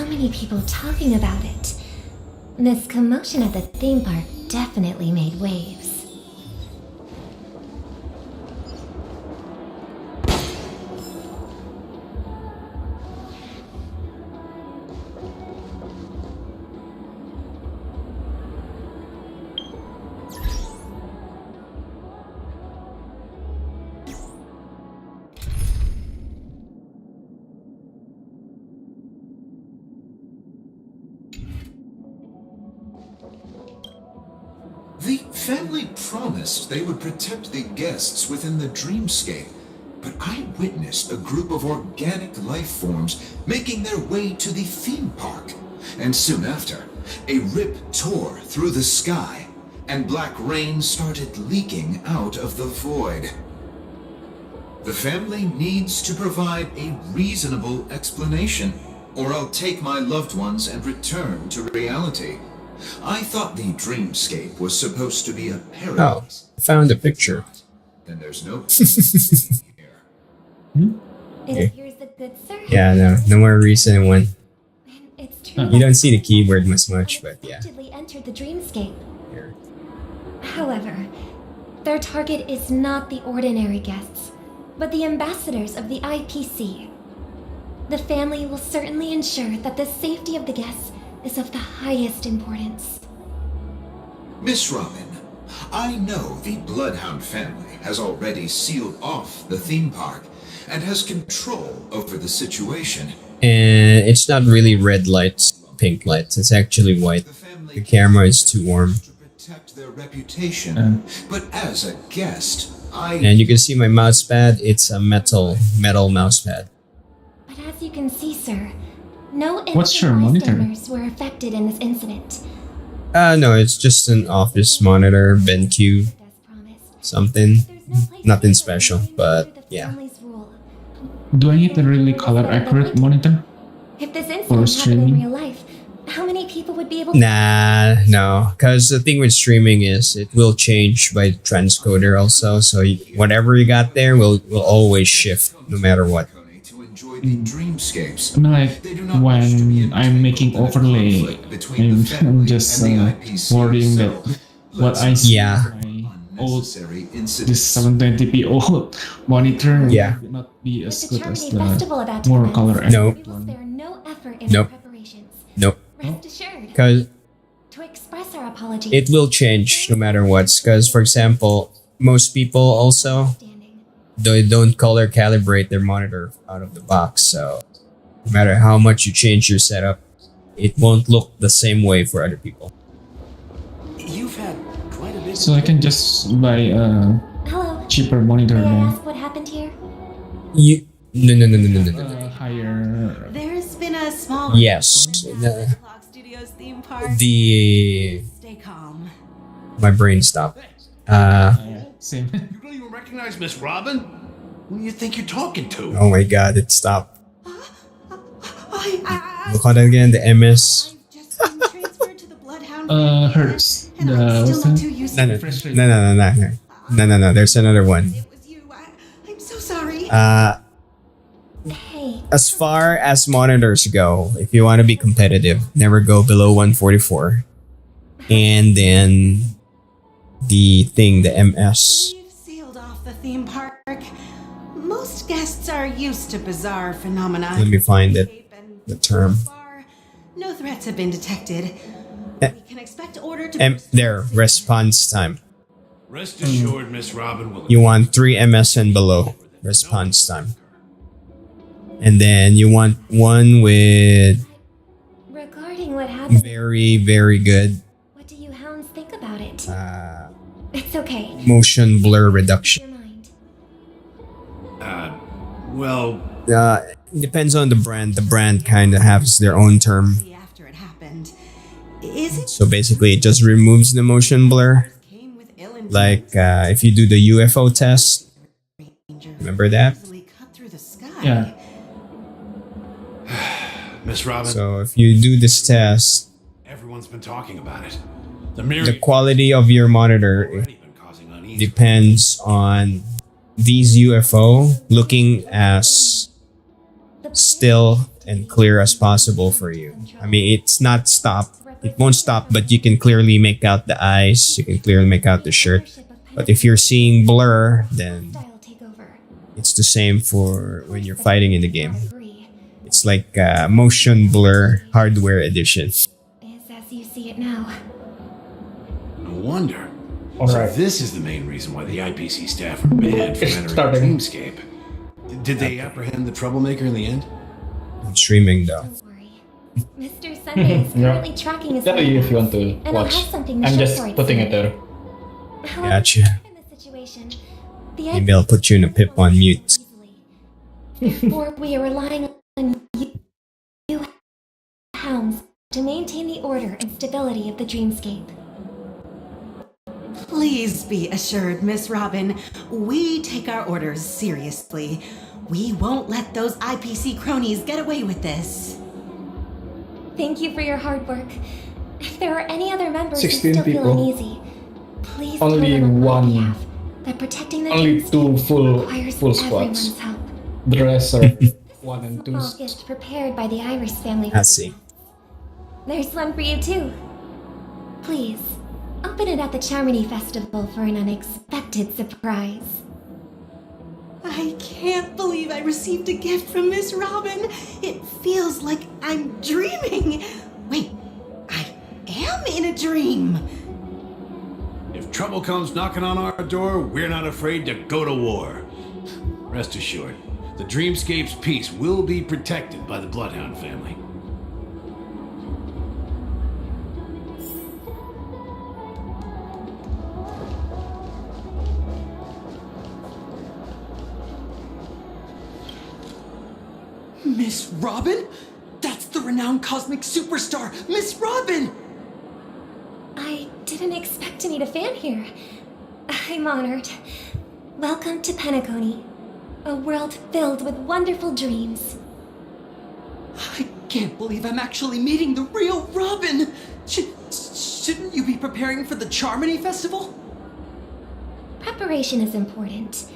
so many people talking about it. This commotion at the theme park definitely made waves. The family promised they would protect the guests within the dreamscape, but I witnessed a group of organic life forms making their way to the theme park. And soon after, a rip tore through the sky, and black rain started leaking out of the void. The family needs to provide a reasonable explanation, or I'll take my loved ones and return to reality. I thought the dreamscape was supposed to be a paradise. Oh, found a picture. Then there's no here. It appears the good sir. Yeah, no more recent one. It's true. You don't see the keyboard much, but yeah. Unexpectedly entered the dreamscape. Here. However, their target is not the ordinary guests, but the ambassadors of the IPC. The family will certainly ensure that the safety of the guests is of the highest importance. Miss Robin, I know the Bloodhound family has already sealed off the theme park and has control over the situation. And it's not really red lights, pink lights. It's actually white. The camera is too warm. To protect their reputation, but as a guest, And you can see my mouse pad. It's a metal mouse pad. But as you can see, sir, no What's your innocent monitor? bystanders were affected in this incident. No, it's just an office monitor, BenQ, As promised, something. there's no place Nothing for special, anyone but under the yeah. family's rule. Do I need a really color accurate monitor? If this For incident happened in streaming? real life, how many people would be able to... Nah, no. Because the thing with streaming is it will change by transcoder also. So whatever you got there will always shift no matter what. to enjoy the dreamscapes. I mean, like They do not wish to be when in I'm making conflict overlay, between the I'm family just and the IPC, worrying so that what let's I see Yeah. on my old unnecessary this incidents. 720p old monitor Yeah. would not be as With the good as Germany the festival about to more commence, color No. accurate we will one. spare no effort in Nope. our preparations. Nope. Rest assured, Because to express our apologies. it will change no matter what. Because, for example, most people also they don't color calibrate their monitor out of the box. So no matter how much you change your setup, it won't look the same way for other people. You've had quite a bit. So I can just buy a Hello. cheaper monitor May I then ask what happened here? You no. a higher. There's been a small Yes. Clock Studios theme park. The Stay calm. my brain stopped. Same. You don't even recognize Miss Robin? Who do you think you're talking to? Oh my god, it stopped. I Look at it again. The MS. I've just been transferred to the Bloodhound. Hurts. And The I'm what's still not that? too used No, to no, it. Frustrating. no. There's another one. It was you. I'm so sorry. Hey, As far as monitors go, if you want to be competitive, never go below 144. And then the MS. We've sealed off the theme park. Most guests are used to bizarre phenomena. Let me find it. The term. So far, no threats have been detected. Eh, We can expect order to There, response time. Rest assured, Miss Robin will. You want 3 ms and below response time. And then you want one with regarding what happened, very, very good what do you hounds think about it? It's okay. motion blur reduction. Your mind. Well, Depends on the brand. The brand kind of has their own term. after it happened. Is it So basically, it just removes the motion blur. came with ill intent? Like if you do the UFO test, remember that? Easily cut through the sky. Yeah. Miss Robin, So if you do this test, everyone's been talking about it. The the myriad quality of your monitor already been causing unease. depends on these UFO looking as still and clear as possible for you. I mean, it's not stop. It won't stop, but you can clearly make out the eyes. You can clearly make out the shirt. But if you're seeing blur, then it's the same for when you're fighting in the game. It's like motion blur hardware edition. Is as you see it now. No wonder. Alright. So this is the main reason why the IPC staff are banned from It's entering starting. Dreamscape. Did they apprehend the troublemaker in the end? I'm streaming though. Don't worry. Mr. Sunday is Yeah. currently tracking his Tell you if you want to and I'll watch. have something to I'm show just for it putting soon. it there. However, Gotcha. in this situation, the Maybe I'll put you in a pip on mute. Therefore, we are relying on you hounds to maintain the order and stability of the dreamscape. Please be assured, Miss Robin, we take our orders seriously. We won't let those IPC cronies get away with this. Thank you for your hard work. If there are any other members 16 who still feel people. uneasy, please Only tell them on my one. behalf that protecting the Only dreamscape two full requires squads. everyone's help. The rest are one and two. Small gift prepared by the Iris family. I see. There's one for you too. Please, open it at the Charmony Festival for an unexpected surprise. I can't believe I received a gift from Miss Robin. It feels like I'm dreaming. Wait, I am in a dream. If trouble comes knocking on our door, we're not afraid to go to war. Rest assured, the Dreamscape's peace will be protected by the Bloodhound family. Miss Robin? That's the renowned cosmic superstar, Miss Robin! I didn't expect to meet a fan here. I'm honored. Welcome to Penacony, a world filled with wonderful dreams. I can't believe I'm actually meeting the real Robin! Shouldn't you be preparing for the Charmony Festival? Preparation is important,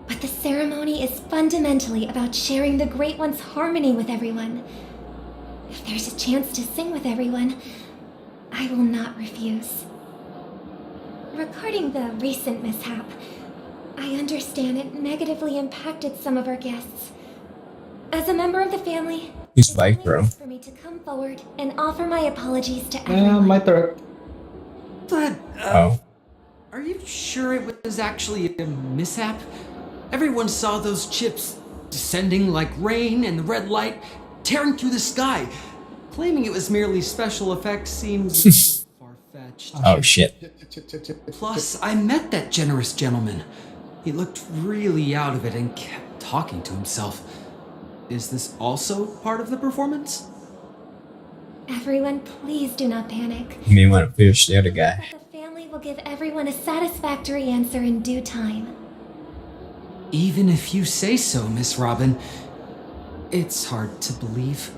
but the ceremony is fundamentally about sharing the Great One's harmony with everyone. If there's a chance to sing with everyone, I will not refuse. Regarding the recent mishap, I understand it negatively impacted some of our guests. As a member of the family, Who's it's only like, bro? right for me to come forward and offer my apologies to Yeah, everyone. my turn. But, Oh. are you sure it was actually a mishap? Everyone saw those chips descending like rain and the red light tearing through the sky. Claiming it was merely special effects seems far-fetched. Oh shit. Plus, I met that generous gentleman. He looked really out of it and kept talking to himself. Is this also part of the performance? Everyone, please do not panic. You may want to finish the other guy. The family will give everyone a satisfactory answer in due time. Even if you say so, Miss Robin, it's hard to believe.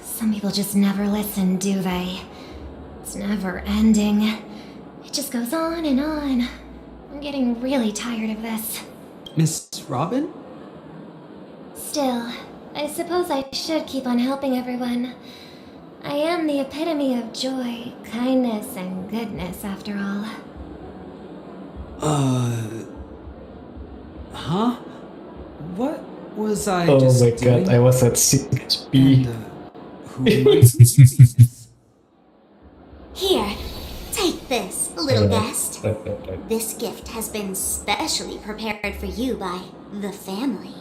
Some people just never listen, do they? It's never ending. It just goes on and on. I'm getting really tired of this. Miss Robin? Still, I suppose I should keep on helping everyone. I am the epitome of joy, kindness, and goodness, after all. Huh? What was I Oh just my doing? god, I was at 6 And, HP. who am I? Here, take this, little Alright. guest. Right. This gift has been specially prepared for you by the family.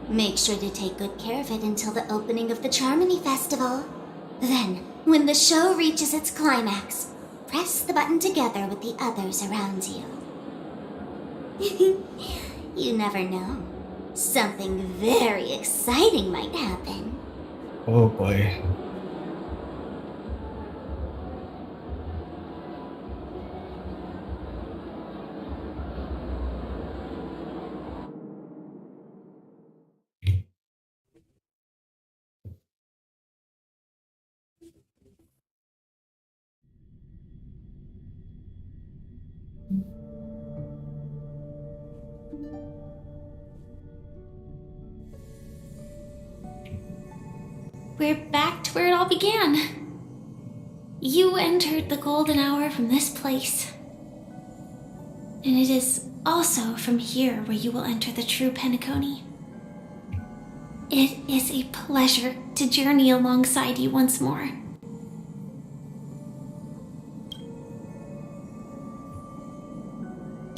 Make sure to take good care of it until the opening of the Charmony Festival. Then, when the show reaches its climax, press the button together with the others around you. You never know. Something very exciting might happen. Oh boy. we're back to where it all began. You entered the golden hour from this place. And it is also from here where you will enter the true Penacony. It is a pleasure to journey alongside you once more.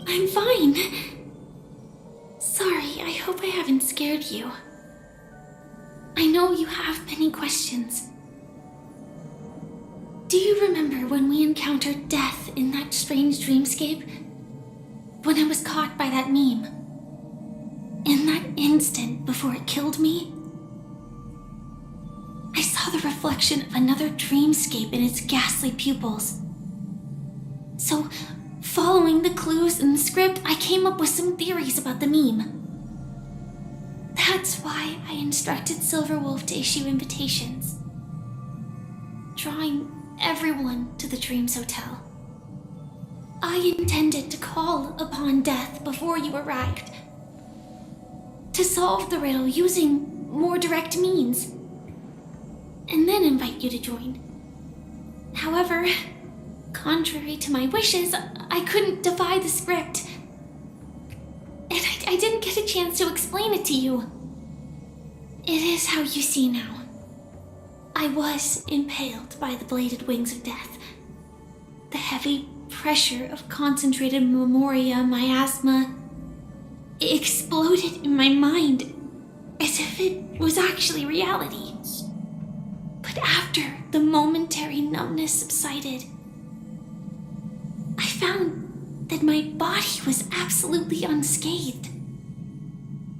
I'm fine. Sorry, I hope I haven't scared you. I know you have many questions. Do you remember when we encountered death in that strange dreamscape? When I was caught by that meme? In that instant before it killed me? I saw the reflection of another dreamscape in its ghastly pupils. So, following the clues in the script, I came up with some theories about the meme. That's why I instructed Silverwolf to issue invitations, drawing everyone to the Dreams Hotel. I intended to call upon death before you arrived, to solve the riddle using more direct means, and then invite you to join. However, contrary to my wishes, I couldn't defy the script, and I didn't get a chance to explain it to you. It is how you see now. I was impaled by the bladed wings of death. The heavy pressure of concentrated memoria miasma exploded in my mind as if it was actually reality. But after the momentary numbness subsided, I found that my body was absolutely unscathed.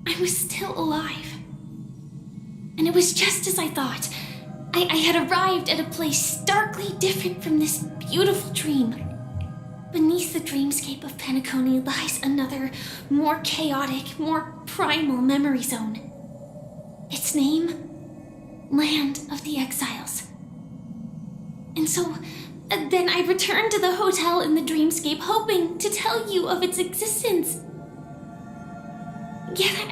I was still alive. And it was just as I thought. I had arrived at a place starkly different from this beautiful dream. Beneath the dreamscape of Penacony lies another, more chaotic, more primal memory zone. Its name? Land of the Exiles. And so, then I returned to the hotel in the dreamscape, hoping to tell you of its existence. Yet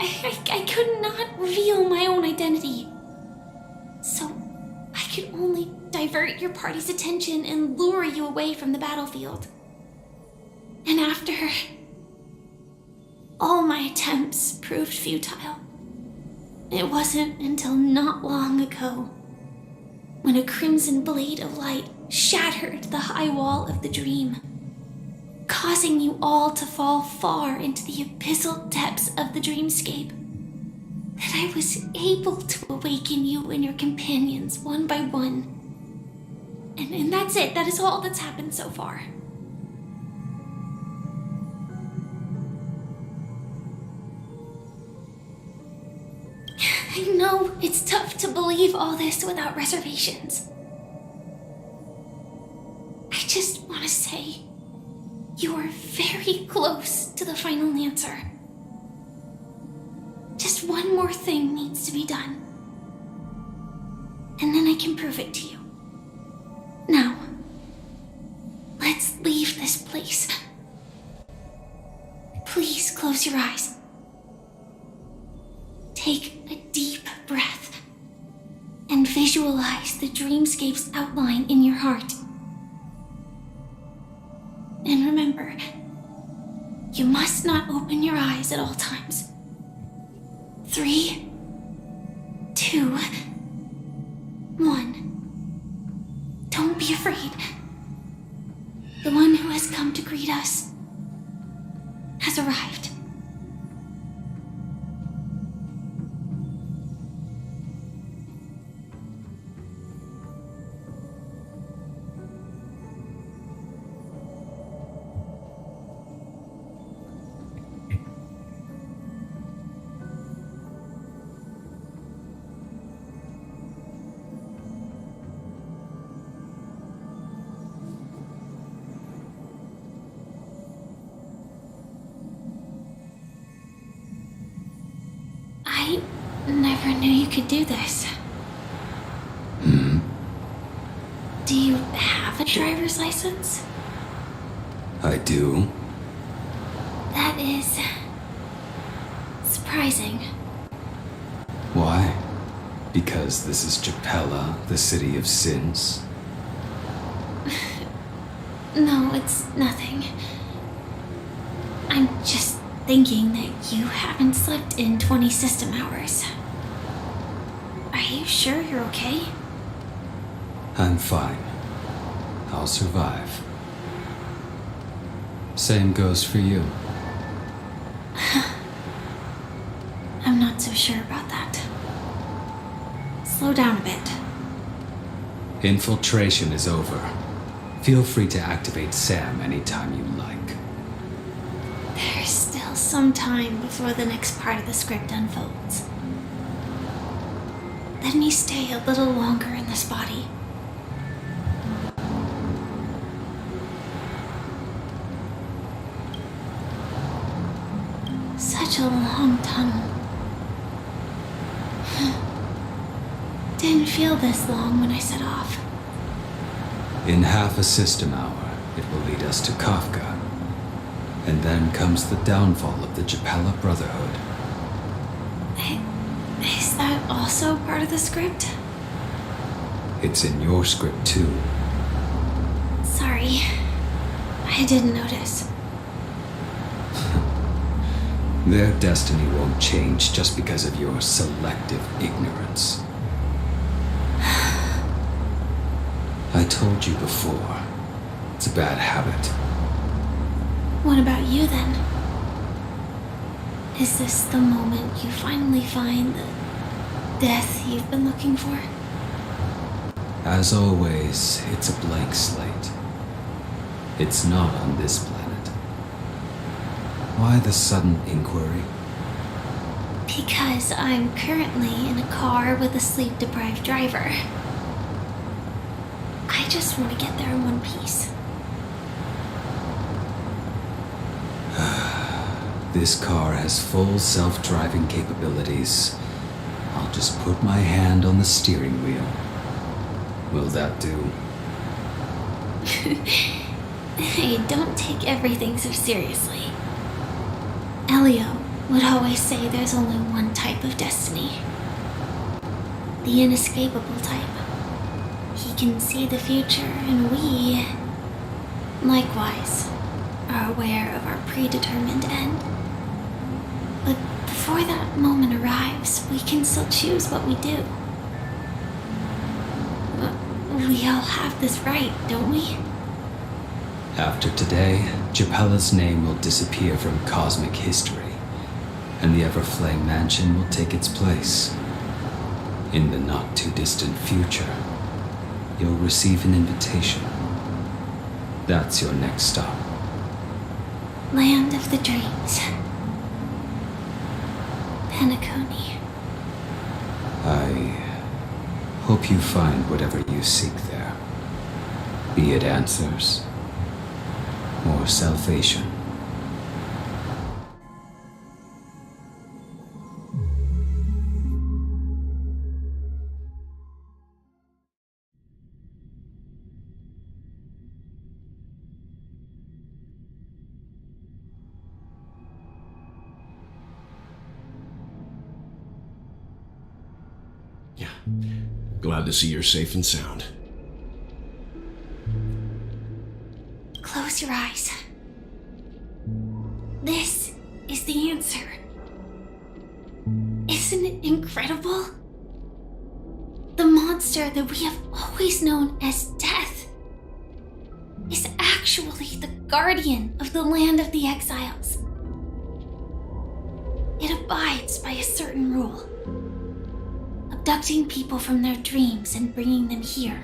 I could not reveal my own identity. So, I could only divert your party's attention and lure you away from the battlefield. And after, all my attempts proved futile. It wasn't until not long ago, when a crimson blade of light shattered the high wall of the dream, causing you all to fall far into the abyssal depths of the dreamscape, that I was able to awaken you and your companions one by one. And that's it. That is all that's happened so far. I know it's tough to believe all this without reservations. I just want to say, you are very close to the final answer. Just one more thing needs to be done. And then I can prove it to you. Now, let's leave this place. Please close your eyes. Take a deep breath and visualize the dreamscape's outline in your heart. And remember, you must not open your eyes at all times. 3, 2, 1. Don't be afraid. The one who has come to greet us has arrived. I never knew you could do this. Do you have a driver's license? I do. That is surprising. Why? Because this is Japella, the city of sins? No, it's nothing. I'm just thinking that you haven't slept in 20 system hours. Are you sure you're okay? I'm fine. I'll survive. Same goes for you. I'm not so sure about that. Slow down a bit. Infiltration is over. Feel free to activate Sam anytime you like. There's still some time before the next part of the script unfolds. Let me stay a little longer in this body. Such a long tunnel. Didn't feel this long when I set off. In half a system hour, it will lead us to Kafka. And then comes the downfall of the Japella Brotherhood. Is that also part of the script? It's in your script too. Sorry. I didn't notice. Their destiny won't change just because of your selective ignorance. I told you before, it's a bad habit. What about you then? Is this the moment you finally find the death you've been looking for? As always, it's a blank slate. It's not on this planet. Why the sudden inquiry? Because I'm currently in a car with a sleep-deprived driver. I just want to get there in one piece. This car has full self-driving capabilities. I'll just put my hand on the steering wheel. Will that do? Hey, don't take everything so seriously. Elio would always say there's only one type of destiny. The inescapable type. He can see the future, and we, likewise, are aware of our predetermined end. But before that moment arrives, we can still choose what we do. We all have this right, don't we? After today, Japella's name will disappear from cosmic history, and the Everflame Mansion will take its place. In the not-too-distant future, you'll receive an invitation. That's your next stop. Land of the Dreams. Penacony. I hope you find whatever you seek there. Be it answers or salvation. Yeah. Glad to see you're safe and sound. Close your eyes. This is the answer. Isn't it incredible? The monster that we have always known as Death is actually the guardian of the land of the exiles. It abides by a certain rule. Abducting people from their dreams and bringing them here.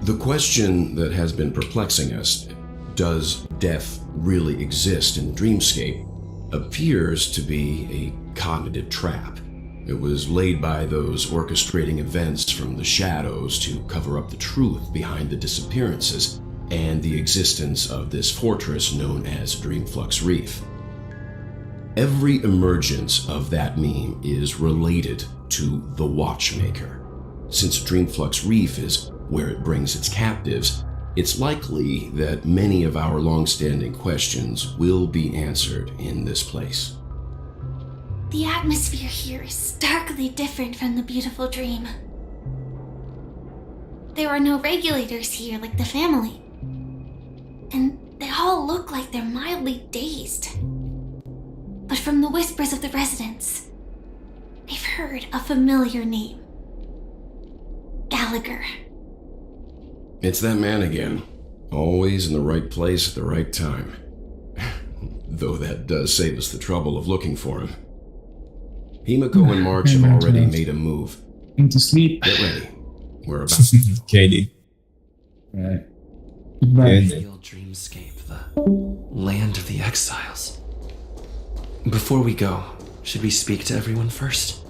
The question that has been perplexing us, does death really exist in the dreamscape, appears to be a cognitive trap. It was laid by those orchestrating events from the shadows to cover up the truth behind the disappearances and the existence of this fortress known as Dreamflux Reef. Every emergence of that meme is related to the Watchmaker. Since Dreamflux Reef is where it brings its captives, it's likely that many of our long-standing questions will be answered in this place. The atmosphere here is starkly different from the beautiful dream. There are no regulators here like the family. And they all look like they're mildly dazed. But from the whispers of the residents, I've heard a familiar name. Gallagher. It's that man again. Always in the right place at the right time. Though that does save us the trouble of looking for him. Himiko and March have already made a move. Into sleep. Get ready. We're about to go. Okay, dude. Right. Good. Real dreamscape, the land of the exiles. Before we go, should we speak to everyone first?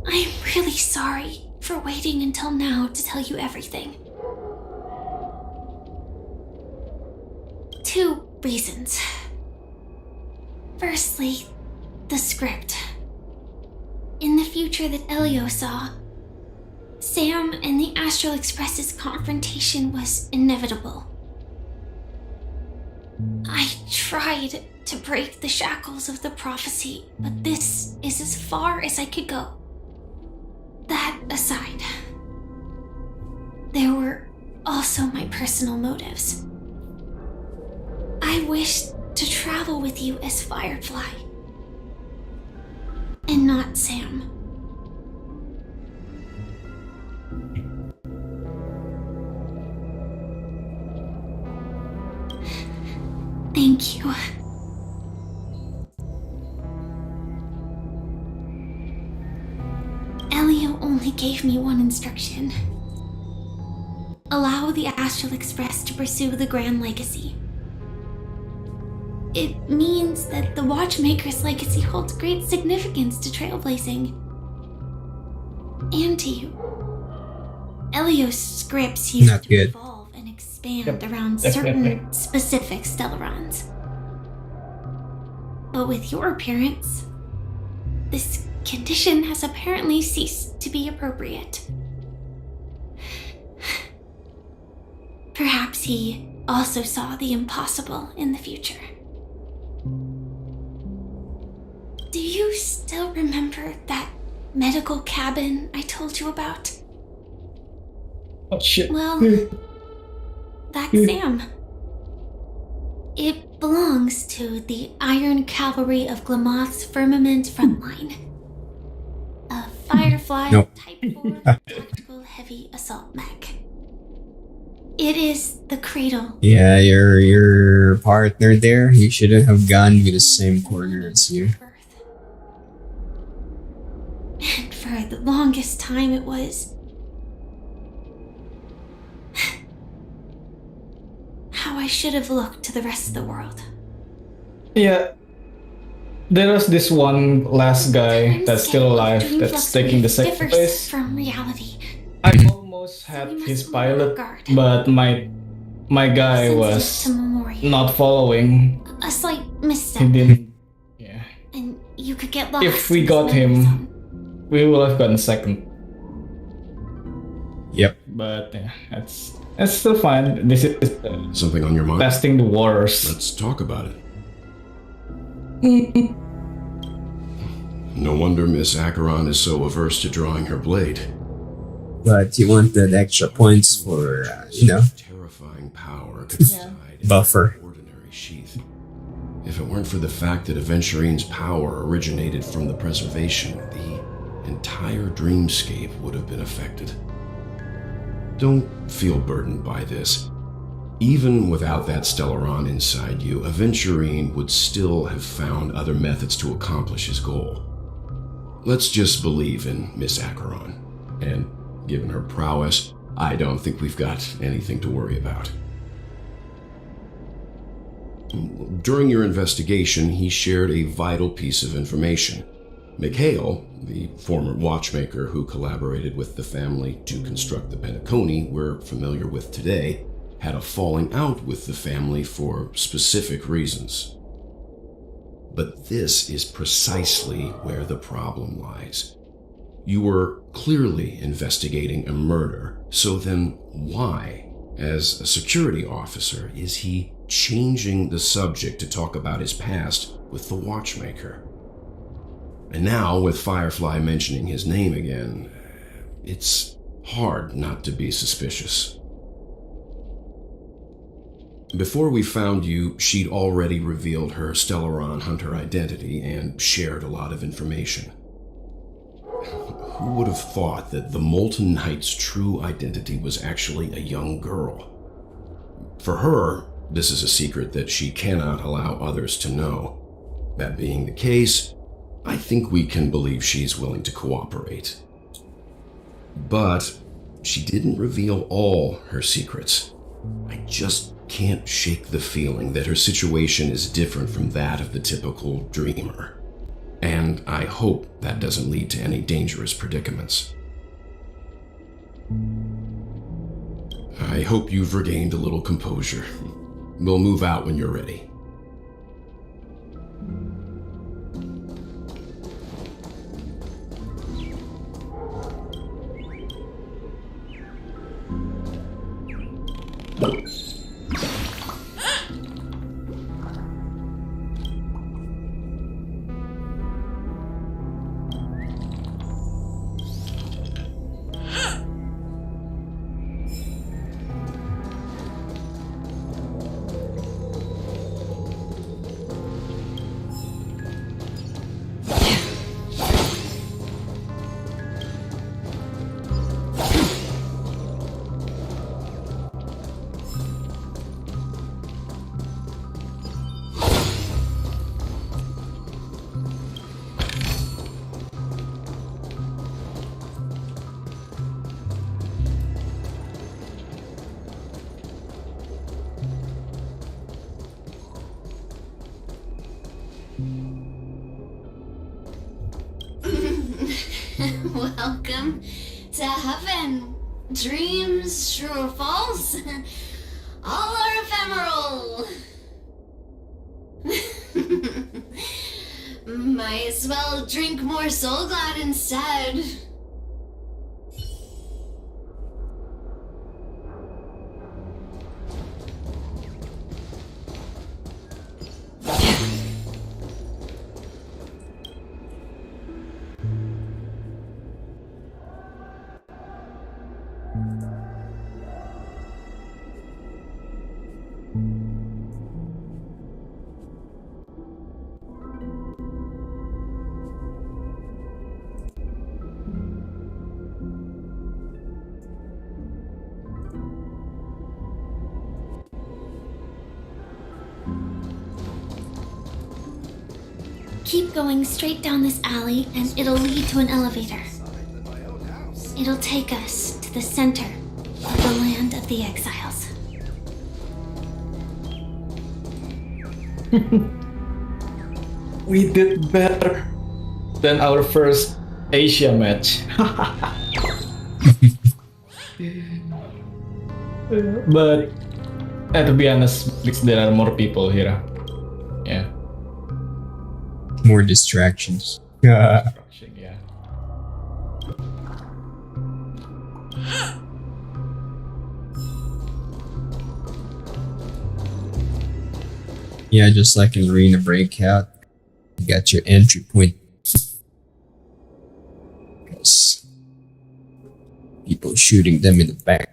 I'm really sorry for waiting until now to tell you everything. 2 reasons. Firstly, the script. In the future that Elio saw, Sam and the Astral Express's confrontation was inevitable. I tried to break the shackles of the prophecy, but this is as far as I could go. That aside, there were also my personal motives. I wished to travel with you as Firefly, and not Sam. Thank you. Elio only gave me one instruction. Allow the Astral Express to pursue the Grand Legacy. It means that the Watchmaker's legacy holds great significance to trailblazing. And to you. Elio's scripts used Not to good. evolve and expand Yep, around definitely. certain specific Stellarons. But with your appearance, this condition has apparently ceased to be appropriate. Perhaps he also saw the impossible in the future. Do you still remember that medical cabin I told you about? Oh shit. Well, that's Sam. It belongs to the Iron Cavalry of Glamoth's Firmament Frontline. A Firefly Nope. Type 4 tactical heavy assault mech. It is the cradle. Yeah, your partner there, he shouldn't have gone with the same corner as you. And for the longest time it was how I should have looked to the rest of the world. Yeah. There was this one last guy that's still alive that's taking the second differs place. from reality. I almost had his pilot, but my guy Sensitive was to memorial. not following. A slight He misstep, didn't. Yeah. and you could get lost. If we in got this memory him, zone. we will have gotten second. Yep. But yeah, that's still fine. This is Something on your mind? testing the waters. Let's talk about it. No wonder Miss Acheron is so averse to drawing her blade. But you wanted extra points for, Terrifying power could reside in buffer. an ordinary sheath. If it weren't for the fact that Aventurine's power originated from the preservation, the entire dreamscape would have been affected. Don't feel burdened by this. Even without that Stellaron inside you, Aventurine would still have found other methods to accomplish his goal. Let's just believe in Miss Acheron, and given her prowess, I don't think we've got anything to worry about. During your investigation, he shared a vital piece of information. Mikhail, the former watchmaker who collaborated with the family to construct the Penacony we're familiar with today, had a falling out with the family for specific reasons. But this is precisely where the problem lies. You were clearly investigating a murder, so then why, as a security officer, is he changing the subject to talk about his past with the watchmaker. And now, with Firefly mentioning his name again, it's hard not to be suspicious. Before we found you, she'd already revealed her Stellaron Hunter identity and shared a lot of information. Who would have thought that the Molten Knight's true identity was actually a young girl? For her, this is a secret that she cannot allow others to know. That being the case, I think we can believe she's willing to cooperate. But she didn't reveal all her secrets. I just can't shake the feeling that her situation is different from that of the typical dreamer. And I hope that doesn't lead to any dangerous predicaments. I hope you've regained a little composure. We'll move out when you're ready. Welcome to heaven. Dreams, true or false, all are ephemeral. Might as well drink more Soul Glad instead. Keep going straight down this alley and it'll lead to an elevator. It'll take us to the center of the land of the exiles. We did better than our first Asia match. But to be honest, there are more people here. Yeah. More distractions. Yeah. Yeah, just like in Arena Breakout, you got your entry point. Because people shooting them in the back.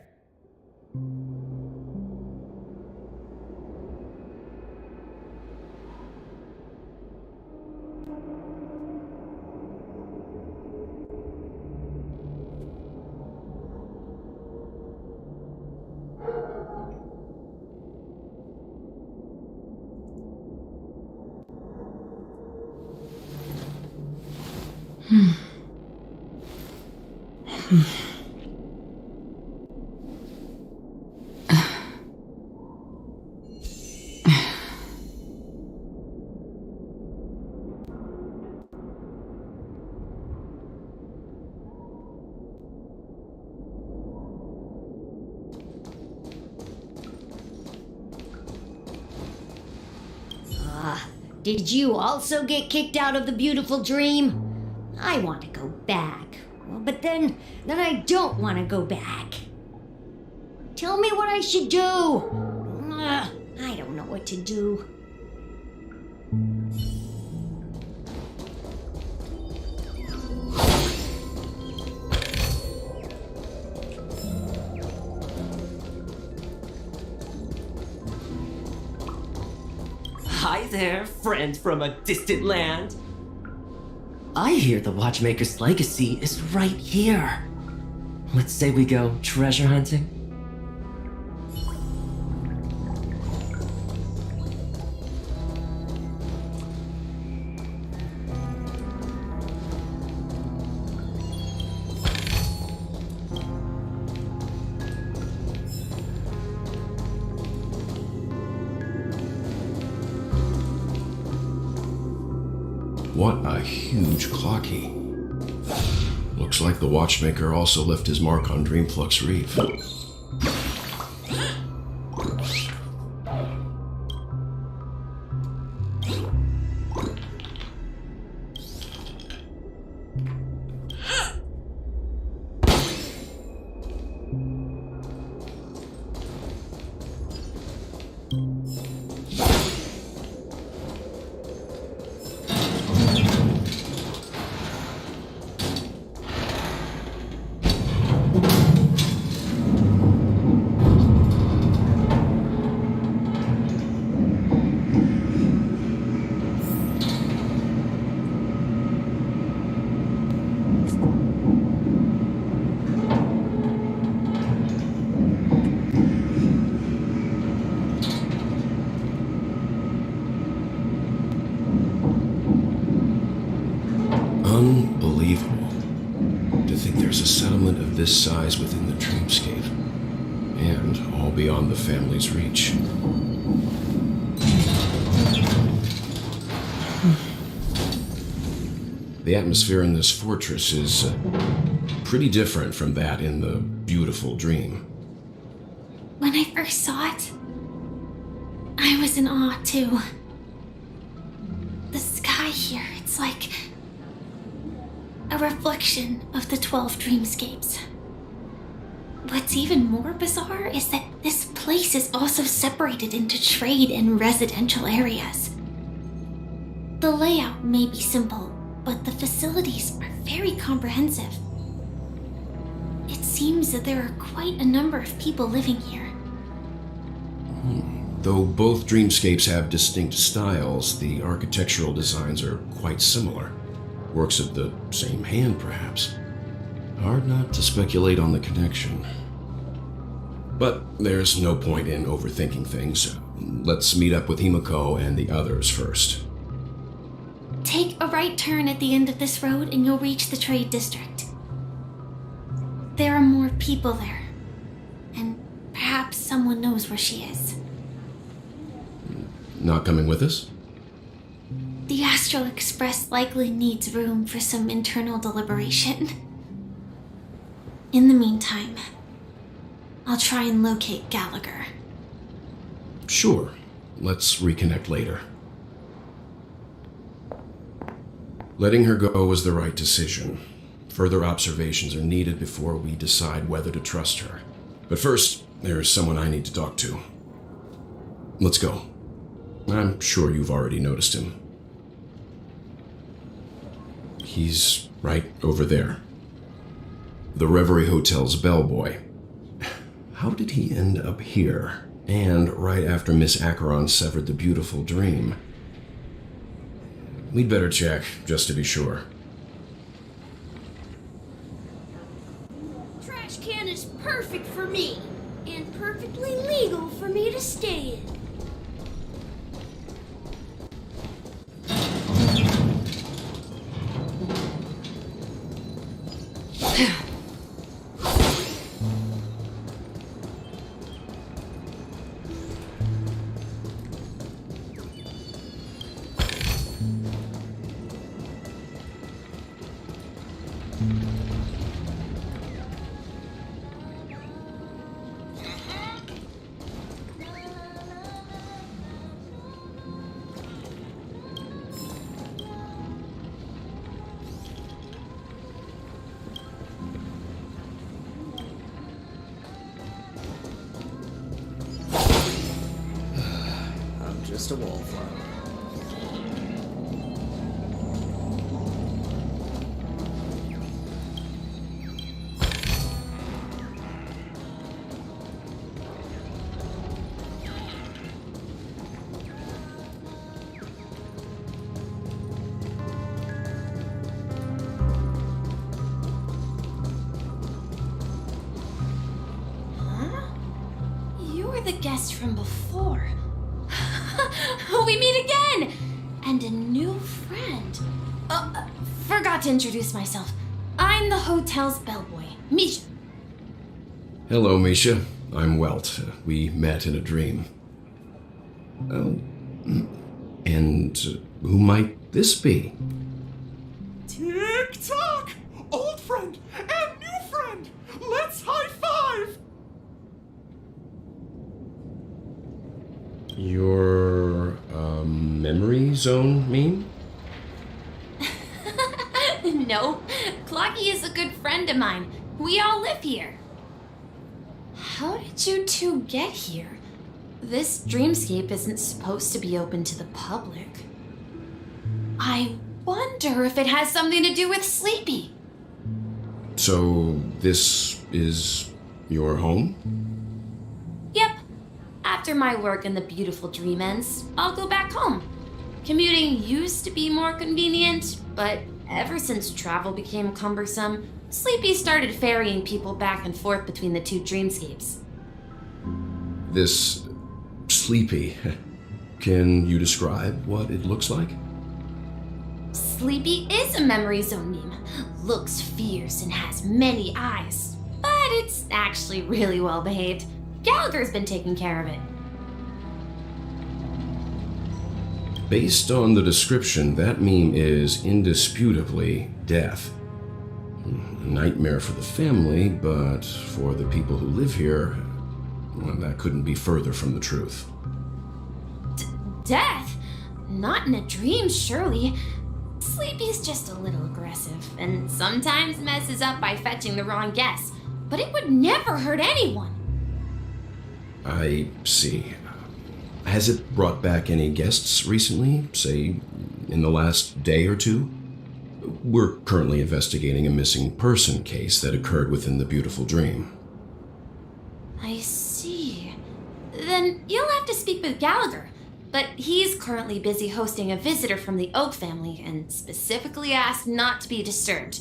Did you also get kicked out of the beautiful dream? I want to go back. Well, but then I don't want to go back. Tell me what I should do. I don't know what to do. Hi there, friend from a distant land. I hear the Watchmaker's legacy is right here. Let's say we go treasure hunting? What a huge clocky. Looks like the watchmaker also left his mark on Dreamflux Reef. Unbelievable. To think there's a settlement of this size within the dreamscape. And all beyond the family's reach. The atmosphere in this fortress is pretty different from that in the beautiful dream. When I first saw it, I was in awe too. The sky here, it's like a reflection of the 12 dreamscapes. What's even more bizarre is that this place is also separated into trade and residential areas. The layout may be simple, but the facilities are very comprehensive. It seems that there are quite a number of people living here. Though both dreamscapes have distinct styles, the architectural designs are quite similar. Works of the same hand, perhaps. Hard not to speculate on the connection. But there's no point in overthinking things. Let's meet up with Himiko and the others first. Take a right turn at the end of this road and you'll reach the trade district. There are more people there, and perhaps someone knows where she is. Not coming with us? The Astral Express likely needs room for some internal deliberation. In the meantime, I'll try and locate Gallagher. Sure. Let's reconnect later. Letting her go was the right decision. Further observations are needed before we decide whether to trust her. But first, there's someone I need to talk to. Let's go. I'm sure you've already noticed him. He's right over there. The Reverie Hotel's bellboy. How did he end up here? And right after Miss Acheron severed the beautiful dream. We'd better check, just to be sure. Trash can is perfect for me, and perfectly legal for me to stay in. just a wallflower. The guest from before. We meet again! And a new friend. Forgot to introduce myself. I'm the hotel's bellboy, Misha. Hello, Misha. I'm Welt. We met in a dream. Oh, and who might this be? Tick-tock! Old friend and new friend! Let's high-five! Your, memory zone meme? No, Clocky is a good friend of mine. We all live here. How did you two get here? This dreamscape isn't supposed to be open to the public. I wonder if it has something to do with Sleepy. So, this is your home? Yep. After my work in the beautiful dream ends, I'll go back home. Commuting used to be more convenient, but ever since travel became cumbersome, Sleepy started ferrying people back and forth between the two dreamscapes. This Sleepy. Can you describe what it looks like? Sleepy is a memory zone meme. Looks fierce and has many eyes. But it's actually really well behaved. Gallagher's been taking care of it. Based on the description, that meme is indisputably death. A nightmare for the family, but for the people who live here, well, that couldn't be further from the truth. Death? Not in a dream, surely. Sleepy's just a little aggressive, and sometimes messes up by fetching the wrong guess. But it would never hurt anyone. I see. Has it brought back any guests recently, say, in the last day or two? We're currently investigating a missing person case that occurred within the beautiful dream. I see. Then you'll have to speak with Gallagher. But he's currently busy hosting a visitor from the Oak family and specifically asked not to be disturbed.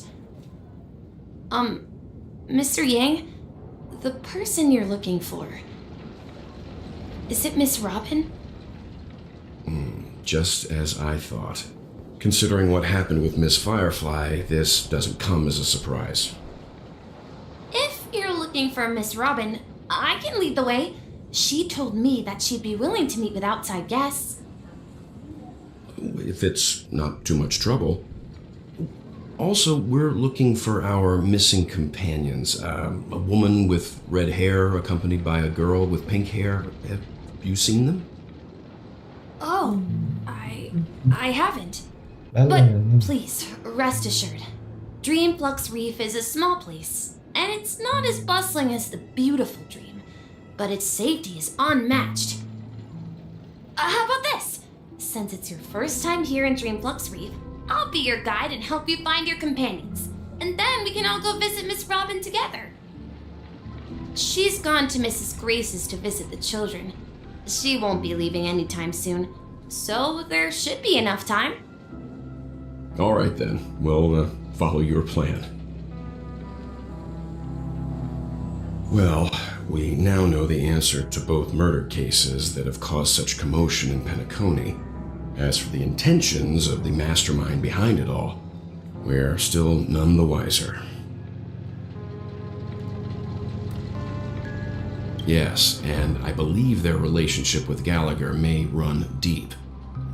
Mr. Yang, the person you're looking for, is it Miss Robin? Just as I thought. Considering what happened with Miss Firefly, this doesn't come as a surprise. If you're looking for Miss Robin, I can lead the way. She told me that she'd be willing to meet with outside guests. If it's not too much trouble. Also, we're looking for our missing companions. A woman with red hair accompanied by a girl with pink hair. Have you seen them? Oh, I haven't. But please, rest assured. Dreamflux Reef is a small place, and it's not as bustling as the beautiful dream, but its safety is unmatched. How about this? Since it's your first time here in Dreamflux Reef, I'll be your guide and help you find your companions, and then we can all go visit Miss Robin together. She's gone to Mrs. Grace's to visit the children. She won't be leaving anytime soon, so there should be enough time. All right then, we'll follow your plan. Well, we now know the answer to both murder cases that have caused such commotion in Penacony. As for the intentions of the mastermind behind it all, we're still none the wiser. Yes, and I believe their relationship with Gallagher may run deep.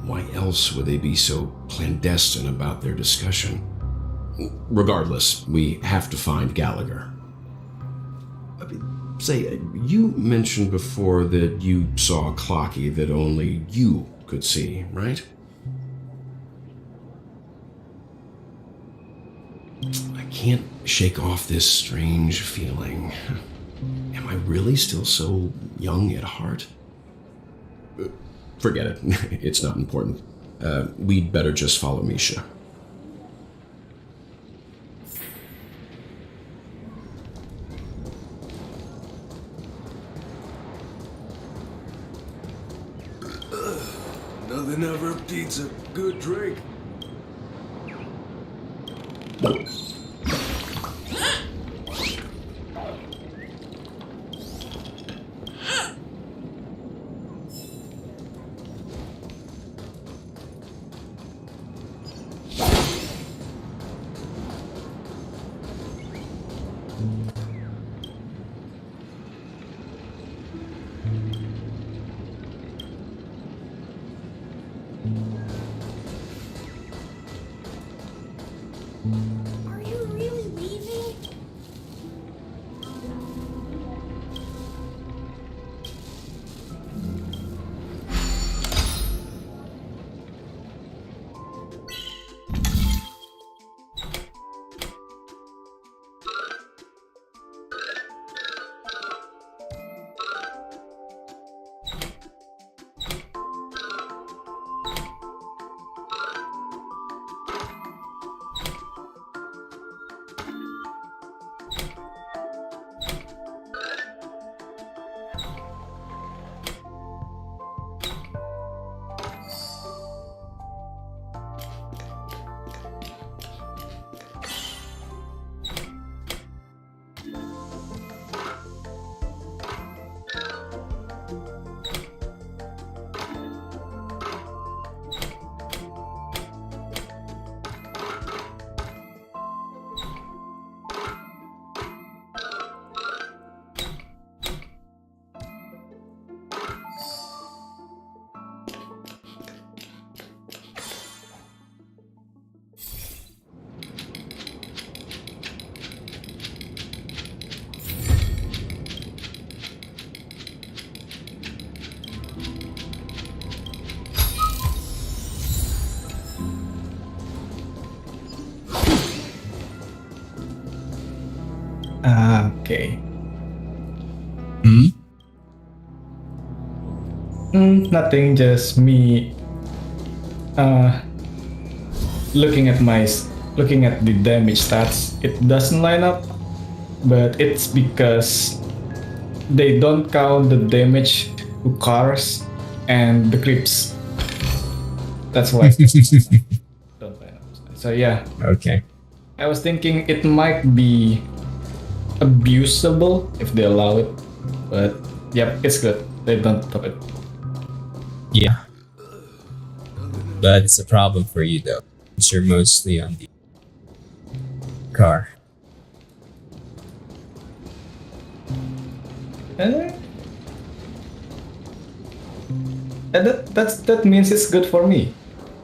Why else would they be so clandestine about their discussion? Regardless, we have to find Gallagher. Say, you mentioned before that you saw a Clocky that only you could see, right? I can't shake off this strange feeling. Am I really still so young at heart? Forget it. It's not important. We'd better just follow Misha. Nothing ever beats a good drink. Are you really leaving? Okay. Hmm? Nothing, just me looking at the damage stats. It doesn't line up, but it's because they don't count the damage to cars and the creeps. That's why. Don't line up. So yeah. Okay. I was thinking it might be abusable if they allow it, but yep, it's good. They don't stop it. Yeah. But it's a problem for you though, since you're mostly on the car. That means it's good for me.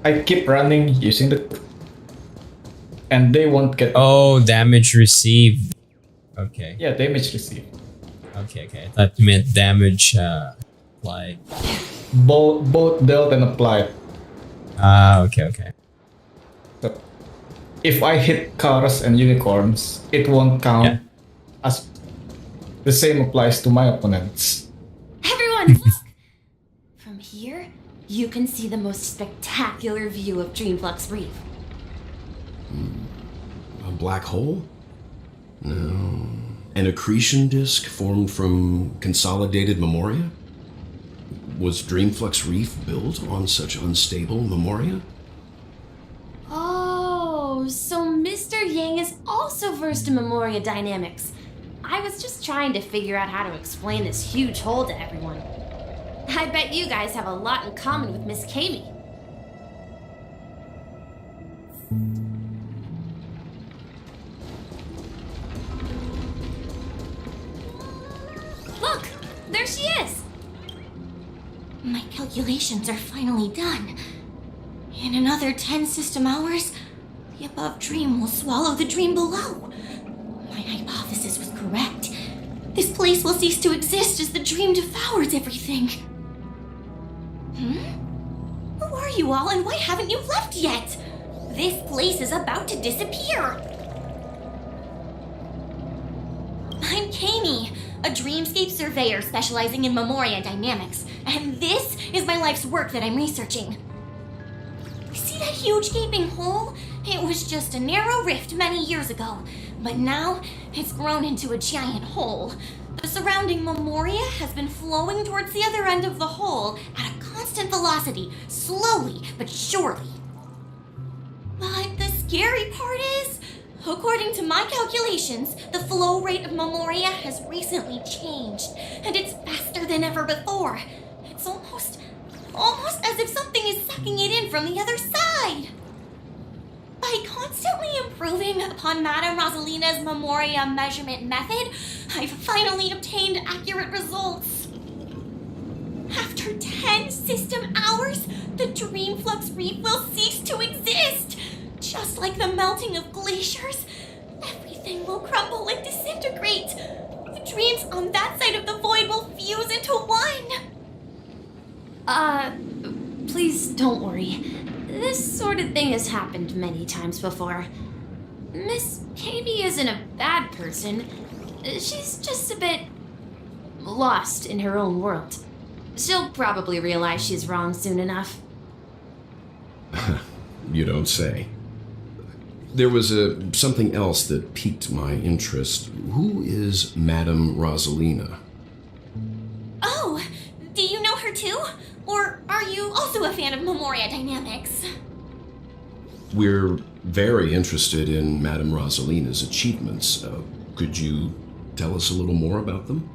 I keep running using the, and they won't get. Oh, damage received. Okay. Yeah, damage received. Okay. I thought you meant damage applied. Both dealt and applied. Okay. So if I hit cars and unicorns, it won't count. As the same applies to my opponents. Everyone, look! From here, you can see the most spectacular view of Dreamflux Reef. A black hole? No. An accretion disk formed from consolidated memoria? Was Dreamflux Reef built on such unstable memoria? Oh, so Mr. Yang is also versed in Memoria dynamics. I was just trying to figure out how to explain this huge hole to everyone. I bet you guys have a lot in common with Miss Kami. Look! There she is! My calculations are finally done. In another 10 system hours, the above dream will swallow the dream below. My hypothesis was correct. This place will cease to exist as the dream devours everything. Who are you all and why haven't you left yet? This place is about to disappear. I'm Kami. a dreamscape surveyor specializing in Memoria dynamics, and this is my life's work that I'm researching. See that huge gaping hole? It was just a narrow rift many years ago, but now it's grown into a giant hole. The surrounding Memoria has been flowing towards the other end of the hole at a constant velocity, slowly but surely. But the scary part is, according to my calculations, the flow rate of Memoria has recently changed, and it's faster than ever before. It's almost as if something is sucking it in from the other side. By constantly improving upon Madame Rosalina's Memoria measurement method, I've finally obtained accurate results. After 10 system hours, the Dreamflux Reef will cease to exist. Just like the melting of glaciers, everything will crumble and disintegrate. The dreams on that side of the void will fuse into one. Please don't worry. This sort of thing has happened many times before. Miss KB isn't a bad person. She's just a bit lost in her own world. She'll probably realize she's wrong soon enough. You don't say. There was something else that piqued my interest. Who is Madame Rosalina? Oh, do you know her too? Or are you also a fan of Memoria dynamics? We're very interested in Madame Rosalina's achievements. Could you tell us a little more about them?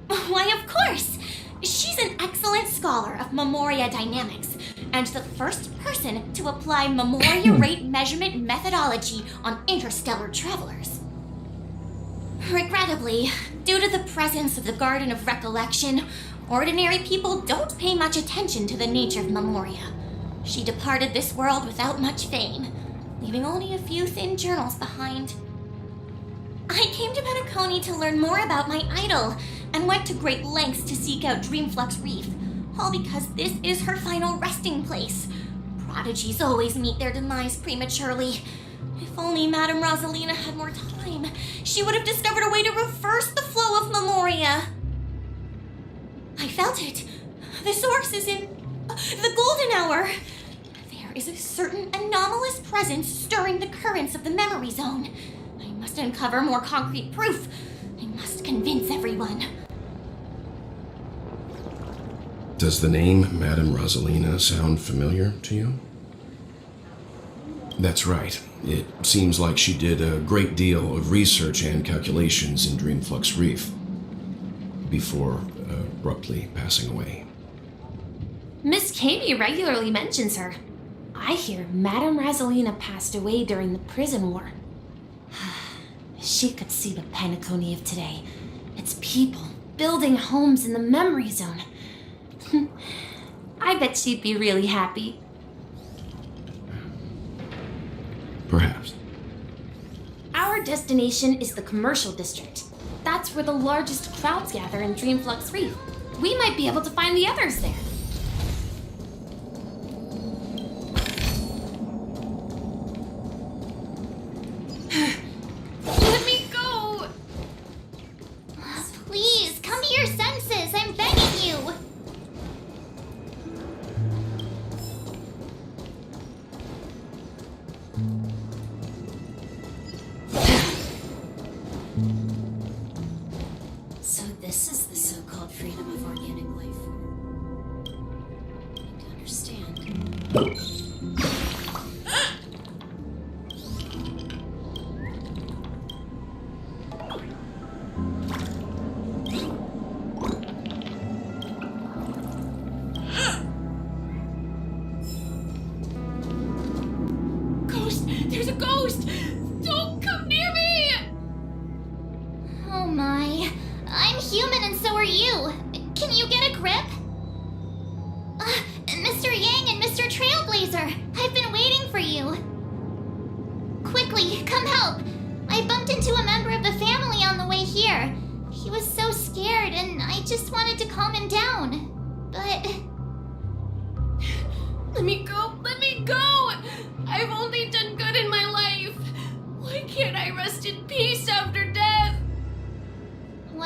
Why, of course! She's an excellent scholar of Memoria dynamics, and the first person to apply Memoria rate measurement methodology on interstellar travelers. Regrettably, due to the presence of the Garden of Recollection, ordinary people don't pay much attention to the nature of Memoria. She departed this world without much fame, leaving only a few thin journals behind. I came to Penacony to learn more about my idol, and went to great lengths to seek out Dreamflux Reef, all because this is her final resting place. Prodigies always meet their demise prematurely. If only Madame Rosalina had more time, she would have discovered a way to reverse the flow of Memoria. I felt it. The source is in the golden hour. There is a certain anomalous presence stirring the currents of the memory zone. I must uncover more concrete proof. I must convince everyone. Does the name Madame Rosalina sound familiar to you? That's right. It seems like she did a great deal of research and calculations in Dreamflux Reef before abruptly passing away. Miss KB regularly mentions her. I hear Madame Rosalina passed away during the prison war. She could see the Penacony of today. Its people building homes in the memory zone. I bet she'd be really happy. Perhaps. Our destination is the commercial district. That's where the largest crowds gather in Dreamflux Reef. We might be able to find the others there. Let me go! Please, come to your senses. I'm begging you. So this is the so-called freedom of organic life form. I need to understand. Ghost! There's a ghost! Don't come near me! Oh my. I'm human and so are you. Can you get a grip? Mr. Yang and Mr. Trailblazer, I've been waiting for you. Quickly, come help. I bumped into a member of the family on the way here. He was so scared and I just wanted to calm him down. But... Let me go! Let me go! I've only done good in my life. Why can't I rest in peace after death?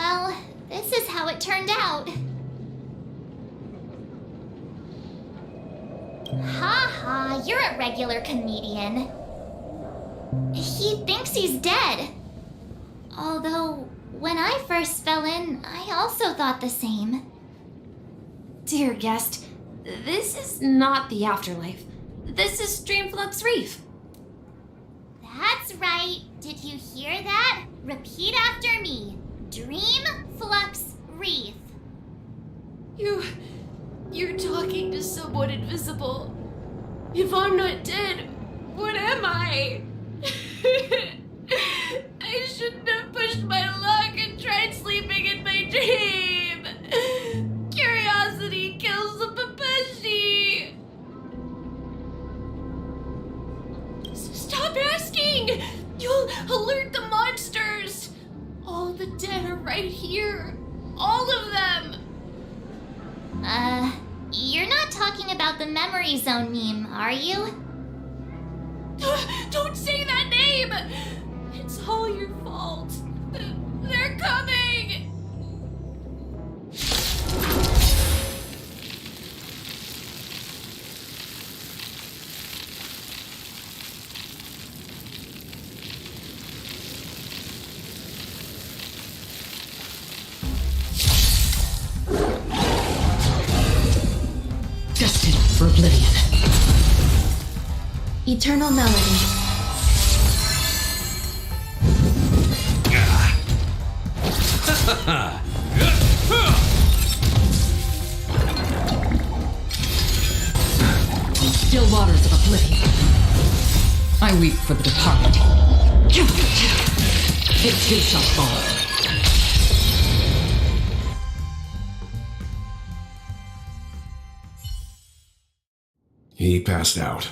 Well, this is how it turned out. Ha ha, you're a regular comedian. He thinks he's dead. Although, when I first fell in, I also thought the same. Dear guest, this is not the afterlife. This is Dreamflux Reef. That's right. Did you hear that? Repeat after me. Dreamflux Reef. You're talking to someone invisible. If I'm not dead, what am I? I shouldn't have pushed my luck and tried sleeping in my dream. Curiosity kills the Papeshi. Stop asking! You'll alert the monsters. All the dead are right here. All of them. You're not talking about the memory zone meme, are you? Don't say that name! It's all your fault. They're coming! Destined for oblivion. Eternal Melody. Still waters of oblivion. I weep for the departed. It too shall fall. He passed out.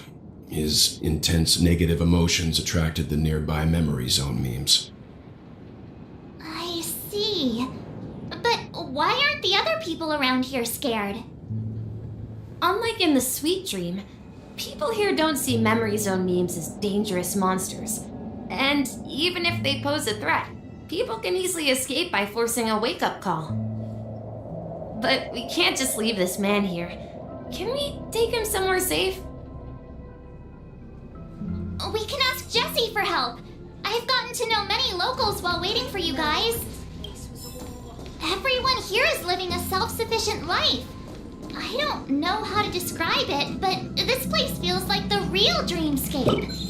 His intense negative emotions attracted the nearby memory zone memes. I see. But why aren't the other people around here scared? Unlike in the Sweet Dream, people here don't see memory zone memes as dangerous monsters. And even if they pose a threat, people can easily escape by forcing a wake-up call. But we can't just leave this man here. Can we take him somewhere safe? We can ask Jessie for help. I've gotten to know many locals while waiting for you guys. Everyone here is living a self-sufficient life. I don't know how to describe it, but this place feels like the real dreamscape.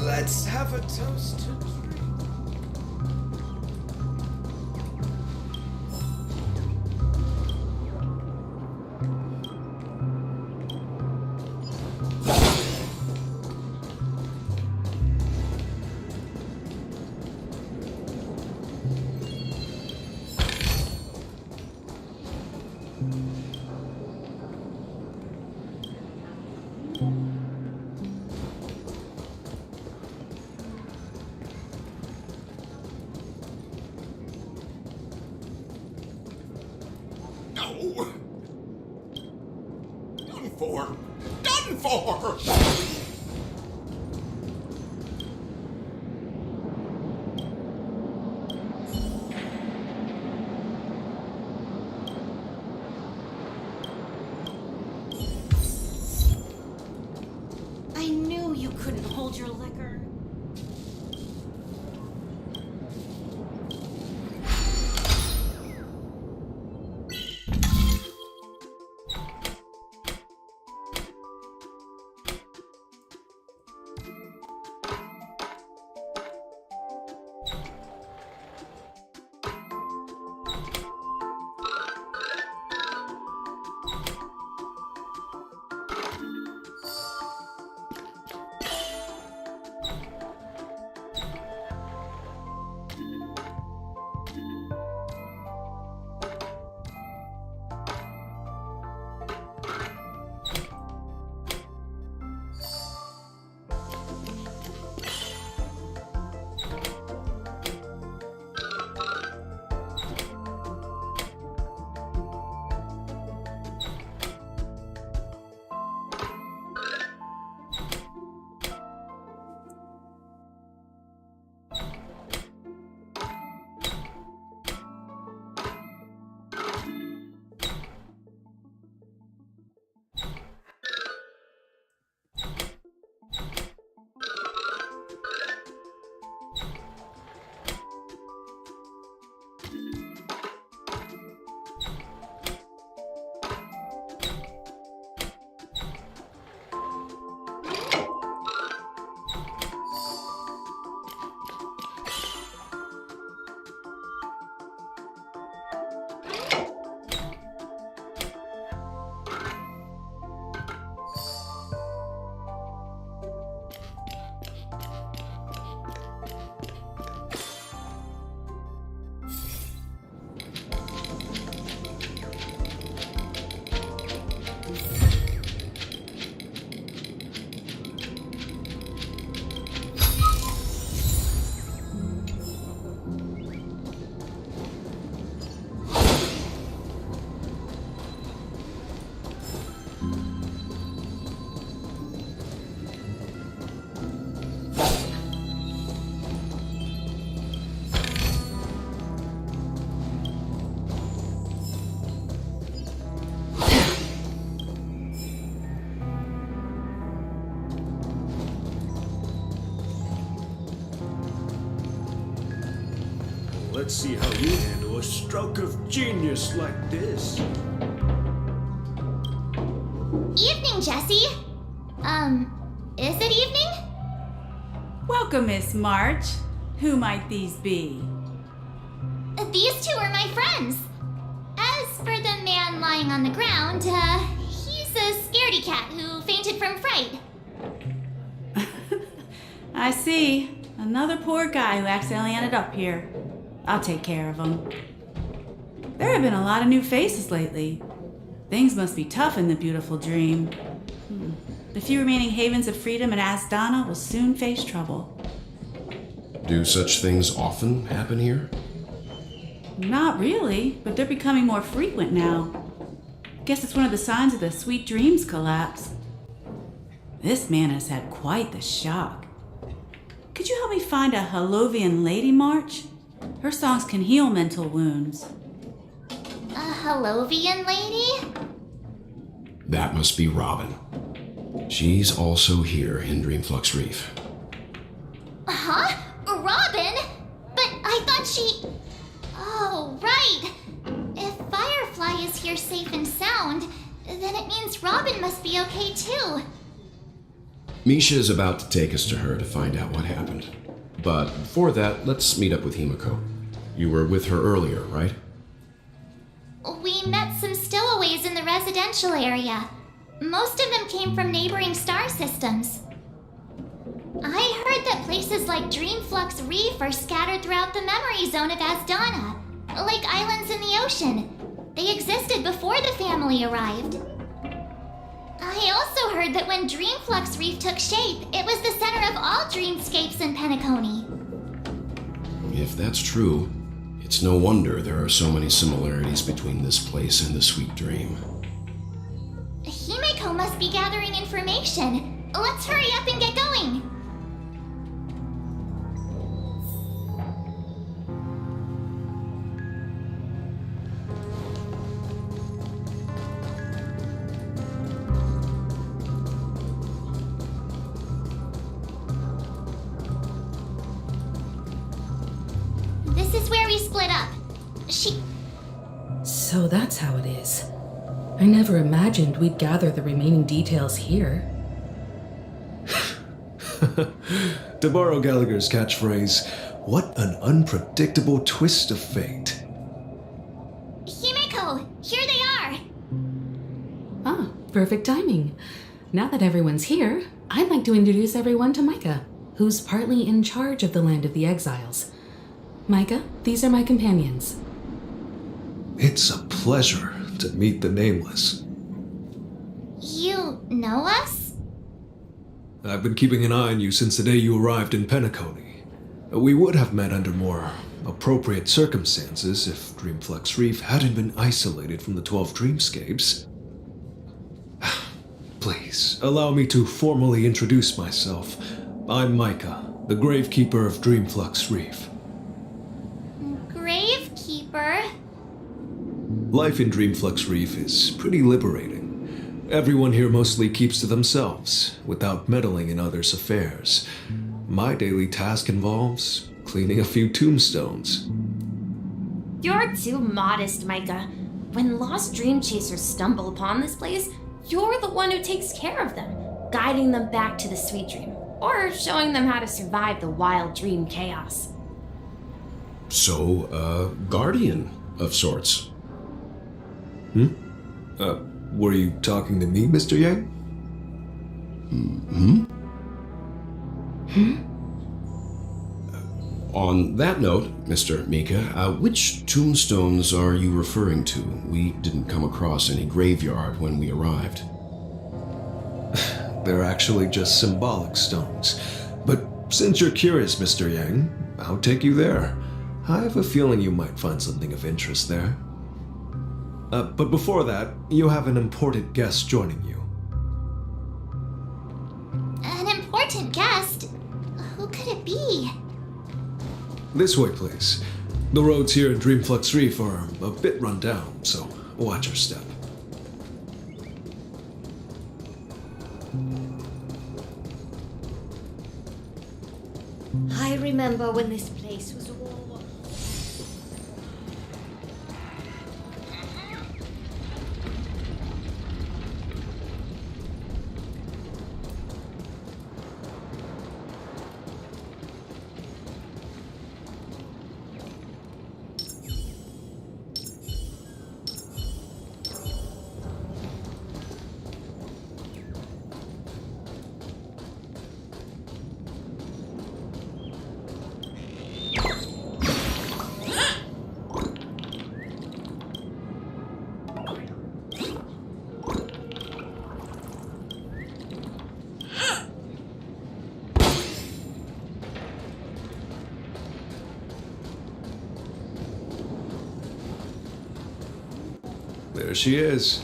Let's have a toast to dream. No! Done for! Done for! I knew you couldn't hold your liquor. let's see how you handle a stroke of genius like this. Evening, Jessie. Is it evening? Welcome, Miss March. Who might these be? These two are my friends. As for the man lying on the ground, he's a scaredy cat who fainted from fright. I see. Another poor guy who accidentally ended up here. I'll take care of him. There have been a lot of new faces lately. Things must be tough in the beautiful dream. The few remaining havens of freedom in Asdana will soon face trouble. Do such things often happen here? Not really, but they're becoming more frequent now. Guess it's one of the signs of the Sweet Dreams collapse. This man has had quite the shock. Could you help me find a Halovian lady, March? Her songs can heal mental wounds. A Halovian lady? That must be Robin. She's also here in Dreamflux Reef. Huh? Robin? But I thought she... Oh, right. If Firefly is here safe and sound, then it means Robin must be okay too. Misha is about to take us to her to find out what happened. But before that, let's meet up with Himiko. You were with her earlier, right? We met some stowaways in the residential area. Most of them came from neighboring star systems. I heard that places like Dreamflux Reef are scattered throughout the memory zone of Asdana, like islands in the ocean. They existed before the family arrived. I also heard that when Dreamflux Reef took shape, it was the center of all dreamscapes in Penacony. If that's true, it's no wonder there are so many similarities between this place and the Sweet Dream. Himiko must be gathering information. Let's hurry up and get going. This is where we split up. So that's how it is. I never imagined we'd gather the remaining details here. To borrow Gallagher's catchphrase, what an unpredictable twist of fate. Himiko, here they are. Ah, perfect timing. Now that everyone's here, I'd like to introduce everyone to Micah, who's partly in charge of the Land of the Exiles. Micah, these are my companions. It's a pleasure to meet the Nameless. You know us? I've been keeping an eye on you since the day you arrived in Penacony. We would have met under more appropriate circumstances if Dreamflux Reef hadn't been isolated from the 12 dreamscapes. Please, allow me to formally introduce myself. I'm Micah, the Gravekeeper of Dreamflux Reef. Gravekeeper? Life in Dreamflux Reef is pretty liberating. Everyone here mostly keeps to themselves, without meddling in others' affairs. My daily task involves cleaning a few tombstones. You're too modest, Micah. When lost dream chasers stumble upon this place, you're the one who takes care of them, guiding them back to the sweet dream, or showing them how to survive the wild dream chaos. So, a guardian of sorts. Were you talking to me, Mr. Yang? On that note, Mr. Mika, which tombstones are you referring to? We didn't come across any graveyard when we arrived. They're actually just symbolic stones. But since you're curious, Mr. Yang, I'll take you there. I have a feeling you might find something of interest there. But before that, you have an important guest joining you. An important guest? Who could it be? This way, please. The roads here in Dreamflux Reef are a bit run down, so watch your step. I remember when this place was all... she is.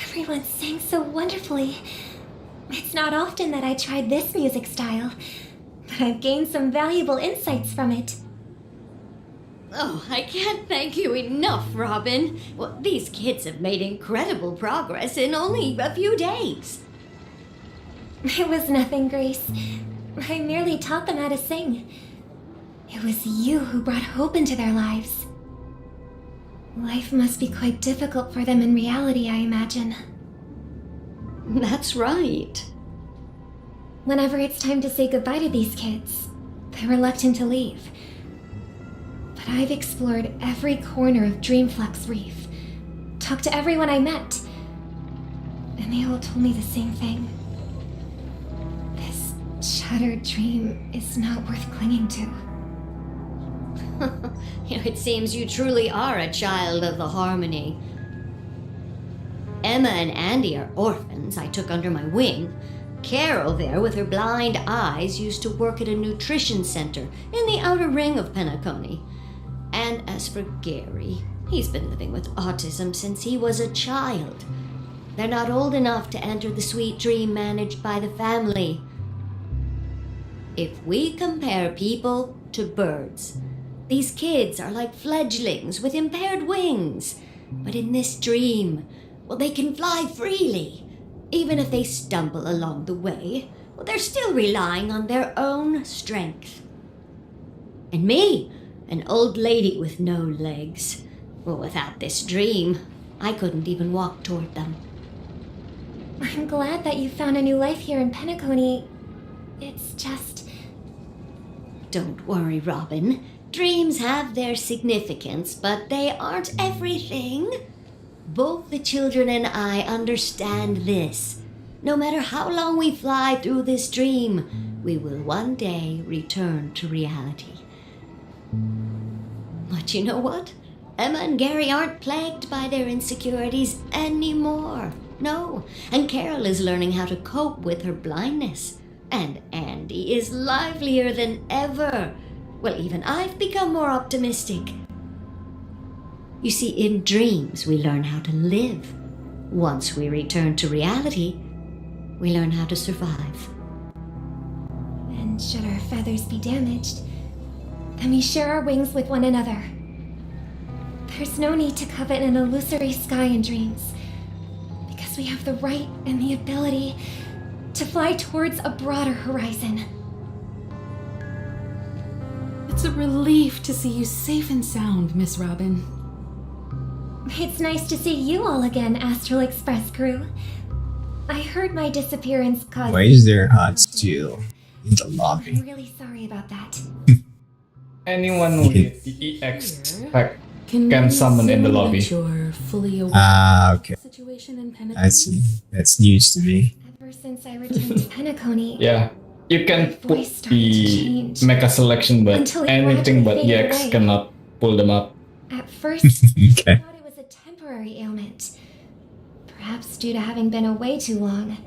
Everyone sang so wonderfully. It's not often that I tried this music style, but I've gained some valuable insights from it. Oh, I can't thank you enough, Robin. Well, these kids have made incredible progress in only a few days. It was nothing, Grace. I merely taught them how to sing. It was you who brought hope into their lives. Life must be quite difficult for them in reality, I imagine. That's right. Whenever it's time to say goodbye to these kids, they're reluctant to leave. But I've explored every corner of Dreamflux Reef, talked to everyone I met, and they all told me the same thing. This shattered dream is not worth clinging to. It seems you truly are a child of the Harmony. Emma and Andy are orphans I took under my wing. Carol there, with her blind eyes, used to work at a nutrition center in the outer ring of Penacony. And as for Gary, he's been living with autism since he was a child. They're not old enough to enter the sweet dream managed by the family. If we compare people to birds, these kids are like fledglings with impaired wings. But in this dream, well, they can fly freely. Even if they stumble along the way, well, they're still relying on their own strength. And me, an old lady with no legs. Well, without this dream, I couldn't even walk toward them. I'm glad that you found a new life here in Penacony. It's just... Don't worry, Robin. Dreams have their significance, but they aren't everything. Both the children and I understand this. No matter how long we fly through this dream, we will one day return to reality. But you know what? Emma and Gary aren't plagued by their insecurities anymore. No, and Carol is learning how to cope with her blindness. And Andy is livelier than ever. Well, even I've become more optimistic. You see, in dreams, we learn how to live. Once we return to reality, we learn how to survive. And should our feathers be damaged, then we share our wings with one another. There's no need to covet an illusory sky in dreams, because we have the right and the ability to fly towards a broader horizon. It's a relief to see you safe and sound, Miss Robin. It's nice to see you all again, Astral Express crew. I heard my disappearance caused... Why is there hot steel in the lobby? I'm really sorry about that. Anyone with the EX pack can summon in the lobby. You're fully aware Okay. of the situation in Penacony? I see. That's news to me. Ever since I returned to Penacony... Yeah, you can put started to the change. mecha selection, but Until it anything but gradually faded EX away. cannot pull them up. At first, I Okay. thought it was a temporary ailment. Perhaps due to having been away too long.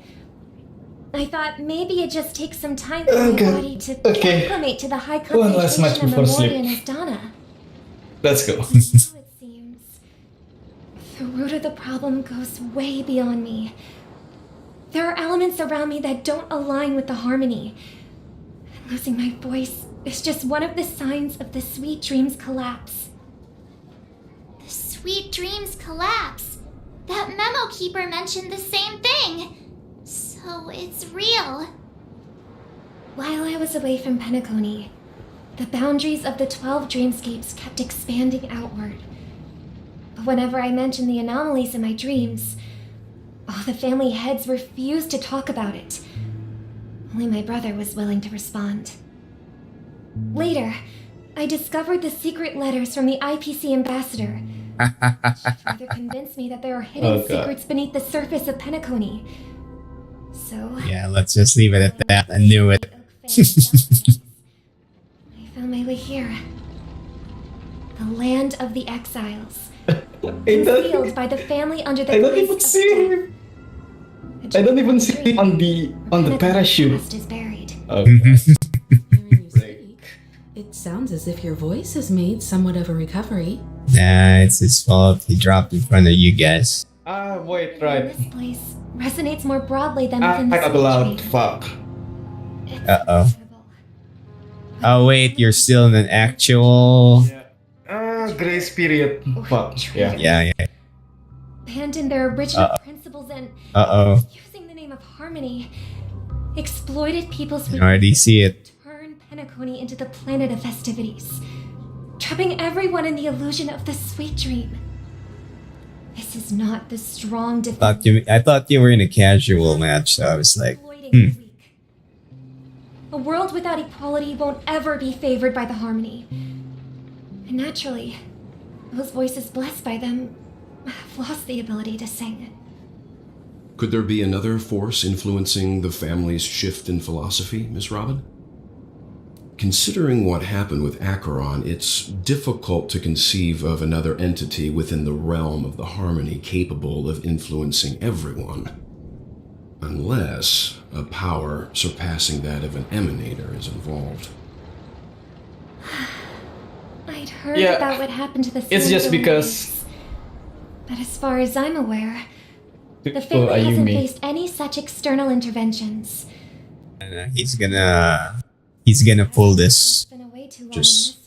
I thought maybe it just takes some time for my body to acclimate to the high One last match concentration of before sleep. Memoria and Asdana. Let's go. Now it seems the root of the problem goes way beyond me. There are elements around me that don't align with the harmony. And losing my voice is just one of the signs of the Sweet Dreams collapse. The Sweet Dreams collapse. That memo keeper mentioned the same thing. So it's real. While I was away from Penacony, the boundaries of the 12 dreamscapes kept expanding outward. But whenever I mentioned the anomalies in my dreams, all the family heads refused to talk about it. Only my brother was willing to respond. Later, I discovered the secret letters from the IPC ambassador. She further convinced me that there are hidden secrets beneath the surface of Penacony. So... Yeah, let's just leave it at that. I knew it. I found my way here. The land of the exiles. Concealed by the family under the I don't grace even of see him. I don't even see him on the parachute. Is buried. Okay. Hearing you speak, it Sounds as if your voice has made somewhat of a recovery. Nah, it's his fault. He dropped in front of you guys. Wait, right. This place resonates more broadly than I within the got sweet allowed. dream. Fuck. Uh-oh. Oh wait, you're still in an actual... Grace period. Fuck. Yeah. Yeah. Abandoned their original principles and using the name of harmony, exploited people's I already see it. turn Penacony into the planet of festivities, trapping everyone in the illusion of the sweet dream. This is not the strong defense. I thought you were in a casual match, so I was like, A world without equality won't ever be favored by the harmony. And naturally, those voices blessed by them have lost the ability to sing. Could there be another force influencing the family's shift in philosophy, Miss Robin? Considering what happened with Acheron, it's difficult to conceive of another entity within the realm of the harmony capable of influencing everyone. Unless a power surpassing that of an emanator is involved. I'd heard Yeah, about what happened to the it's just Silver because- Rays, but as far as I'm aware, the People family hasn't Ayumi. faced any such external interventions. and he's gonna pull this. Just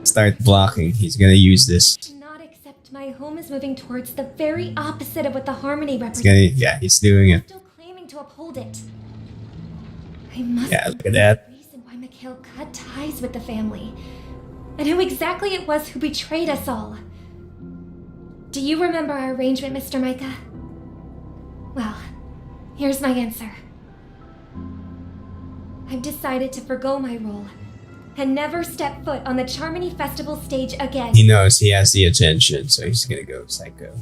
start blocking. He's gonna use this. Not accept my home is moving towards the very opposite of what the harmony He's represents. he's doing it. Still claiming to uphold it. I must Yeah, look at that. reason why Mikhail cut ties with the family, and who exactly it was who betrayed us all. Do you remember our arrangement, Mr. Micah? Well, here's my answer. I've decided to forgo my role and never step foot on the Charmony Festival stage again. He knows he has the attention, so he's gonna go psycho.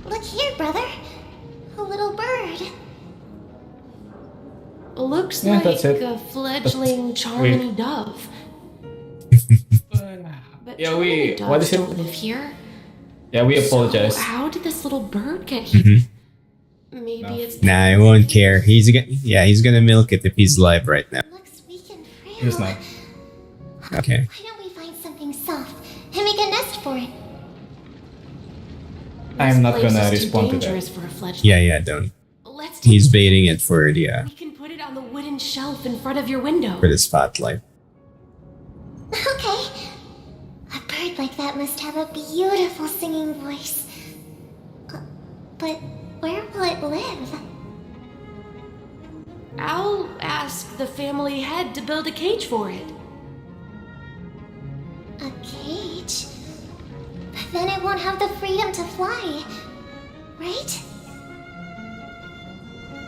Look here, brother. A little bird. Looks Yeah, like that's it. a fledgling That's Charmony dove. But Yeah, Charmony what doves is it? don't live here. Yeah, we apologize. So how did this little bird get here? Maybe it's Nah, I won't care. He's gonna milk it if he's live right now. He's not. Okay. Why don't we find something soft and make a nest for it? I'm not place gonna is too respond to dangerous that. for a fledgling. Yeah, don't. Let's He's baiting it for it, yeah, We can put it on the wooden shelf in front of your window. for the spotlight. Okay. A bird like that must have a beautiful singing voice. But where will it live? I'll ask the family head to build a cage for it. A cage? But then it won't have the freedom to fly, right?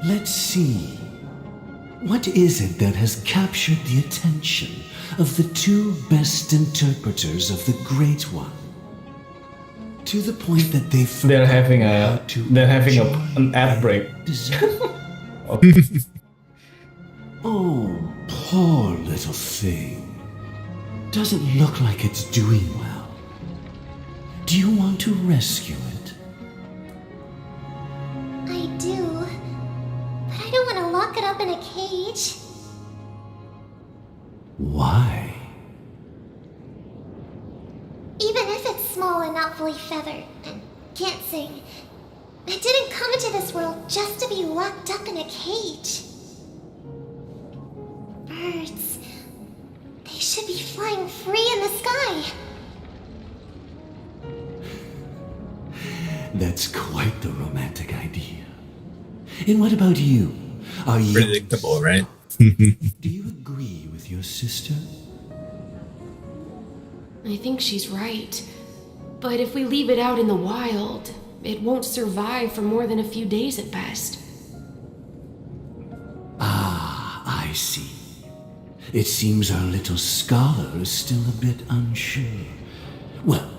Let's see. What is it that has captured the attention of the two best interpreters of the Great One? To the point that They're having an ad break. Oh, poor little thing. Doesn't look like it's doing well. Do you want to rescue it? I do. But I don't want to lock it up in a cage. Why? Even if it's small and not fully feathered and can't sing, it didn't come into this world just to be locked up in a cage. Birds, they should be flying free in the sky. That's quite the romantic idea. And what about you? Are you predictable, right? Do you agree with your sister? I think she's right. But if we leave it out in the wild, it won't survive for more than a few days at best. Ah, I see. It seems our little scholar is still a bit unsure. Well,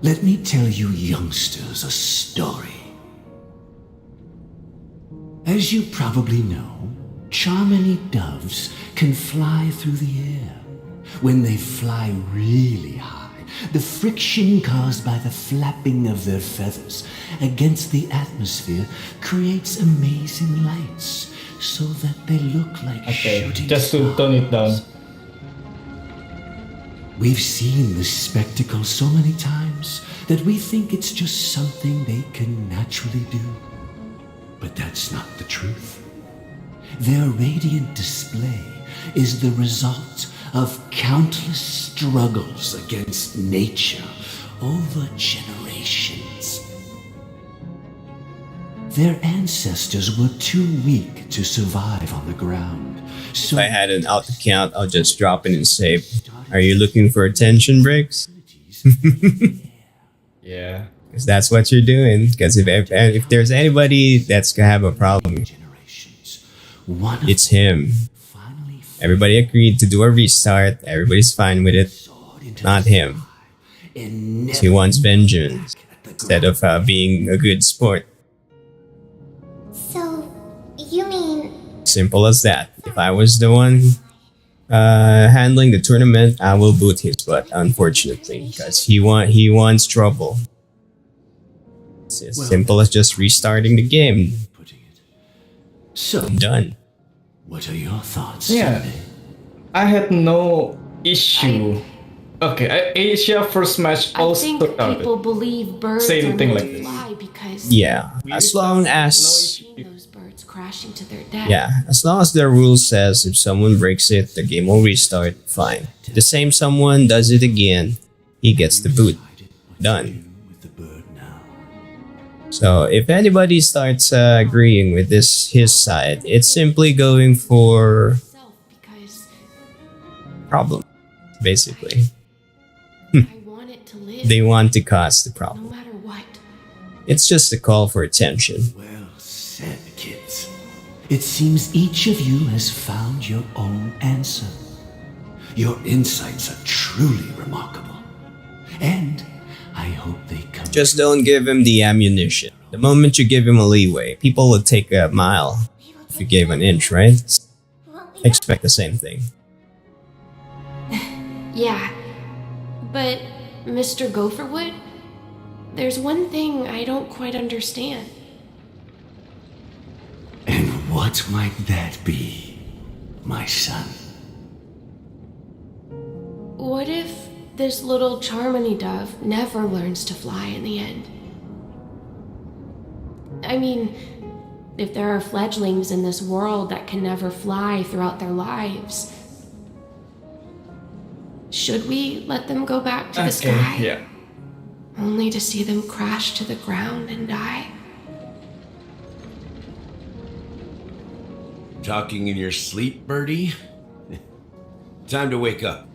let me tell you youngsters a story. As you probably know, Charmony doves can fly through the air. When they fly really high, the friction caused by the flapping of their feathers against the atmosphere creates amazing lights, so that they look like Okay, shooting just to tone it down. We've seen this spectacle so many times that we think it's just something they can naturally do. But that's not the truth. Their radiant display is the result of countless struggles against nature over generations. Their ancestors were too weak to survive on the ground. If I had an auto count, I'll just drop it and say, "Are you looking for attention breaks?" Yeah. Because that's what you're doing. Because if there's anybody that's gonna have a problem, it's him. Everybody agreed to do a restart. Everybody's fine with it. Not him. He wants vengeance instead of being a good sport. So, you mean Simple as that. If I was the one handling the tournament, I will boot his butt, unfortunately, because he wants trouble. It's as simple as just restarting the game. So done. What are your thoughts? Yeah, I had no issue. Okay, Asia first match I also think took out people believe birds Same are thing meant like to this. fly because Yeah, as long as those birds crashing to their death. as long as the rule says if someone breaks it, the game will restart. Fine. The same someone does it again, he gets the boot. Done. So if anybody starts agreeing with his side, it's simply going for problem, basically. They want to cause the problem. No matter what. It's just a call for attention. Well said, kids. It seems each of you has found your own answer. Your insights are truly remarkable. And I hope they come. Just don't give him the ammunition. The moment you give him a leeway, people will take a mile if you gave an inch, right? Expect the same thing. Yeah, but Mr. Gopherwood, there's one thing I don't quite understand. And what might that be, my son? What if this little Charmony dove never learns to fly in the end? I mean, if there are fledglings in this world that can never fly throughout their lives, should we let them go back to the sky? Yeah. Only to see them crash to the ground and die? Talking in your sleep, Birdie? Time to wake up.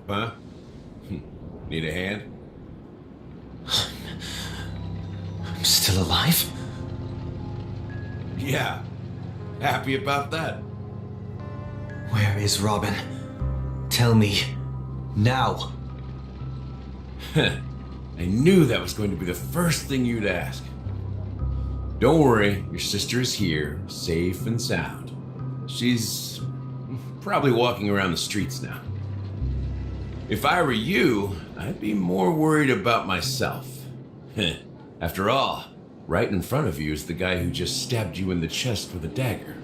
Huh? Need a hand? I'm still alive? Yeah. Happy about that. Where is Robin? Tell me. Now. I knew that was going to be the first thing you'd ask. Don't worry, your sister is here, safe and sound. She's probably walking around the streets now. If I were you, I'd be more worried about myself. After all, right in front of you is the guy who just stabbed you in the chest with a dagger.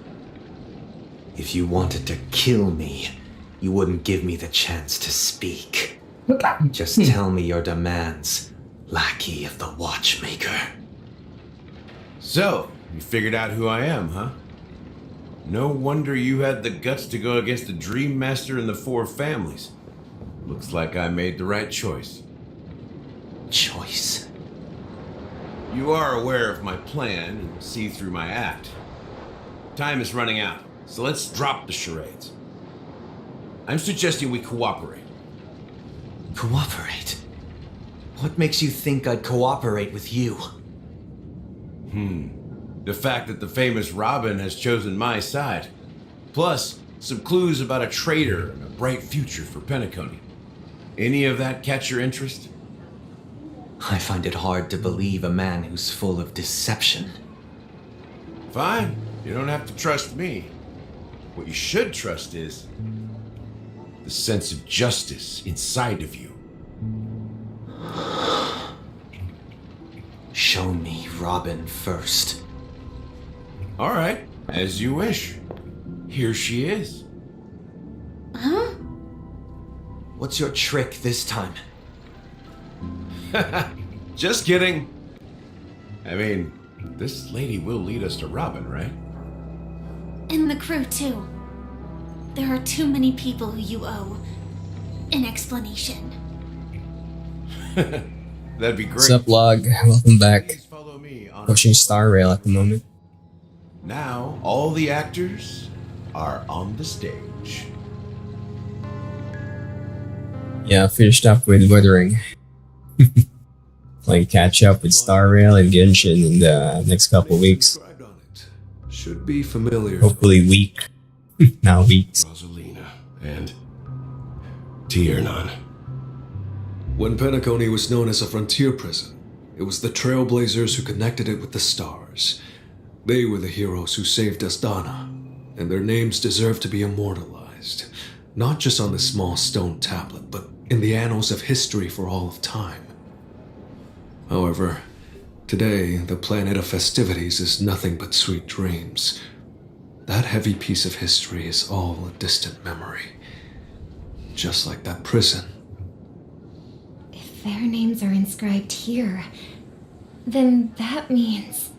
If you wanted to kill me, you wouldn't give me the chance to speak. Just tell me your demands, lackey of the watchmaker. So, you figured out who I am, huh? No wonder you had the guts to go against the Dream Master and the Four Families. Looks like I made the right choice. Choice? You are aware of my plan and see through my act. Time is running out, so let's drop the charades. I'm suggesting we cooperate. Cooperate? What makes you think I'd cooperate with you? The fact that the famous Robin has chosen my side. Plus, some clues about a traitor and a bright future for Penacony. Any of that catch your interest? I find it hard to believe a man who's full of deception. Fine, you don't have to trust me. What you should trust is the sense of justice inside of you. show me Robin first. All right, as you wish. Here she is. Huh? What's your trick this time? Just kidding. I mean, this lady will lead us to Robin, right? And the crew, too. There are too many people who you owe an explanation. That'd be great. What's up, Log? Welcome back. Pushing Star Rail at the moment. Now, all the actors are on the stage. Yeah, finished up with Wuthering. Playing catch up with Star Rail and Genshin in the next couple weeks. Should be familiar. Hopefully week. Now weeks. Rosalina and Tiernan. When Penacony was known as a frontier prison, it was the Trailblazers who connected it with the stars. They were the heroes who saved Astana, and their names deserve to be immortalized, not just on this small stone tablet, but in the annals of history for all of time. However, today, the planet of festivities is nothing but sweet dreams. That heavy piece of history is all a distant memory. Just like that prison. If their names are inscribed here, then that means...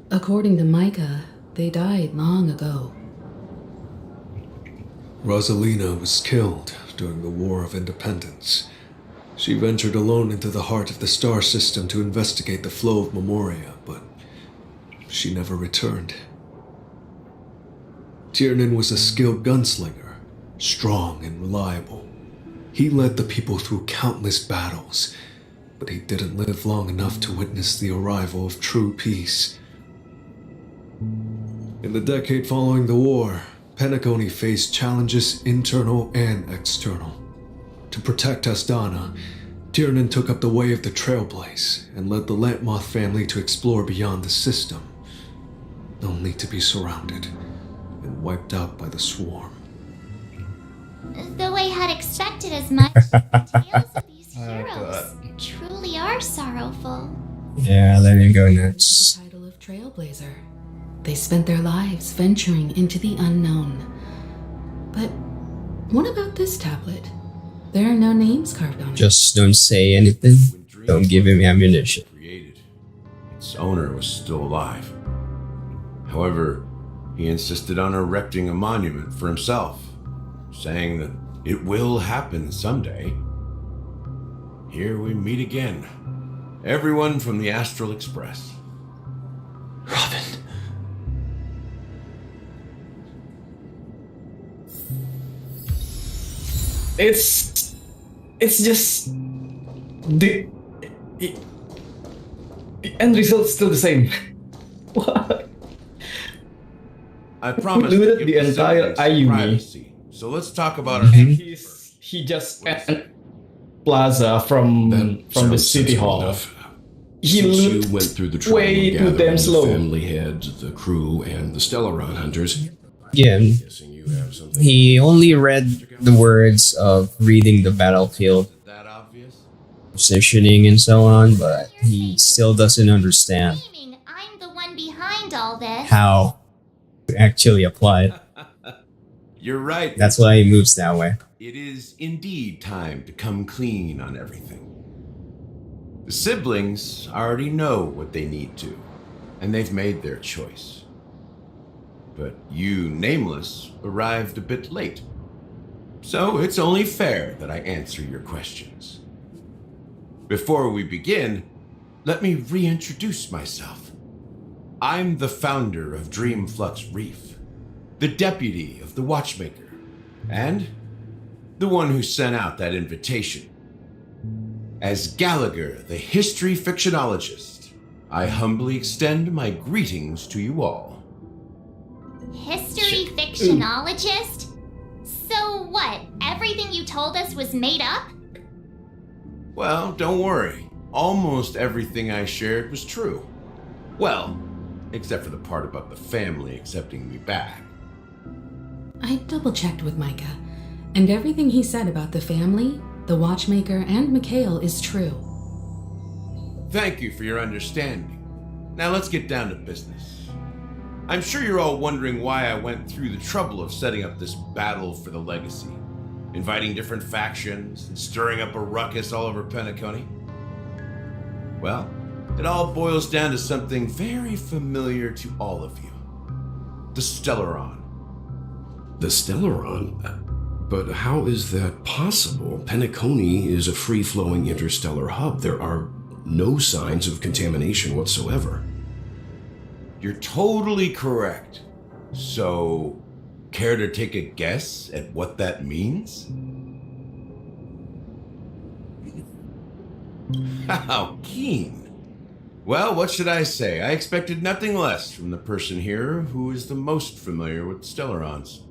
According to Micah, they died long ago. Rosalina was killed during the War of Independence. She ventured alone into the heart of the star system to investigate the flow of Memoria, but she never returned. Tiernan was a skilled gunslinger, strong and reliable. He led the people through countless battles, but he didn't live long enough to witness the arrival of true peace. In the decade following the war, Penacony faced challenges internal and external. To protect Astana, Tiernan took up the way of the Trailblaze and led the Lampmoth family to explore beyond the system, only to be surrounded and wiped out by the swarm. Though I had expected as much, the tales of these heroes truly are sorrowful. Yeah, let me go nuts. The title of Trailblazer. They spent their lives venturing into the unknown. But what about this tablet? There are no names carved on it. Just don't say anything. Don't give him ammunition. Created. Its owner was still alive. However, he insisted on erecting a monument for himself, saying that it will happen someday. Here we meet again. Everyone from the Astral Express. Robin. It's just the end result's still the same. What? I promise Who to looted give the entire siblings Ayumi? privacy. So let's talk about our He just entered Plaza from the city hall. Enough. He Since you looked went through the trouble way of too gathering damn the slow. family heads, the crew, and the Stellaron hunters. Yeah, he only read the words of reading the battlefield, positioning and so on, but he still doesn't understand I'm the one behind all this. how to actually apply it. You're right. That's why he moves that way. It is indeed time to come clean on everything. The siblings already know what they need to, and they've made their choice. But you, Nameless, arrived a bit late. So it's only fair that I answer your questions. Before we begin, let me reintroduce myself. I'm the founder of Dreamflux Reef, the deputy of the Watchmaker, and the one who sent out that invitation. As Gallagher, the history fictionologist, I humbly extend my greetings to you all. History fictionologist? So what? Everything you told us was made up? Well, don't worry. Almost everything I shared was true. Well, except for the part about the family accepting me back. I double-checked with Micah, and everything he said about the family, the Watchmaker, and Mikhail is true. Thank you for your understanding. Now let's get down to business. I'm sure you're all wondering why I went through the trouble of setting up this battle for the legacy, inviting different factions and stirring up a ruckus all over Penacony. Well, it all boils down to something very familiar to all of you. The Stellaron. The Stellaron? But how is that possible? Penacony is a free-flowing interstellar hub. There are no signs of contamination whatsoever. You're totally correct. So, care to take a guess at what that means? How keen. Well, what should I say? I expected nothing less from the person here who is the most familiar with Stellarons.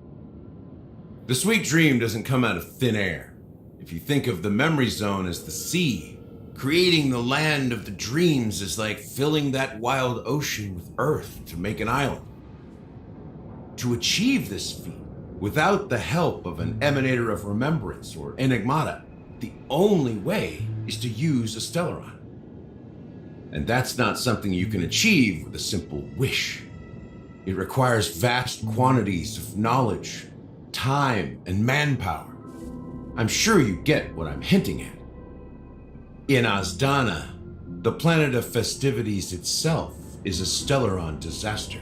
The sweet dream doesn't come out of thin air. If you think of the memory zone as the sea, creating the land of the dreams is like filling that wild ocean with earth to make an island. To achieve this feat, without the help of an emanator of remembrance or enigmata, the only way is to use a Stellaron. And that's not something you can achieve with a simple wish. It requires vast quantities of knowledge, time, and manpower. I'm sure you get what I'm hinting at. In Azdana, the planet of festivities itself is a Stellaron disaster.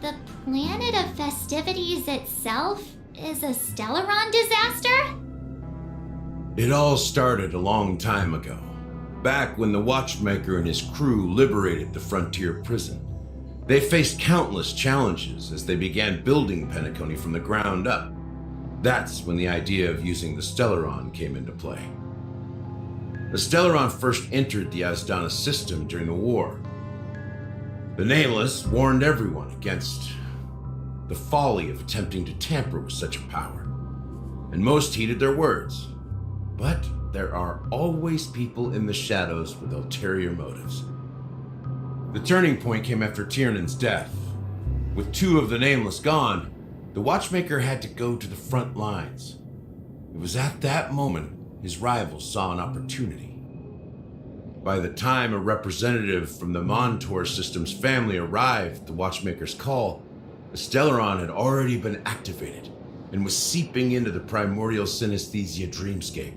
The planet of festivities itself is a Stellaron disaster? It all started a long time ago, back when the Watchmaker and his crew liberated the frontier prison. They faced countless challenges as they began building Penacony from the ground up. That's when the idea of using the Stellaron came into play. The Stellaron first entered the Azdana system during the war. The Nameless warned everyone against the folly of attempting to tamper with such a power, and most heeded their words. But there are always people in the shadows with ulterior motives. The turning point came after Tiernan's death. With two of the Nameless gone, the Watchmaker had to go to the front lines. It was at that moment his rivals saw an opportunity. By the time a representative from the Montour Systems family arrived at the Watchmaker's call, the Stellaron had already been activated and was seeping into the primordial synesthesia dreamscape.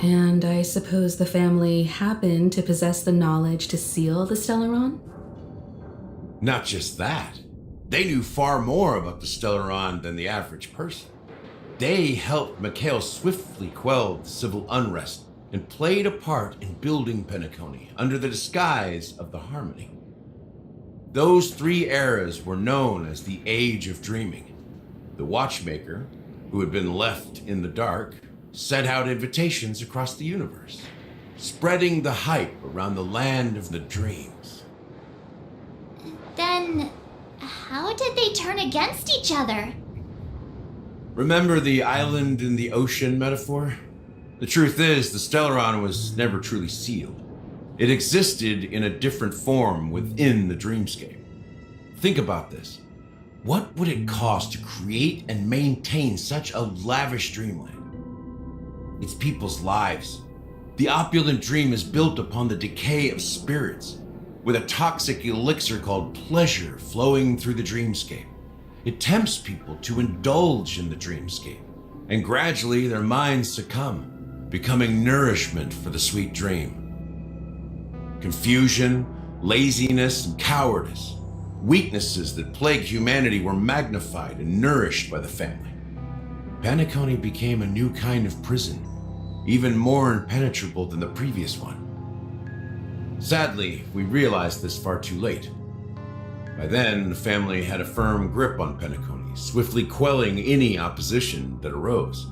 And I suppose the family happened to possess the knowledge to seal the Stellaron? Not just that. They knew far more about the Stellaron than the average person. They helped Mikhail swiftly quell the civil unrest and played a part in building Penacony under the disguise of the Harmony. Those three eras were known as the Age of Dreaming. The Watchmaker, who had been left in the dark, sent out invitations across the universe, spreading the hype around the land of the dreams. Then, how did they turn against each other? Remember the island in the ocean metaphor? The truth is, the Stellaron was never truly sealed. It existed in a different form within the dreamscape. Think about this. What would it cost to create and maintain such a lavish dreamland? It's people's lives. The opulent dream is built upon the decay of spirits, with a toxic elixir called pleasure flowing through the dreamscape. It tempts people to indulge in the dreamscape, and gradually their minds succumb, becoming nourishment for the sweet dream. Confusion, laziness, and cowardice, weaknesses that plague humanity, were magnified and nourished by the family. Penacony became a new kind of prison, even more impenetrable than the previous one. Sadly, we realized this far too late. By then, the family had a firm grip on Penacony, swiftly quelling any opposition that arose.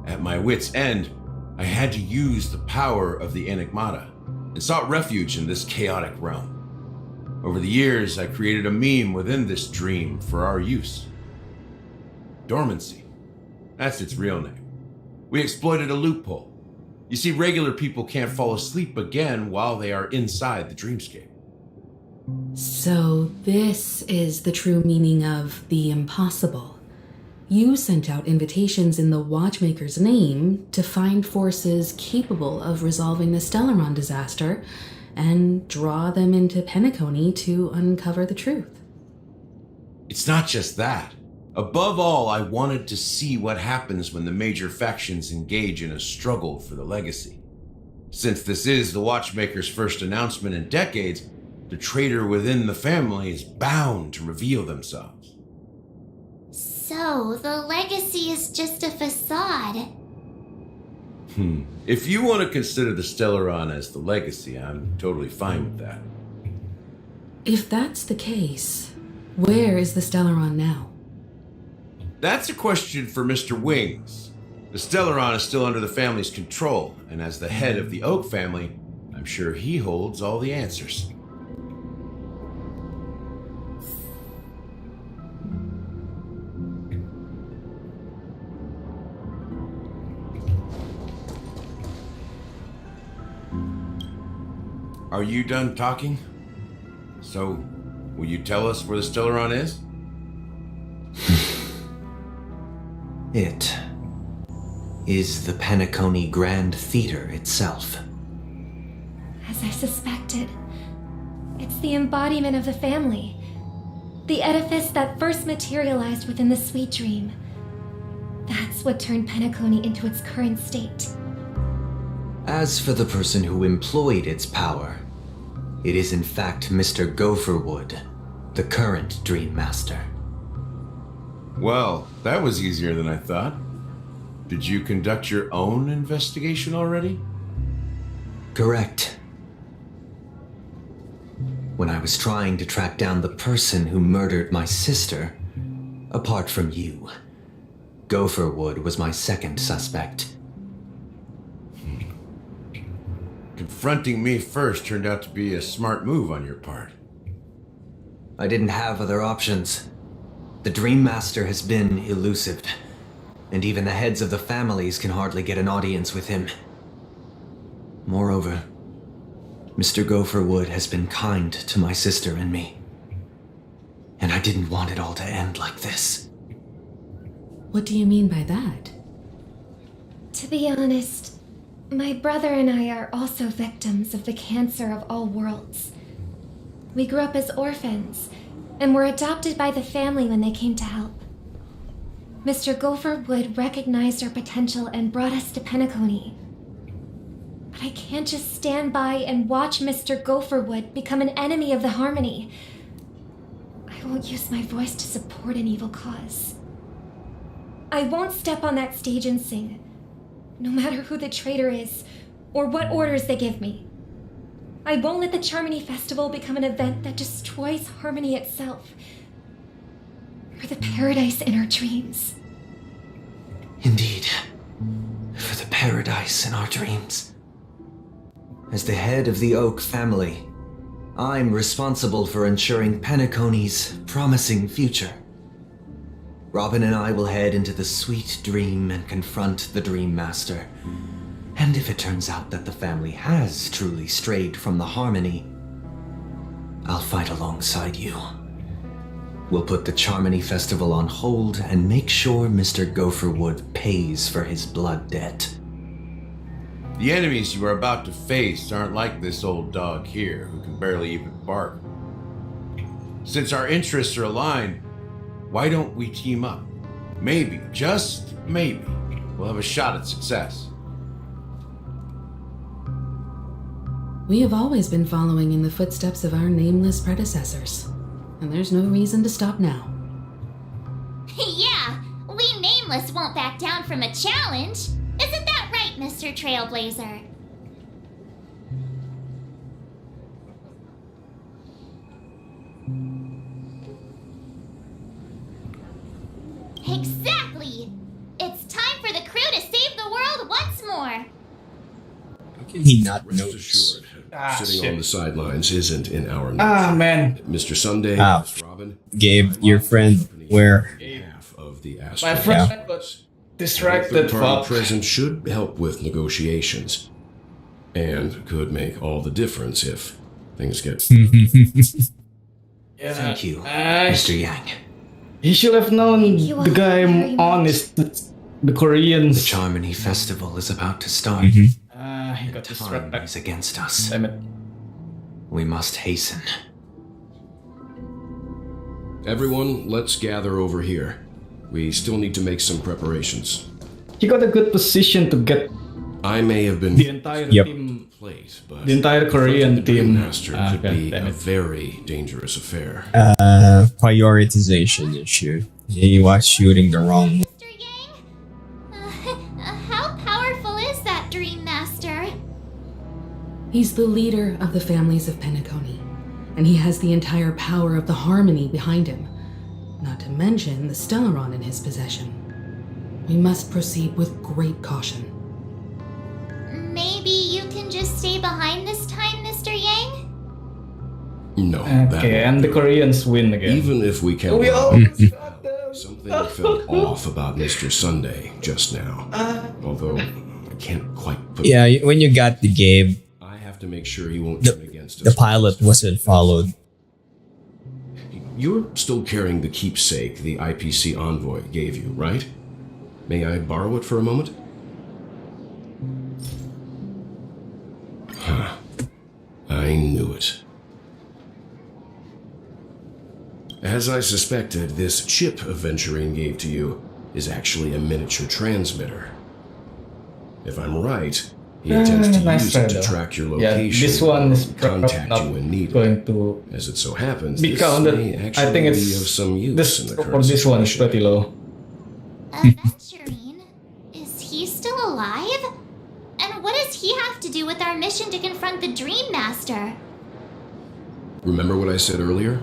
At my wit's end, I had to use the power of the Enigmata and sought refuge in this chaotic realm. Over the years, I created a meme within this dream for our use. Dormancy. That's its real name. We exploited a loophole. You see, regular people can't fall asleep again while they are inside the dreamscape. So this is the true meaning of the impossible. You sent out invitations in the Watchmaker's name to find forces capable of resolving the Stellaron disaster and draw them into Penacony to uncover the truth. It's not just that. Above all, I wanted to see what happens when the major factions engage in a struggle for the legacy. Since this is the Watchmaker's first announcement in decades, the traitor within the family is bound to reveal themselves. So, the legacy is just a facade. If you want to consider the Stellaron as the legacy, I'm totally fine with that. If that's the case, where is the Stellaron now? That's a question for Mr. Wings. The Stellaron is still under the family's control, and as the head of the Oak family, I'm sure he holds all the answers. Are you done talking? So, will you tell us where the Stellaron is? It is the Penacony Grand Theater itself. As I suspected, it's the embodiment of the family. The edifice that first materialized within the Sweet Dream. That's what turned Penacony into its current state. As for the person who employed its power, it is in fact Mr. Gopherwood, the current Dream Master. Well, that was easier than I thought. Did you conduct your own investigation already? Correct. When I was trying to track down the person who murdered my sister, apart from you, Gopherwood was my second suspect. Confronting me first turned out to be a smart move on your part. I didn't have other options. The Dream Master has been elusive, and even the heads of the families can hardly get an audience with him. Moreover, Mr. Gopherwood has been kind to my sister and me, and I didn't want it all to end like this. What do you mean by that? To be honest, my brother and I are also victims of the cancer of all worlds. We grew up as orphans, and were adopted by the family when they came to help. Mr. Gopherwood recognized our potential and brought us to Penacony. But I can't just stand by and watch Mr. Gopherwood become an enemy of the Harmony. I won't use my voice to support an evil cause. I won't step on that stage and sing, no matter who the traitor is, or what orders they give me. I won't let the Charmony Festival become an event that destroys Harmony itself, or the paradise in our dreams. Indeed, for the paradise in our dreams. As the head of the Oak family, I'm responsible for ensuring Penacony's promising future. Robin and I will head into the Sweet Dream and confront the Dream Master. And if it turns out that the family has truly strayed from the Harmony, I'll fight alongside you. We'll put the Charmony Festival on hold and make sure Mr. Gopherwood pays for his blood debt. The enemies you are about to face aren't like this old dog here, who can barely even bark. Since our interests are aligned, why don't we team up? Maybe, just maybe, we'll have a shot at success. We have always been following in the footsteps of our nameless predecessors, and there's no reason to stop now. Yeah, we Nameless won't back down from a challenge. Isn't that right, Mr. Trailblazer? Exactly! It's time for the crew to save the world once more! How can he not know? Rest assured, sitting on the sidelines isn't in our nature. Ah, man. Mr. Sunday, Ouch. Miss Robin, Gabe, your friend, where? half of the My Astro friend got distracted. third party Fuck. presence should help with negotiations, and could make all the difference if things get. Thank you, Mr. Yang. He should have known you all the guy very on is the Koreans. The Charmony Festival is about to start. He got Time is against us. Damn it. We must hasten. Everyone, let's gather over here. We still need to make some preparations. He got a good position to get I may have been the entire team, plate, but the entire Korean the Dream team. Master could be a very dangerous affair. Prioritization issue. He was shooting the wrong. How powerful is that Dream Master? He's the leader of the families of Penacony, and he has the entire power of the Harmony behind him, not to mention the Stellaron in his possession. We must proceed with great caution. Maybe you can just stay behind this time, Mr. Yang? No. Okay, and the Koreans win again. Even if we can. We Something felt off about Mr. Sunday just now. Although I can't quite put. Yeah, when you got the game, I have to make sure he won't turn against us. the pilot wasn't followed. You're still carrying the keepsake the IPC envoy gave you, right? May I borrow it for a moment? Huh. I knew it. As I suspected, this chip Aventurine gave to you is actually a miniature transmitter. If I'm right, he intends to use it to track your location. Yeah, this one is contact not you when needed. going to As it so happens, be this counted. may actually I think it's be of some use this in the for current this one is situation. pretty low. Aventurine? Is he still alive? And what does he have to do with our mission to confront the Dream Master? Remember what I said earlier?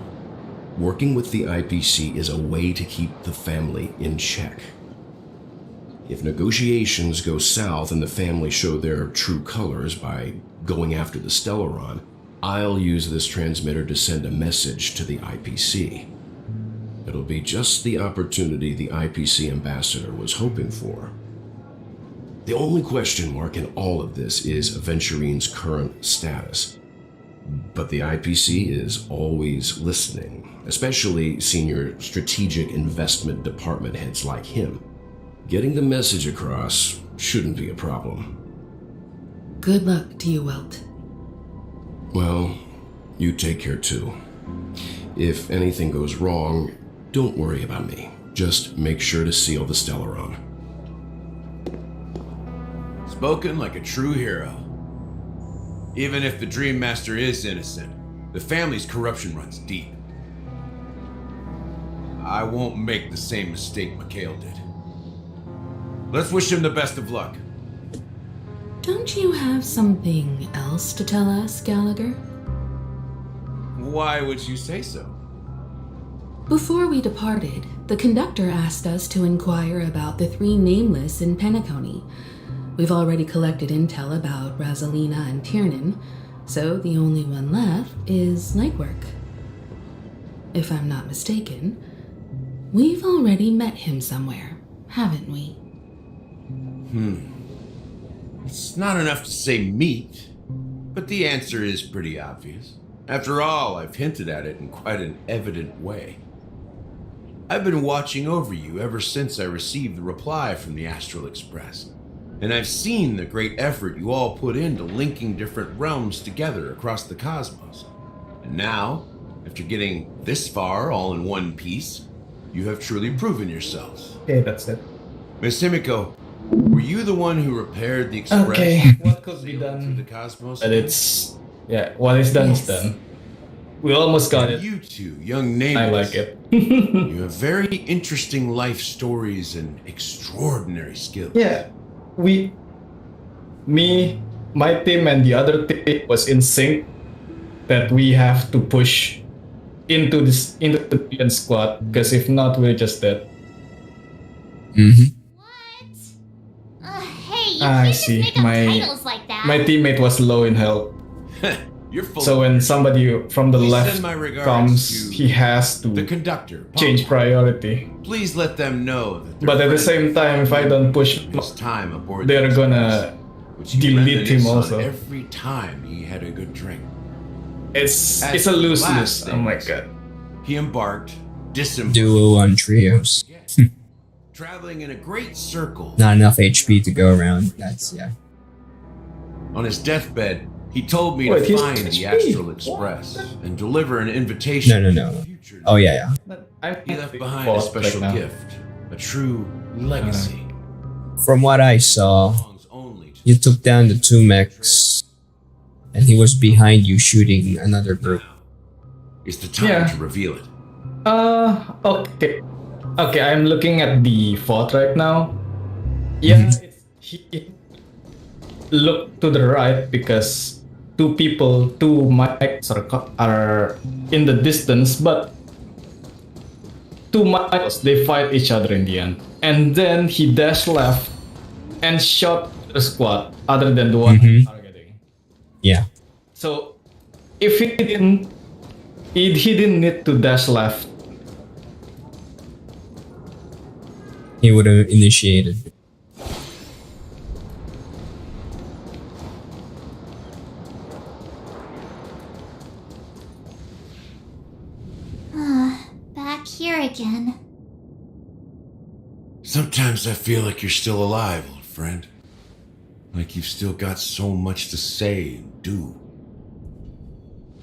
Working with the IPC is a way to keep the family in check. If negotiations go south and the family show their true colors by going after the Stellaron, I'll use this transmitter to send a message to the IPC. It'll be just the opportunity the IPC ambassador was hoping for. The only question mark in all of this is Aventurine's current status. But the IPC is always listening, especially senior strategic investment department heads like him. Getting the message across shouldn't be a problem. Good luck to you, Welt. Well, you take care too. If anything goes wrong, don't worry about me. Just make sure to seal the Stellaron. Spoken like a true hero. Even if the Dream Master is innocent, the family's corruption runs deep. I won't make the same mistake Mikhail did. Let's wish him the best of luck. Don't you have something else to tell us, Gallagher? Why would you say so? Before we departed, the conductor asked us to inquire about the three nameless in Penacony. We've already collected intel about Razalina and Tiernan, so the only one left is Legwork. If I'm not mistaken, we've already met him somewhere, haven't we? It's not enough to say meet, but the answer is pretty obvious. After all, I've hinted at it in quite an evident way. I've been watching over you ever since I received the reply from the Astral Express, and I've seen the great effort you all put into linking different realms together across the cosmos. And now, after getting this far all in one piece, you have truly proven yourselves. Okay, that's it. Miss Himiko, were you the one who repaired the Express? Okay, what could be done? Through the cosmos? But it's what is done is done. We almost got it. You two, young neighbors. I like it. You have very interesting life stories and extraordinary skills. Yeah, my team and the other team was in sync that we have to push into the Korean squad, because if not, we're just dead. Hey, you I can't see. just make up titles like that. My teammate was low in health. You're full So when somebody from the Please left send my regards comes, to he has to the conductor, change priority. Please let them know that. But at the same time, if I don't push, time aboard they're the gonna which he delete him reminisced on also. every time he had a good drink. It's At a lose-lose. last Oh my things, god. He embarked duo on trios. Traveling in a great circle. Not enough HP to go around. That's yeah. On his deathbed, he told me Wait, to he's find the HP? Astral Express and deliver an invitation. No. Oh yeah. He left behind a special gift, a true legacy. From what I saw, you took down the two mechs, and he was behind you shooting another group. It's the time to reveal it. Okay. Okay, I'm looking at the fort right now. Yeah, it look to the right because two mics are in the distance, but two mics, they fight each other in the end. And then he dashed left and shot the squad other than the one I'm targeting. Yeah. So if he didn't need to dash left. He would have initiated. Back here again. Sometimes I feel like you're still alive, old friend. Like you've still got so much to say and do.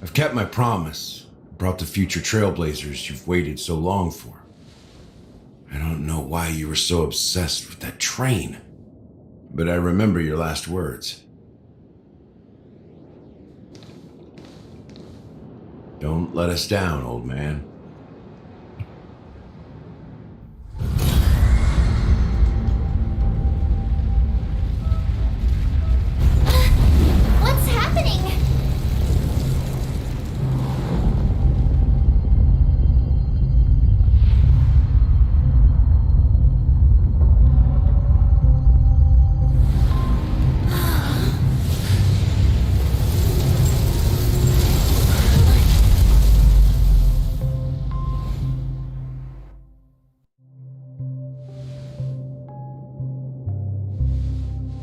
I've kept my promise, brought the future trailblazers you've waited so long for. I don't know why you were so obsessed with that train, but I remember your last words. Don't let us down, old man. What's happening?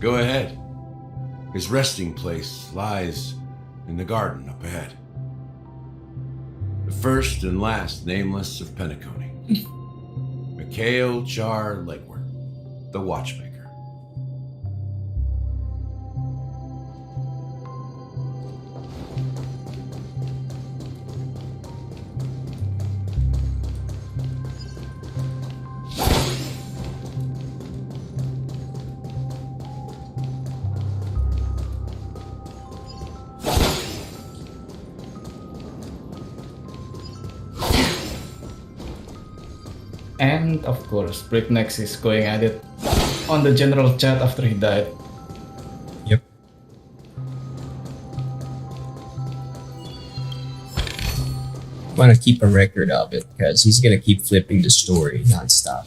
Go ahead. His resting place lies in the garden up ahead. The first and last nameless of Penacony. Mikhail Char Legward, the Watchmaker. And of course, Breaknex is going at it on the general chat after he died. Yep. Want to keep a record of it because he's gonna keep flipping the story nonstop.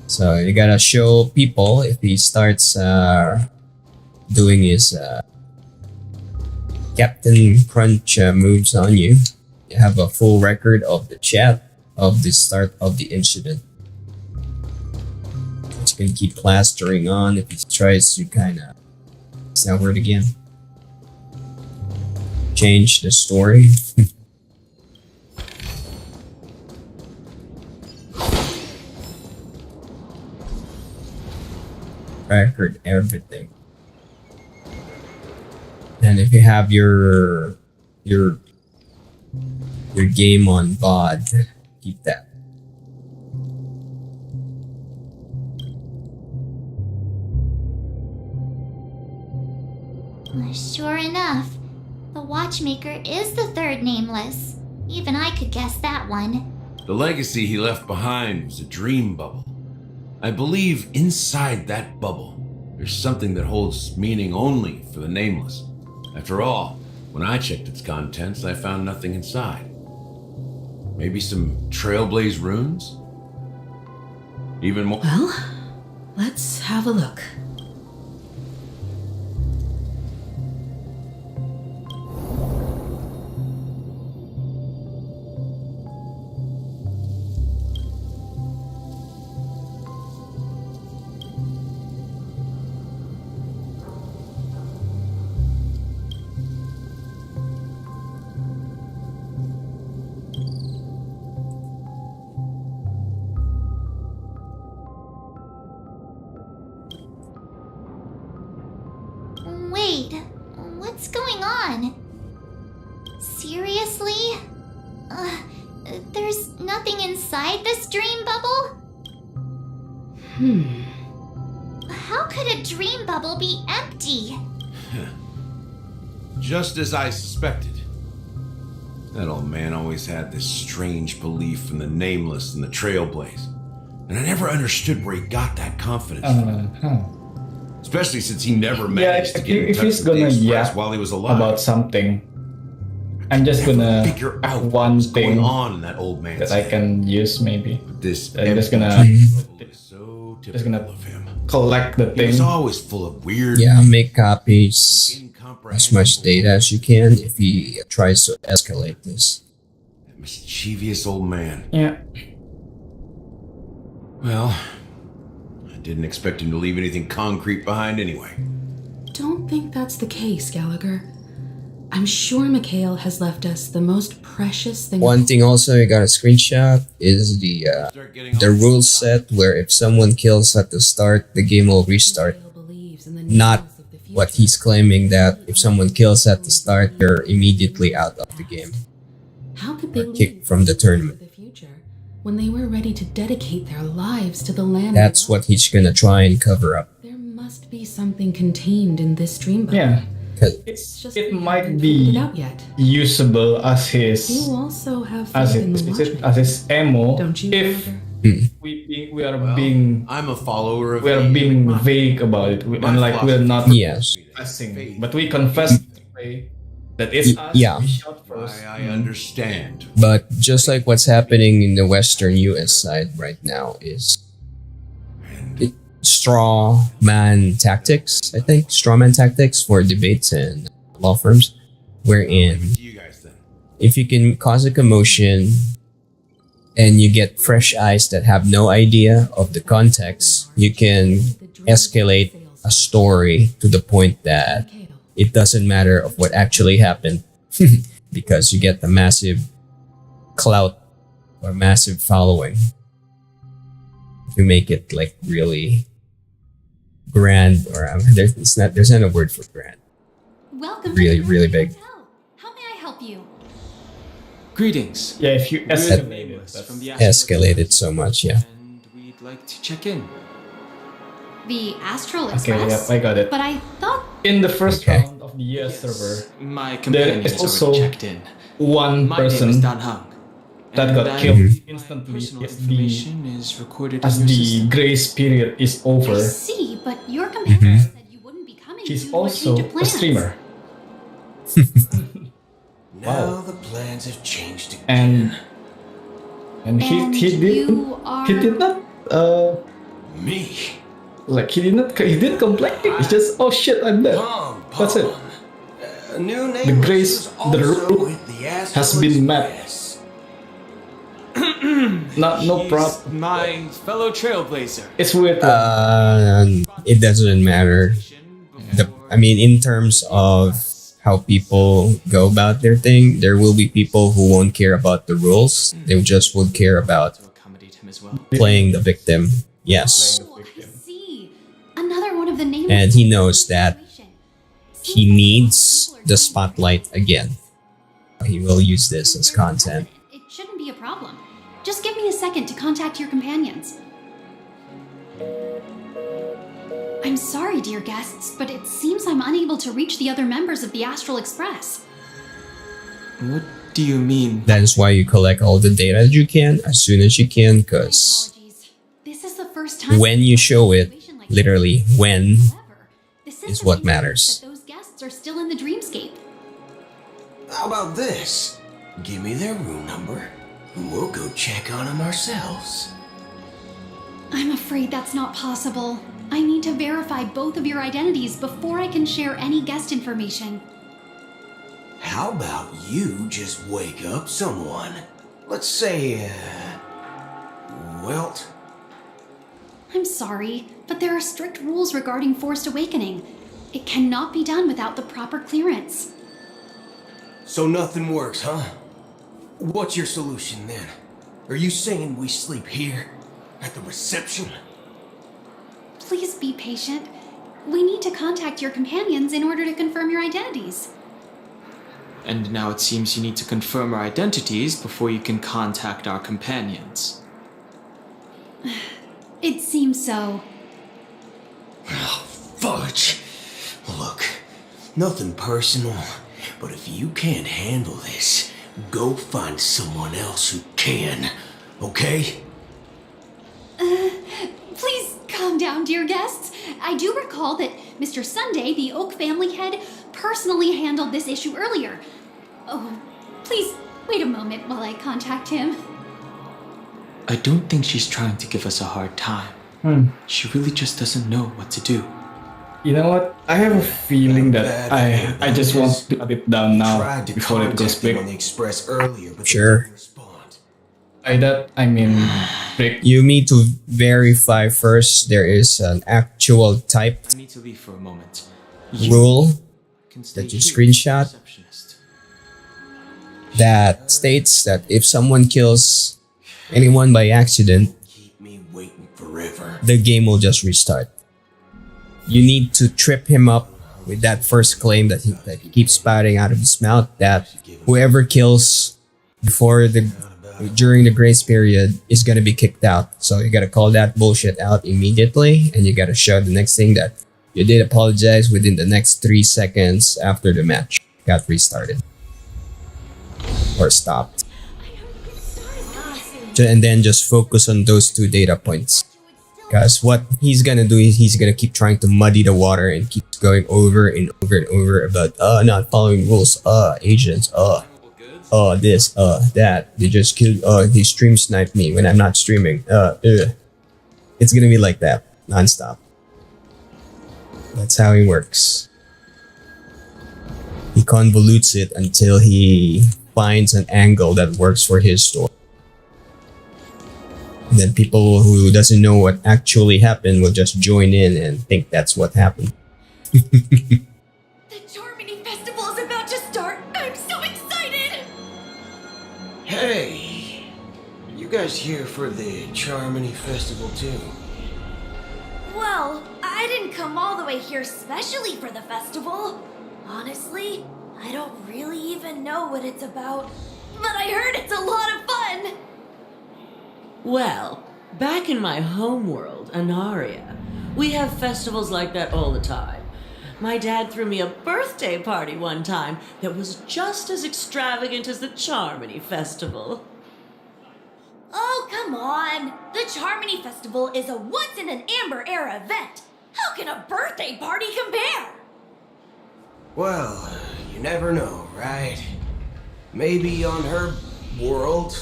So you gotta show people if he starts doing his Captain Crunch moves on you. You have a full record of the chat of the start of the incident. It's gonna keep plastering on if he tries to kind of, it's that word again, change the story. Record everything. And if you have your game on VOD, keep that. Sure enough, the Watchmaker is the third nameless. Even I could guess that one. The legacy he left behind was a dream bubble. I believe inside that bubble, there's something that holds meaning only for the nameless. After all, when I checked its contents, I found nothing inside. Maybe some Trailblaze runes? Even more. Well, let's have a look. Wait, what's going on? Seriously? There's nothing inside this dream bubble? How could a dream bubble be empty? Just as I suspected. That old man always had this strange belief in the nameless and the trailblaze. And I never understood where he got that confidence from. Especially since he never managed to get in if touch he's with gonna the Express yap while he was alive. about something, I'm just gonna figure out one what's thing going on in that old man's that I can use maybe. This I'm just gonna collect the He thing. was always full of weird. Yeah, make copies. As much data as you can if he tries to escalate this. That mischievous old man. Yeah. Well, I didn't expect him to leave anything concrete behind anyway. Don't think that's the case, Gallagher. I'm sure Mikhail has left us the most precious thing. One thing also I got a screenshot is the rule set where if someone kills at the start, the game will restart. Not what he's claiming that if someone kills at the start, you're immediately out of the game. How could they Kicked from the tournament. when they were ready to dedicate their lives to the land? That's what he's gonna try and cover up. There must be something contained in this dream bubble. Yeah. It might be usable as his You also have as faith in the as his ammo Don't you, if we are being I'm a follower of we are being vague about it and like we're not confessing, but we confess that it's us. Yeah. We shot first. I understand. But just like what's happening in the Western US side right now is straw man tactics, I think. Straw man tactics for debates and law firms. Wherein if you can cause a commotion and you get fresh eyes that have no idea of the context, you can escalate a story to the point that it doesn't matter of what actually happened because you get the massive clout or massive following. You make it like really grand, or there's not a word for grand. Welcome Really, to the really big. How may I help you? Greetings. Yeah, if you escalate it, from the Escalated so much, yeah. We'd like to check in. The Astral Okay, Express? yeah, I got it. But I thought In the first round of the US server, My there companion is has also already checked in. one My name is person Dan Hung. that and got I- killed My instantly personal as information is recorded as in your the system. grace period is over. I see, but your companion said you wouldn't be coming He's due to a also change of a plans. streamer. Now the plans have changed again. And he And did you are- he did not Me? like he didn't complain. It's just oh shit I'm dead. That's it. A new name The grace, the also rule with the has Astral been met. Express. No problem. My fellow trailblazer. It's weird. It doesn't matter. I mean, in terms of how people go about their thing, there will be people who won't care about the rules. They just would care about playing the victim. Yes. Another one of the names. And he knows that he needs the spotlight again. He will use this as content. It shouldn't be a problem. Just give me a second to contact your companions. I'm sorry, dear guests, but it seems I'm unable to reach the other members of the Astral Express. What do you mean? That is why you collect all the data that you can as soon as you can, because This is the first time when you show it, literally when, is what matters. those guests are still in the dreamscape. How about this? Give me their room number, and we'll go check on them ourselves. I'm afraid that's not possible. I need to verify both of your identities before I can share any guest information. How about you just wake up someone? Let's say, Welt? I'm sorry, but there are strict rules regarding forced awakening. It cannot be done without the proper clearance. So nothing works, huh? What's your solution then? Are you saying we sleep here? At the reception? Please be patient. We need to contact your companions in order to confirm your identities. And now it seems you need to confirm our identities before you can contact our companions. It seems so. Fudge! Look, nothing personal, but if you can't handle this, go find someone else who can, okay? Please calm down, dear guests. I do recall that Mr. Sunday, the Oak family head, personally handled this issue earlier. Oh, please wait a moment while I contact him. I don't think she's trying to give us a hard time. She really just doesn't know what to do. You know what? I have a feeling that I just want to put it down now before it goes big. On the express earlier, but Sure. By that, I mean, Rick. You need to verify first there is an actual type I need to leave for a moment. rule that you screenshot that states that if someone kills anyone by accident, the game will just restart. You need to trip him up with that first claim that he keeps spouting out of his mouth, that whoever kills during the grace period is gonna be kicked out. So you gotta call that bullshit out immediately, and you gotta show the next thing that you did apologize within the next 3 seconds after the match got restarted or stopped. And then just focus on those 2 data points. Because what he's gonna do is he's gonna keep trying to muddy the water and keeps going over and over and over about not following rules, agents, this, that. They just killed, they stream sniped me when I'm not streaming. It's gonna be like that non-stop. That's how he works. He convolutes it until he finds an angle that works for his story. And then people who doesn't know what actually happened will just join in and think that's what happened. The Charmony Festival is about to start! I'm so excited! Hey! You guys here for the Charmony Festival too? Well, I didn't come all the way here specially for the festival. Honestly, I don't really even know what it's about. But I heard it's a lot of fun! Well, back in my homeworld, Anaria, we have festivals like that all the time. My dad threw me a birthday party one time that was just as extravagant as the Charmony Festival. Oh, come on! The Charmony Festival is a once-in-an-amber era event! How can a birthday party compare? Well, you never know, right? Maybe on her world,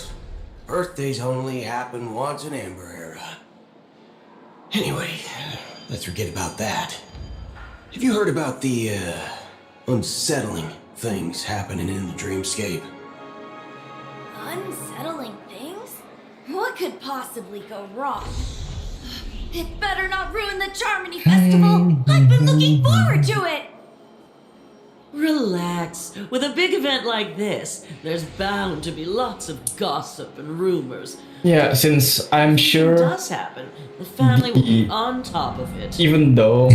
birthdays only happen once in Amber Era. Anyway, let's forget about that. Have you heard about the, unsettling things happening in the dreamscape? Unsettling things? What could possibly go wrong? It better not ruin the Charmony Festival! I've been looking forward to it! Relax. With a big event like this, there's bound to be lots of gossip and rumors. Yeah, since I'm If it sure does happen, the family will be on top of it. even though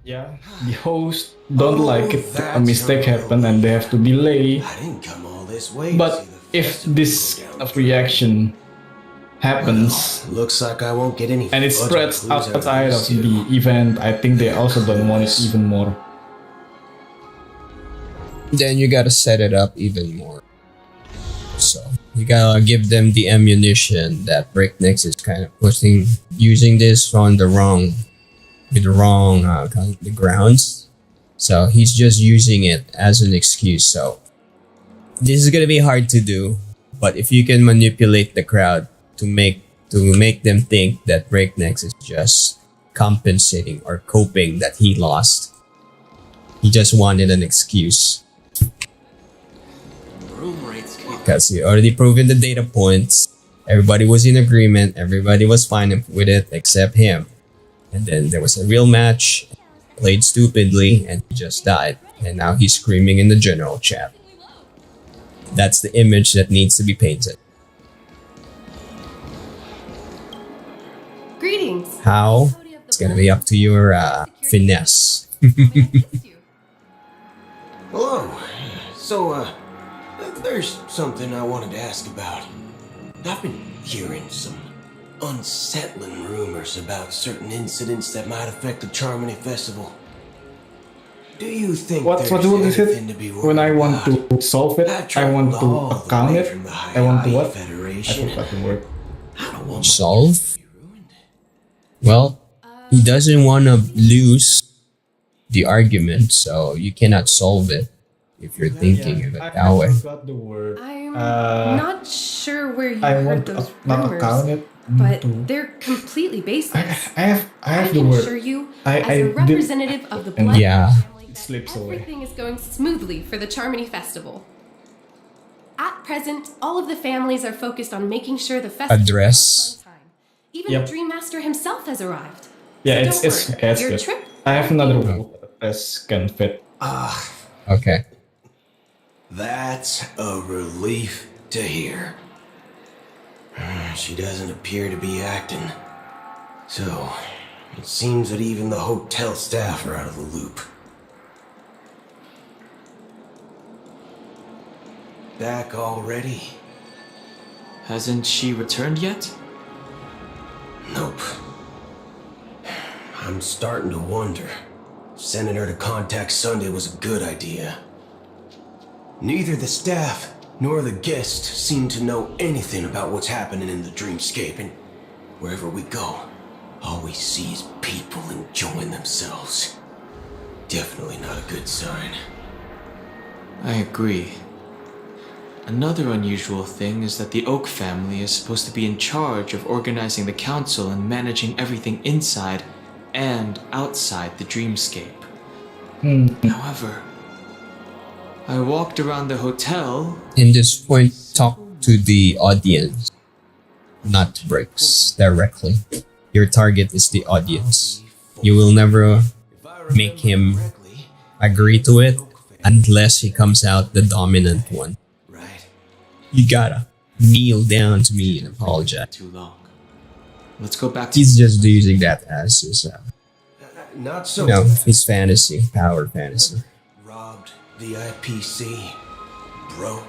yeah, the host don't like it, a mistake happen and they have to delay. But if this kind of reaction happens, looks like I won't get any and it fudge spreads clues out of outside of this, the event, I think they also don't want it even more. Then you gotta set it up even more. So you gotta give them the ammunition that Breaknex is kind of using this on the wrong kind of the grounds. So he's just using it as an excuse. So this is gonna be hard to do, but if you can manipulate the crowd to make them think that Breaknex is just compensating or coping that he lost, he just wanted an excuse. Because he already proven the data points, everybody was in agreement, everybody was fine with it except him. And then there was a real match, played stupidly, and he just died. And now he's screaming in the general chat. That's the image that needs to be painted. Greetings. How? This gonna be up to your finesse. Hello. So, there's something I wanted to ask about. I've been hearing some unsettling rumors about certain incidents that might affect the Charmony Festival. Do you think What there's is anything it? to be worried When I want about? to solve it, I want to account it. I want to what? I Federation. forgot the word. Solve? Well, he doesn't want to lose the argument, so you cannot solve it if you're thinking of it that way. I forgot the word. I'm not sure where you I heard want those to not account rumors, it. but they're completely baseless. I have the can word. assure you, I as a did- representative of the and Blood yeah. family, It slips away. everything is going smoothly for the Charmony Festival. At present, all of the families are focused on making sure the festival Address. runs on time. Even Yep. the Dream Master himself has arrived. Yeah, So it's don't worry, your good. trip. I have another word that can fit. Okay. That's a relief to hear. She doesn't appear to be acting. So, it seems that even the hotel staff are out of the loop. Back already? Hasn't she returned yet? Nope. I'm starting to wonder. Sending her to contact Sunday was a good idea. Neither the staff nor the guests seem to know anything about what's happening in the dreamscape, and wherever we go, all we see is people enjoying themselves. Definitely not a good sign. I agree. Another unusual thing is that the Oak family is supposed to be in charge of organizing the council and managing everything inside and outside the dreamscape. However, I walked around the hotel. In this point, talk to the audience, not Bricks directly. Your target is the audience. You will never make him agree to it unless he comes out the dominant one. You gotta kneel down to me and apologize. Too long. Let's go back to. He's just using that as his, Not so. his fantasy, power fantasy. Robbed the IPC. Bro,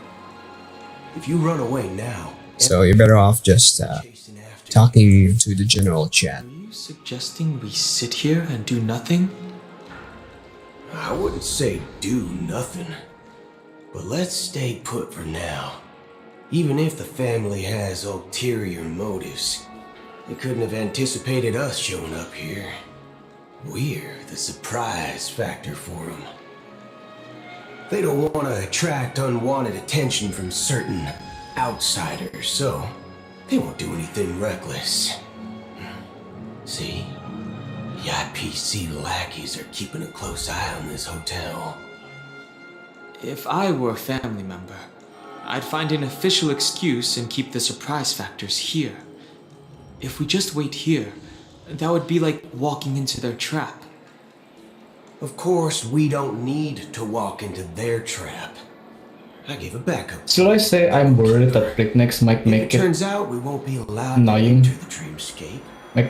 if you run away now... So you're better off just talking to the general chat. Are you suggesting we sit here and do nothing? I wouldn't say do nothing. But let's stay put for now. Even if the family has ulterior motives, they couldn't have anticipated us showing up here. We're the surprise factor for them. They don't want to attract unwanted attention from certain outsiders, so they won't do anything reckless. See? The IPC lackeys are keeping a close eye on this hotel. If I were a family member, I'd find an official excuse and keep the surprise factors here. If we just wait here, that would be like walking into their trap. Of course, we don't need to walk into their trap. I gave a backup. Should I say I'm worried that Picnics might make It it turns out we won't be allowed annoying? to enter the dreamscape.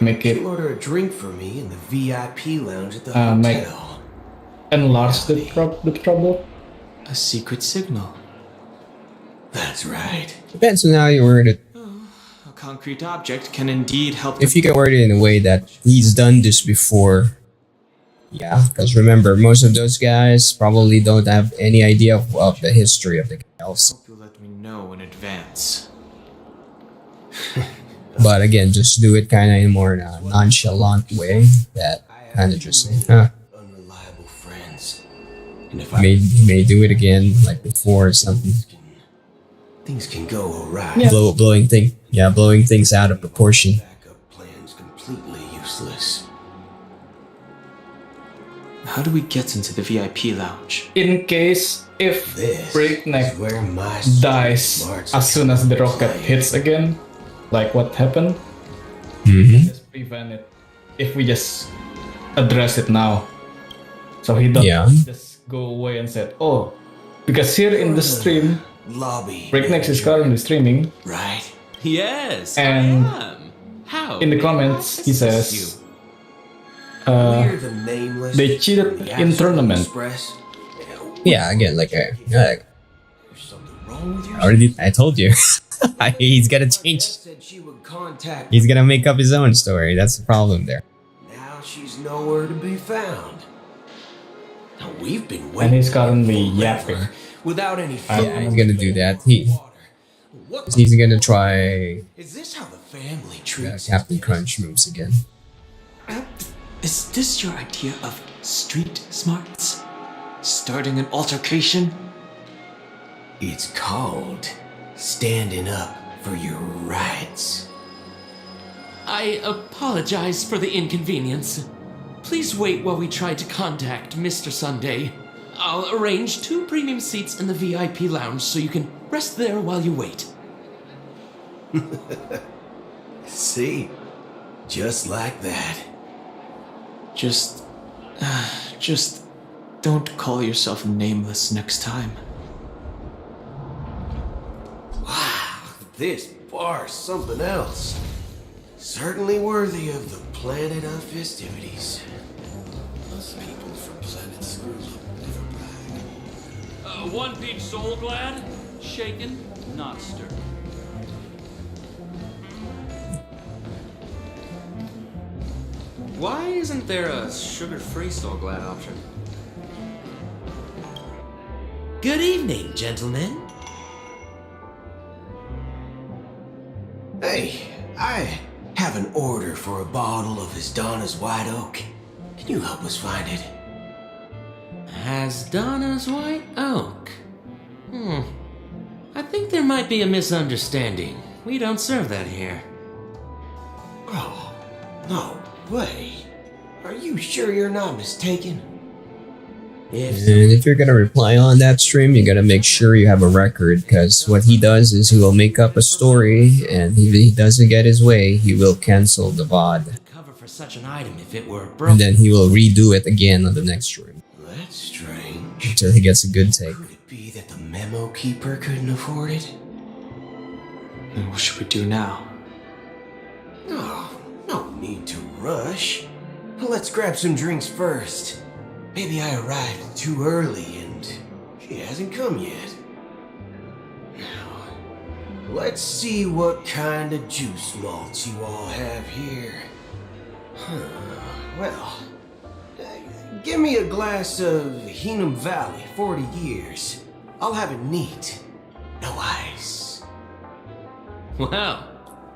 Make it She'll order a drink for me in the VIP lounge at the hotel. make enlarge the trouble? A secret signal. That's right. Depends on how you word it. A concrete object can indeed help. If you can word it in a way that he's done this before, yeah, because remember, most of those guys probably don't have any idea of the history of the elves. Hope you let me know in advance. But again, just do it kind of in a more nonchalant way that kind of just say, huh. Unreliable friends. May do it again like before or something. Things can go awry. Yeah. Blowing things out of proportion. Backup plan's completely useless. How do we get into the VIP lounge? In case if Breakneck where my dies as soon as the rocket hits again, like what happened, just prevent it if we just address it now. So he doesn't just go away and said, oh, because here in the stream, Lobby. Breakneck is currently streaming. Yes, And I am. How? in the comments, he says, We're the nameless. they cheated the in Astral tournament. Express. Yeah, again, like There's something wrong with your I told you. He's gonna change. said she would contact. He's gonna make up his own story. That's the problem there. Now she's nowhere to be found. Now we've been And waiting he's currently yapping. without any He's gonna do that. He's gonna try Is this how the family treats Captain Crunch moves again. Is this your idea of street smarts? Starting an altercation? It's called standing up for your rights. I apologize for the inconvenience. Please wait while we try to contact Mr. Sunday. I'll arrange 2 premium seats in the VIP lounge so you can rest there while you wait. See? Just like that. Just don't call yourself nameless next time. Wow, this bar's something else. Certainly worthy of the planet of festivities. Us people from planet School never brag. One peach soul glad, shaken, not stirred. Why isn't there a sugar-free soul glad option? Good evening, gentlemen. Hey, I have an order for a bottle of Hasdana's White Oak. Can you help us find it? Hasdana's White Oak. I think there might be a misunderstanding. We don't serve that here. Oh, no way. Are you sure you're not mistaken? And if you're gonna reply on that stream, you gotta make sure you have a record, because what he does is he will make up a story, and if he doesn't get his way, he will cancel the VOD. Cover for such an item if it were And broken. then he will redo it again on the next stream. That's strange. Until he gets a good take. Could it be that the memo keeper couldn't afford it? Then what should we do now? Oh, no need to rush. Let's grab some drinks first. Maybe I arrived too early and she hasn't come yet. Now, let's see what kind of juice malts you all have here. Well, give me a glass of Heenum Valley, 40 years. I'll have it neat. No ice. Well,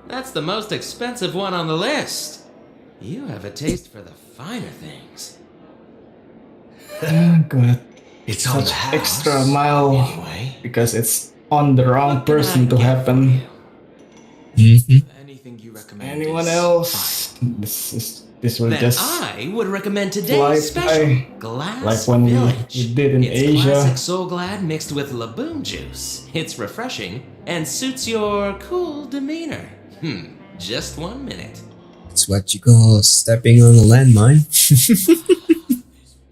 that's the most expensive one on the list. You have a taste for the finer things. God. It's on such the house, extra mile anyway. because it's on the wrong person to happen. Anything you recommend? Anyone else? This will Then just I would recommend fly today's special by, Glass like when Village. we did in It's Asia. classic Soul Glad mixed with Laboon juice. It's refreshing and suits your cool demeanor. Just 1 minute. It's what you call stepping on a landmine.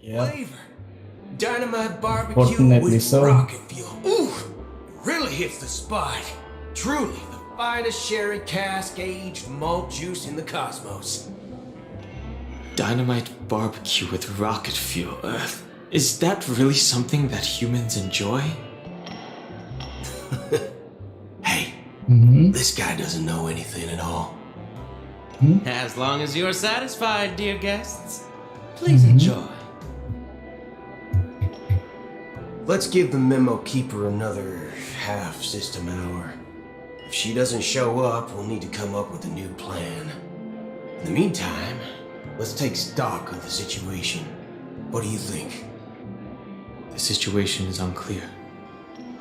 Yeah. Flavor. Dynamite barbecue Fortunately with so. rocket fuel. Ooh, really hits the spot. Truly the finest sherry cask aged malt juice in the cosmos. Dynamite barbecue with rocket fuel. Is that really something that humans enjoy? Hey, this guy doesn't know anything at all. As long as you're satisfied, dear guests, please enjoy. Let's give the memo keeper another half system hour. If she doesn't show up, we'll need to come up with a new plan. In the meantime, let's take stock of the situation. What do you think? The situation is unclear.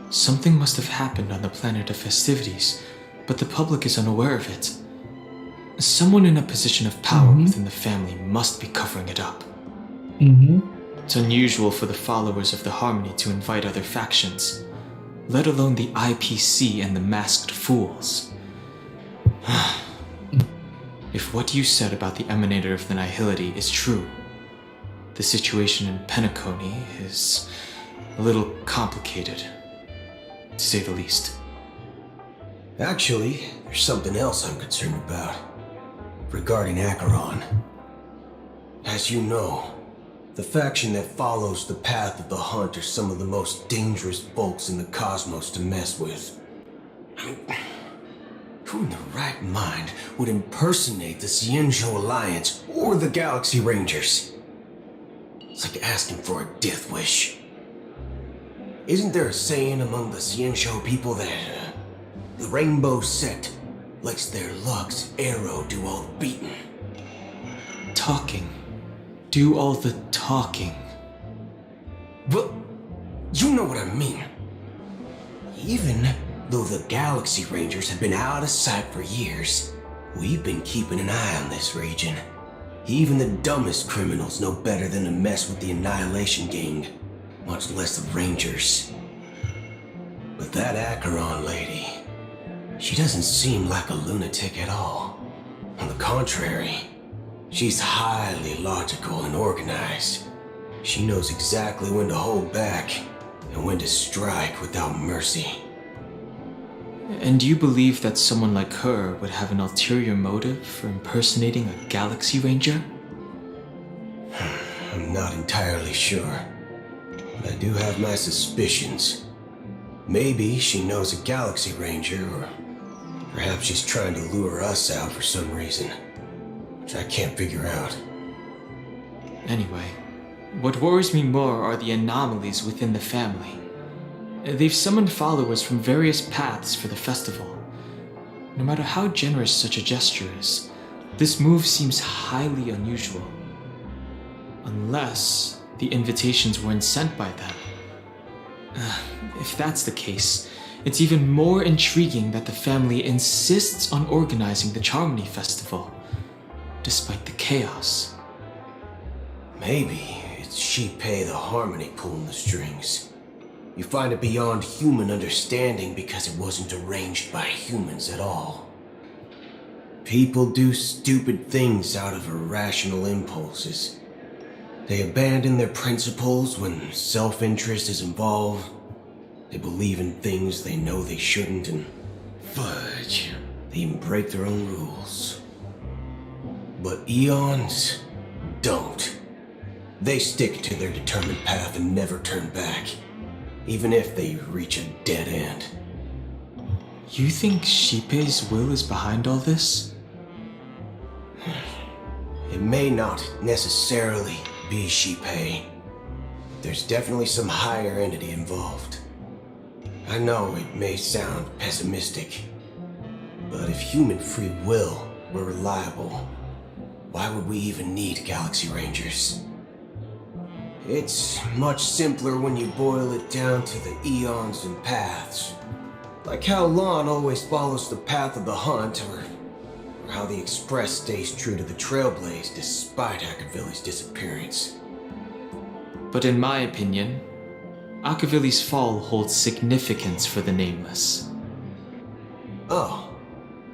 Something must have happened on the planet of festivities, but the public is unaware of it. Someone in a position of power within the family must be covering it up. It's unusual for the followers of the Harmony to invite other factions, let alone the IPC and the Masked Fools. If what you said about the Emanator of the Nihility is true, the situation in Penacony is a little complicated, to say the least. Actually, there's something else I'm concerned about. Regarding Acheron. As you know, the faction that follows the path of the hunt are some of the most dangerous folks in the cosmos to mess with. I mean, who in their right mind would impersonate the Xianzhou Alliance or the Galaxy Rangers? It's like asking for a death wish. Isn't there a saying among the Xianzhou people that the Rainbow Sect lets their luck's arrow do all the beating? Talking. Do all the talking. Well, you know what I mean. Even though the Galaxy Rangers have been out of sight for years, we've been keeping an eye on this region. Even the dumbest criminals know better than to mess with the Annihilation Gang, much less the Rangers. But that Acheron lady, she doesn't seem like a lunatic at all. On the contrary, she's highly logical and organized. She knows exactly when to hold back and when to strike without mercy. And do you believe that someone like her would have an ulterior motive for impersonating a Galaxy Ranger? I'm not entirely sure, but I do have my suspicions. Maybe she knows a Galaxy Ranger, or perhaps she's trying to lure us out for some reason, which I can't figure out. Anyway, what worries me more are the anomalies within the family. They've summoned followers from various paths for the festival. No matter how generous such a gesture is, this move seems highly unusual. Unless the invitations weren't sent by them. If that's the case, it's even more intriguing that the family insists on organizing the Charmony Festival, despite the chaos. Maybe it's Shipei the Harmony pulling the strings. You find it beyond human understanding because it wasn't arranged by humans at all. People do stupid things out of irrational impulses. They abandon their principles when self-interest is involved. They believe in things they know they shouldn't, and fudge, they even break their own rules. But Eons don't. They stick to their determined path and never turn back, even if they reach a dead end. You think Shipei's will is behind all this? It may not necessarily be Shipei. There's definitely some higher entity involved. I know it may sound pessimistic, but if human free will were reliable, why would we even need Galaxy Rangers? It's much simpler when you boil it down to the eons and paths. Like how Lon always follows the path of the hunt, or how the Express stays true to the Trailblaze despite Akavili's disappearance. But in my opinion, Akavili's fall holds significance for the Nameless. Oh,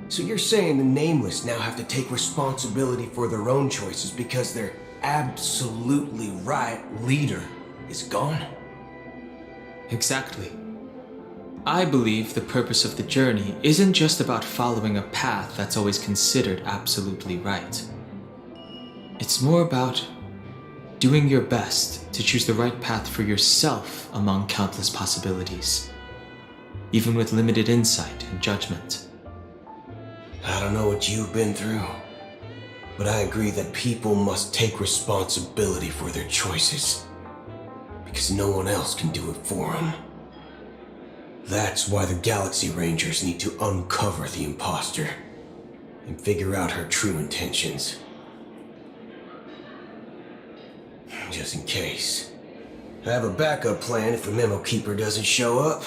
so you're saying the Nameless now have to take responsibility for their own choices because their absolutely right leader is gone? Exactly. I believe the purpose of the journey isn't just about following a path that's always considered absolutely right. It's more about doing your best to choose the right path for yourself among countless possibilities, even with limited insight and judgment. I don't know what you've been through, but I agree that people must take responsibility for their choices, because no one else can do it for them. That's why the Galaxy Rangers need to uncover the imposter and figure out her true intentions. Just in case. I have a backup plan if the Memo Keeper doesn't show up.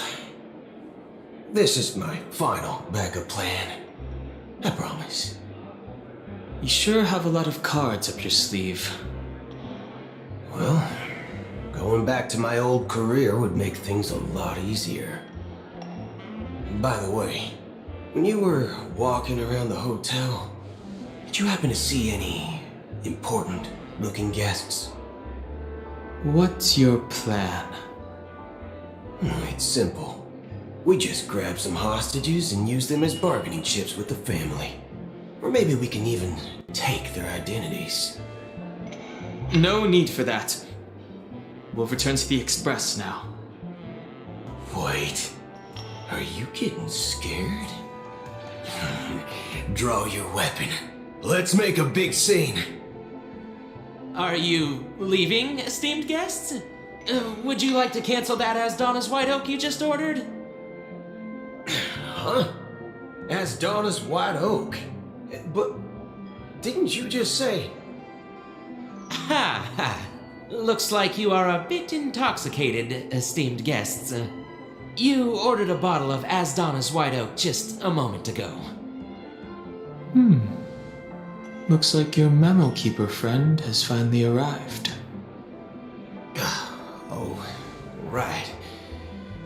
This is my final backup plan. I promise. You sure have a lot of cards up your sleeve. Well, going back to my old career would make things a lot easier. By the way, when you were walking around the hotel, did you happen to see any important looking guests? What's your plan? It's simple. We just grab some hostages and use them as bargaining chips with the family. Or maybe we can even take their identities. No need for that. We'll return to the Express now. Wait, are you getting scared? Draw your weapon. Let's make a big scene. Are you leaving, esteemed guests? Would you like to cancel that As Donna's White Oak you just ordered? Huh? As Donna's White Oak? But didn't you just say... Ha ha! Looks like you are a bit intoxicated, esteemed guests. You ordered a bottle of As Donna's White Oak just a moment ago. Looks like your memo keeper friend has finally arrived. Oh, right.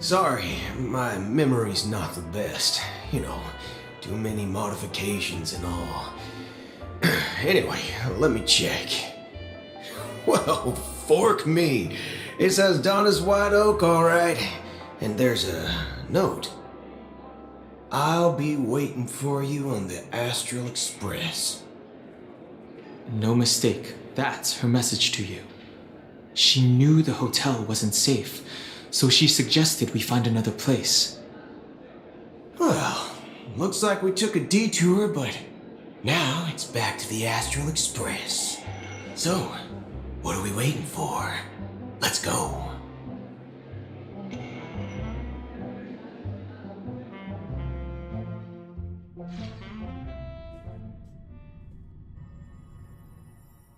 Sorry, my memory's not the best. You know, too many modifications and all. Anyway, let me check. Well, fork me. It says Donna's White Oak, alright. And there's a note. I'll be waiting for you on the Astral Express. No mistake, that's her message to you. She knew the hotel wasn't safe, so she suggested we find another place. Well, looks like we took a detour, but now it's back to the Astral Express. So, what are we waiting for? Let's go.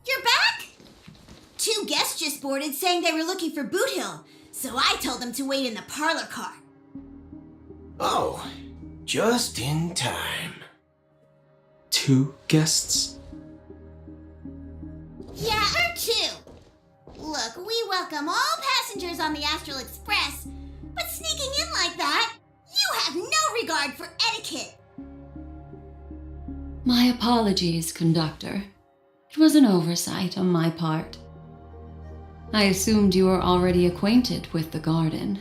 You're back? 2 guests just boarded saying they were looking for Boot Hill, so I told them to wait in the parlor car. Oh, just in time. 2 guests? Yeah, or 2. Look, we welcome all passengers on the Astral Express, but sneaking in like that, you have no regard for etiquette. My apologies, conductor. It was an oversight on my part. I assumed you were already acquainted with the garden.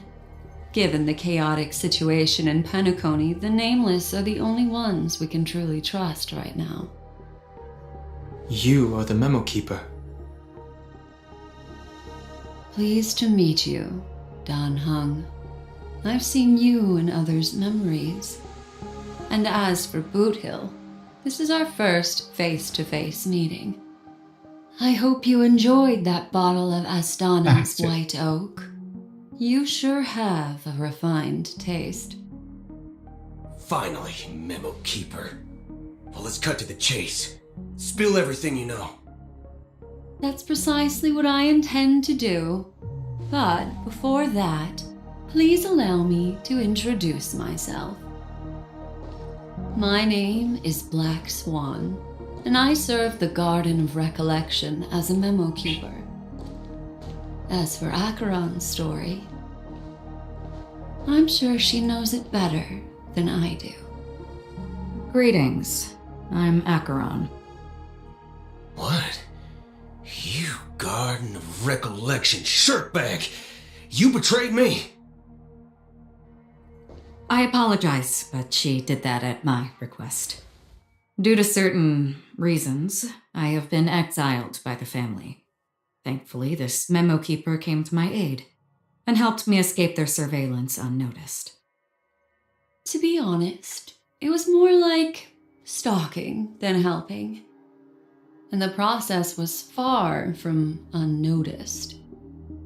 Given the chaotic situation in Penacony, the Nameless are the only ones we can truly trust right now. You are the memo keeper. Pleased to meet you, Dan Hung. I've seen you in others' memories. And as for Boot Hill, this is our first face-to-face meeting. I hope you enjoyed that bottle of Astana's White Oak. You sure have a refined taste. Finally, Memo Keeper. Well, let's cut to the chase. Spill everything you know. That's precisely what I intend to do. But before that, please allow me to introduce myself. My name is Black Swan, and I serve the Garden of Recollection as a memo keeper. As for Acheron's story, I'm sure she knows it better than I do. Greetings. I'm Acheron. What? You Garden of Recollection shirtbag! You betrayed me! I apologize, but she did that at my request. Due to certain reasons, I have been exiled by the family. Thankfully, this memo keeper came to my aid and helped me escape their surveillance unnoticed. To be honest, it was more like stalking than helping. And the process was far from unnoticed.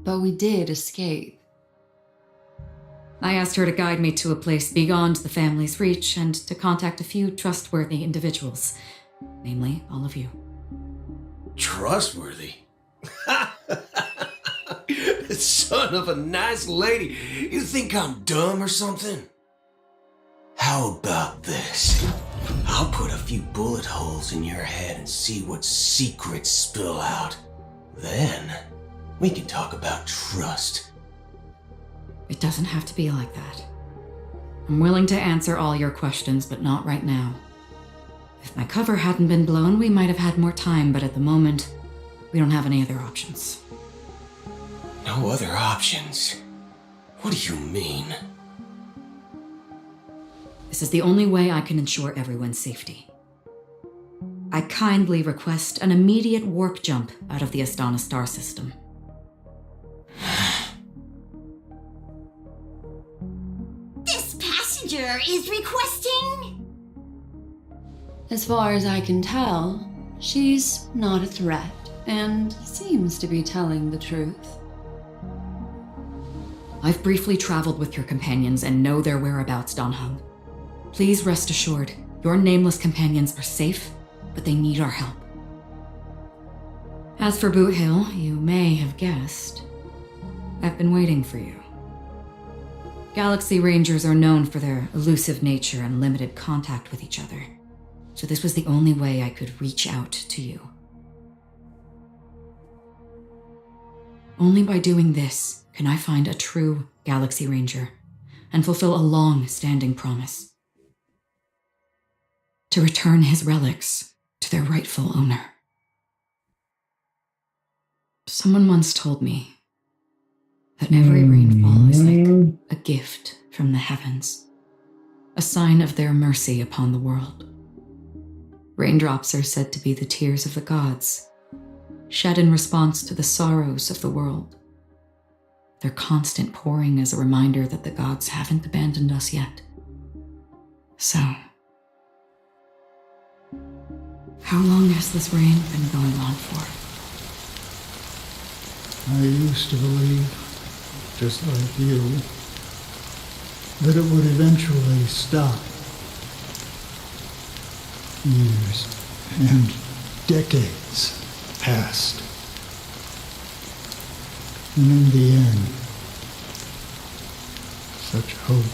But we did escape. I asked her to guide me to a place beyond the family's reach and to contact a few trustworthy individuals, namely all of you. Trustworthy? Son of a nice lady. You think I'm dumb or something? How about this? I'll put a few bullet holes in your head and see what secrets spill out. Then, we can talk about trust. It doesn't have to be like that. I'm willing to answer all your questions, but not right now. If my cover hadn't been blown, we might have had more time, but at the moment, we don't have any other options. No other options? What do you mean? This is the only way I can ensure everyone's safety. I kindly request an immediate warp jump out of the Astana star system. This passenger is requesting. As far as I can tell, she's not a threat and seems to be telling the truth. I've briefly traveled with your companions and know their whereabouts, Don Hung. Please rest assured, your nameless companions are safe, but they need our help. As for Boot Hill, you may have guessed, I've been waiting for you. Galaxy Rangers are known for their elusive nature and limited contact with each other, so this was the only way I could reach out to you. Only by doing this can I find a true Galaxy Ranger and fulfill a long-standing promise. To return his relics to their rightful owner. Someone once told me that every rainfall is like a gift from the heavens, a sign of their mercy upon the world. Raindrops are said to be the tears of the gods, shed in response to the sorrows of the world. Their constant pouring is a reminder that the gods haven't abandoned us yet. So, how long has this rain been going on for? I used to believe, just like you, that it would eventually stop. Years and decades passed. And in the end, such hope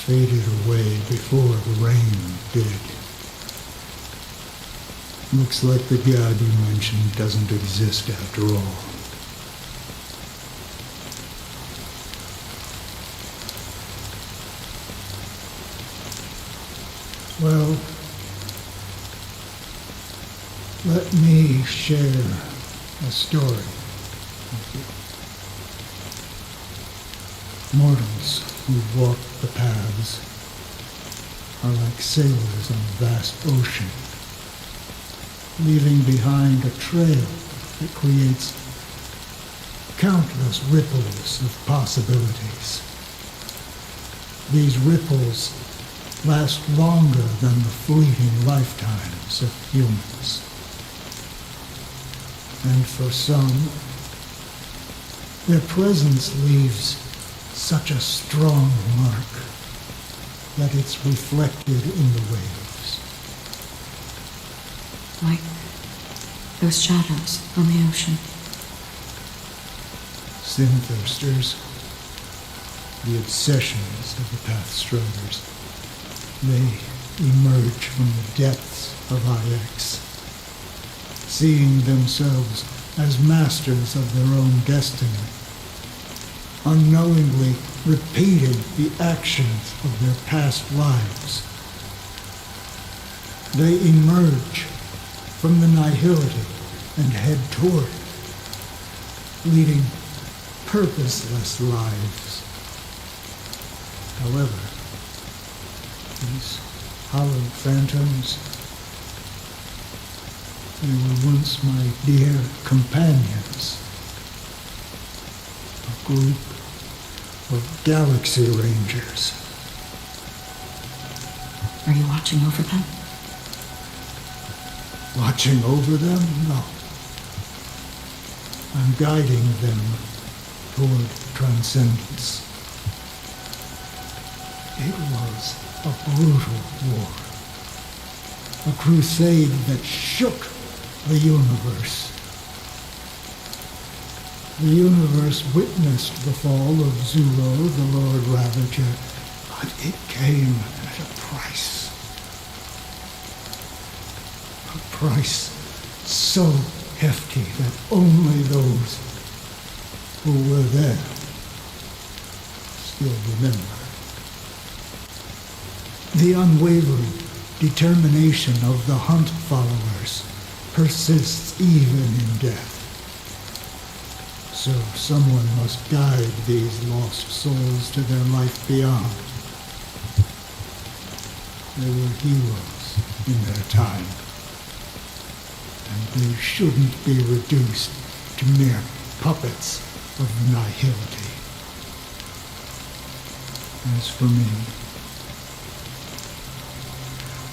faded away before the rain did. Looks like the god you mentioned doesn't exist after all. Well, let me share a story with you. Mortals who walk the paths are like sailors on a vast ocean, leaving behind a trail that creates countless ripples of possibilities. These ripples last longer than the fleeting lifetimes of humans. And for some, their presence leaves such a strong mark that it's reflected in the waves. Like those shadows on the ocean. Sin-thirsters, the obsessions of the Pathstrokers, they emerge from the depths of IX, seeing themselves as masters of their own destiny, unknowingly repeating the actions of their past lives. They emerge from the nihility and head toward it, leading purposeless lives. However, these hollow phantoms, they were once my dear companions, a group of Galaxy Rangers. Are you watching over them? Watching over them? No. I'm guiding them toward transcendence. It was a brutal war. A crusade that shook the universe. The universe witnessed the fall of Zulo, the Lord Ravager, but it came at a price. A price so hefty that only those who were there still remember. The unwavering determination of the Hunt followers persists even in death. So someone must guide these lost souls to their life beyond. They were heroes in their time. And they shouldn't be reduced to mere puppets of nihility. As for me,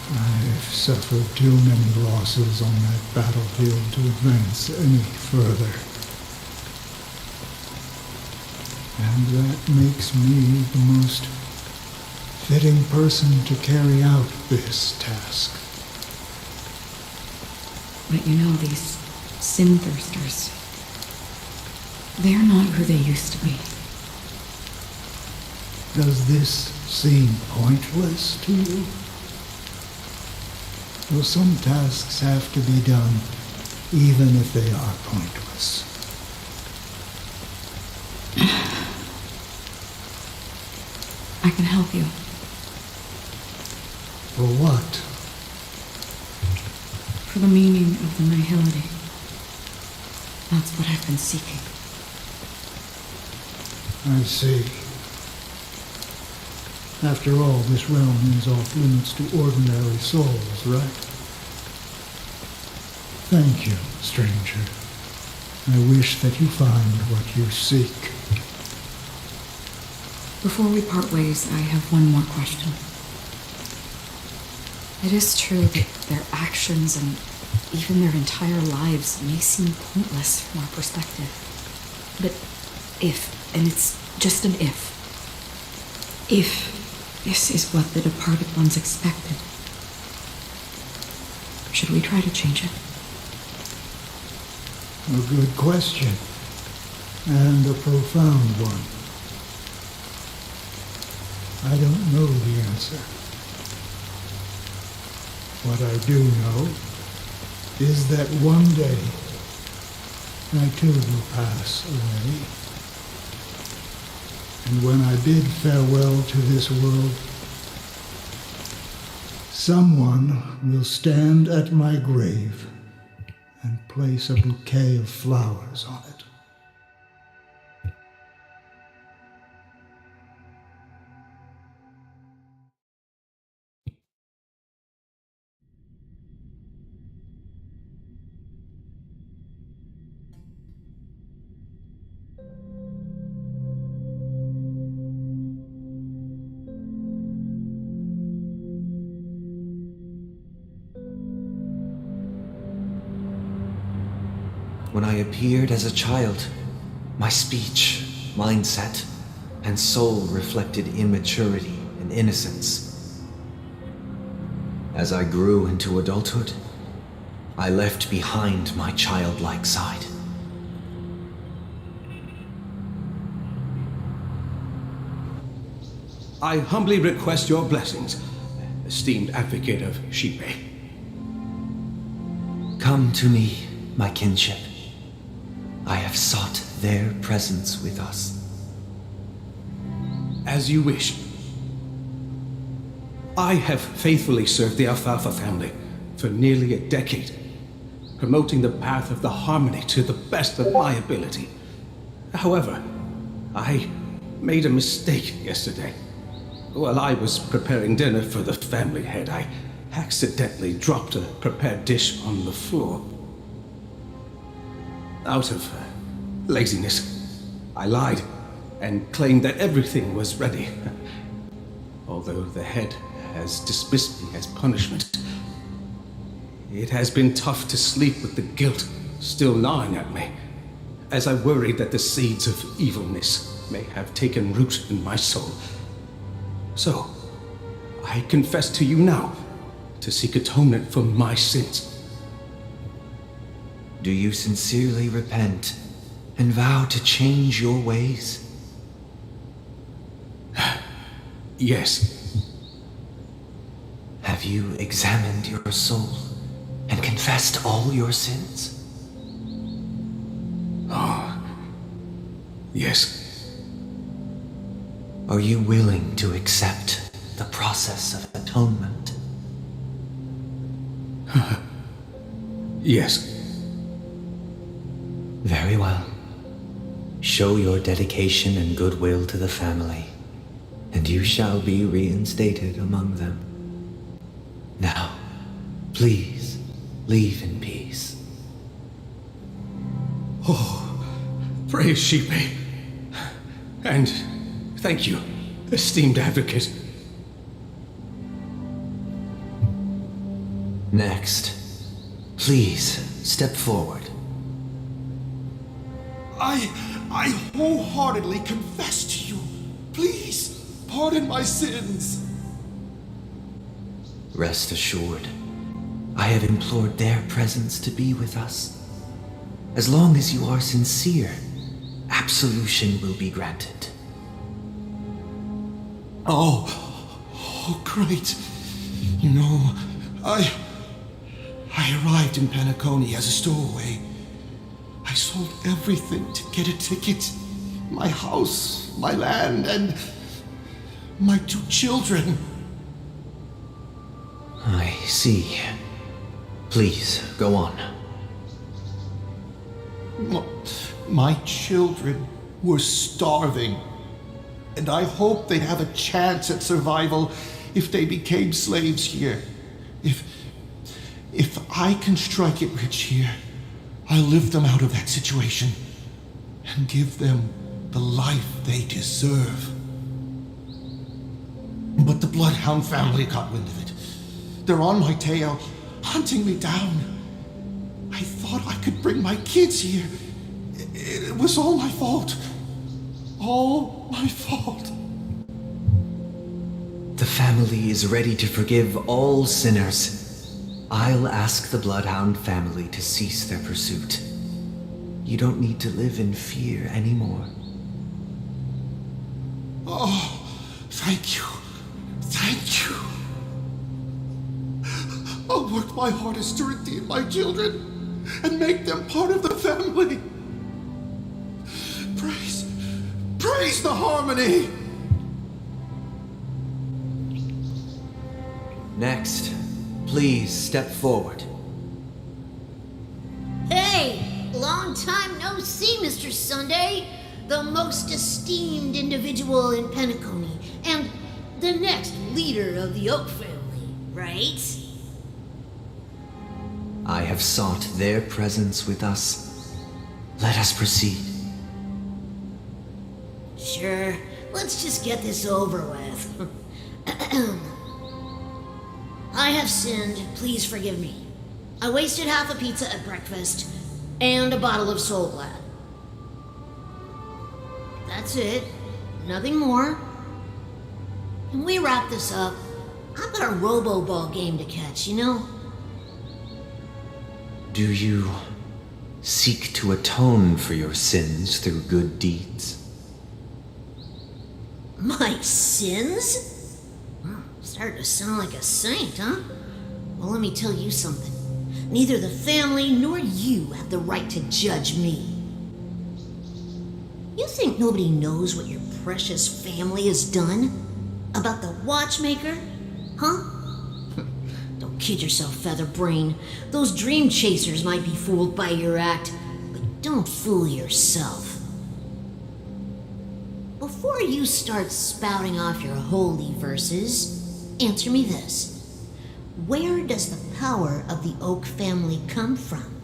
I've suffered too many losses on that battlefield to advance any further. And that makes me the most fitting person to carry out this task. But you know, these sin thirsters, they're not who they used to be. Does this seem pointless to you? Well, some tasks have to be done, even if they are pointless. I can help you. For what? For the meaning of the nihility. That's what I've been seeking. I see. After all, this realm is off limits to ordinary souls, right? Thank you, stranger. I wish that you find what you seek. Before we part ways, I have one more question. It is true that their actions and even their entire lives may seem pointless from our perspective. But if, and it's just an if this is what the departed ones expected, should we try to change it? A good question, and a profound one. I don't know the answer. What I do know is that one day I too will pass away. And when I bid farewell to this world, someone will stand at my grave and place a bouquet of flowers on it. When I appeared as a child, my speech, mindset, and soul reflected immaturity and innocence. As I grew into adulthood, I left behind my childlike side. I humbly request your blessings, esteemed advocate of Shipe. Come to me, my kinship. I have sought their presence with us. As you wish. I have faithfully served the Alfalfa family for nearly a decade, promoting the path of the harmony to the best of my ability. However, I made a mistake yesterday. While I was preparing dinner for the family head, I accidentally dropped a prepared dish on the floor. Out of laziness, I lied and claimed that everything was ready. Although the head has dismissed me as punishment, it has been tough to sleep with the guilt still gnawing at me, as I worried that the seeds of evilness may have taken root in my soul. So, I confess to you now to seek atonement for my sins. Do you sincerely repent and vow to change your ways? Yes. Have you examined your soul and confessed all your sins? Oh, yes. Are you willing to accept the process of atonement? Yes. Very well. Show your dedication and goodwill to the family, and you shall be reinstated among them. Now, Please, leave in peace. Oh, praise Sheepy. And thank you, esteemed advocate. Next, please step forward. I wholeheartedly confess to you. Please, pardon my sins. Rest assured, I have implored their presence to be with us. As long as you are sincere, absolution will be granted. Oh, great. You know, I arrived in Penacony as a stowaway. I sold everything to get a ticket. My house, my land, and my 2 children. I see. Please, go on. My children were starving, and I hoped they'd have a chance at survival if they became slaves here. If I can strike it rich here, I'll lift them out of that situation and give them the life they deserve. But the Bloodhound family got wind of it. They're on my tail, hunting me down. I thought I could bring my kids here. It was all my fault. All my fault. The family is ready to forgive all sinners. I'll ask the Bloodhound family to cease their pursuit. You don't need to live in fear anymore. Oh, thank you. Thank you. I'll work my hardest to redeem my children and make them part of the family. Praise the harmony! Next, please step forward. Hey! Long time no see, Mr. Sunday. The most esteemed individual in Penacony, and the next leader of the Oak family, right? I have sought their presence with us. Let us proceed. Sure, let's just get this over with. I have sinned, please forgive me. I wasted half a pizza at breakfast, and a bottle of Soul Glad. That's it, nothing more. Can we wrap this up? I've got a robo-ball game to catch, you know? Do you seek to atone for your sins through good deeds? My sins? Starting to sound like a saint, huh? Well, let me tell you something. Neither the family nor you have the right to judge me. You think nobody knows what your precious family has done? About the watchmaker? Huh? Don't kid yourself, Featherbrain. Those dream chasers might be fooled by your act, but don't fool yourself. Before you start spouting off your holy verses, answer me this. Where does the power of the Oak family come from?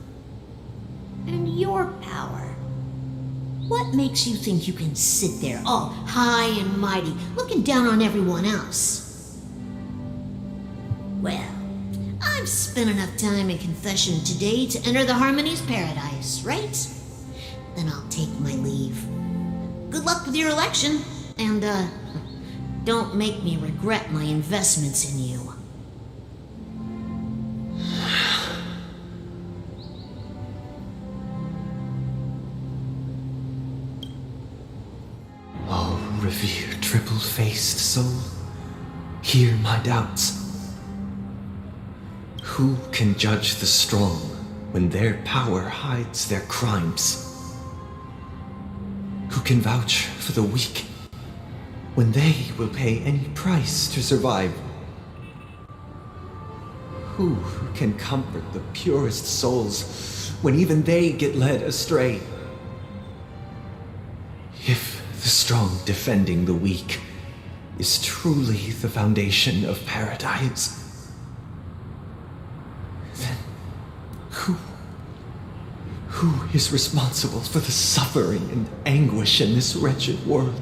And your power? What makes you think you can sit there all high and mighty, looking down on everyone else? Well, I've spent enough time in confession today to enter the Harmony's paradise, right? Then I'll take my leave. Good luck with your election, and don't make me regret my investments in you. Oh, revered triple-faced soul, hear my doubts. Who can judge the strong when their power hides their crimes? Who can vouch for the weak when they will pay any price to survive? Who can comfort the purest souls when even they get led astray? If the strong defending the weak is truly the foundation of paradise, Who is responsible for the suffering and anguish in this wretched world?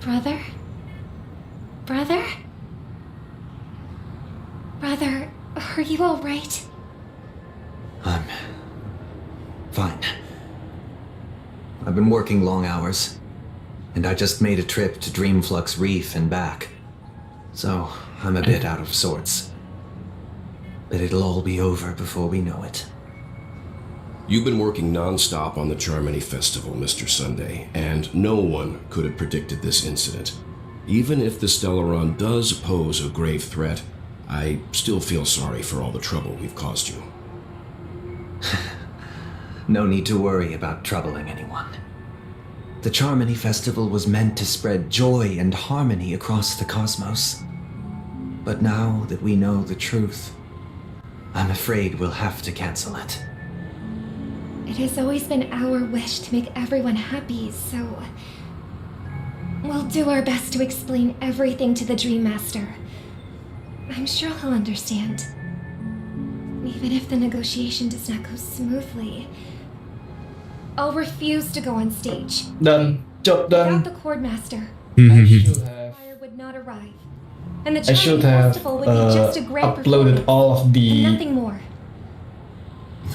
Brother? Brother? Brother, are you alright? I'm fine. I've been working long hours, and I just made a trip to Dreamflux Reef and back. So, I'm a bit out of sorts. But it'll all be over before we know it. You've been working non-stop on the Charmony Festival, Mr. Sunday, and no one could have predicted this incident. Even if the Stellaron does pose a grave threat, I still feel sorry for all the trouble we've caused you. No need to worry about troubling anyone. The Charmony Festival was meant to spread joy and harmony across the cosmos. But now that we know the truth, I'm afraid we'll have to cancel it. It has always been our wish to make everyone happy, so we'll do our best to explain everything to the Dream Master. I'm sure he'll understand. Even if the negotiation does not go smoothly, I'll refuse to go on stage. Done. Job done. Without the Chord Master, I should have, fire would not arrive, and the I should Charming have Festival would be just a great uploaded all of and the. nothing more.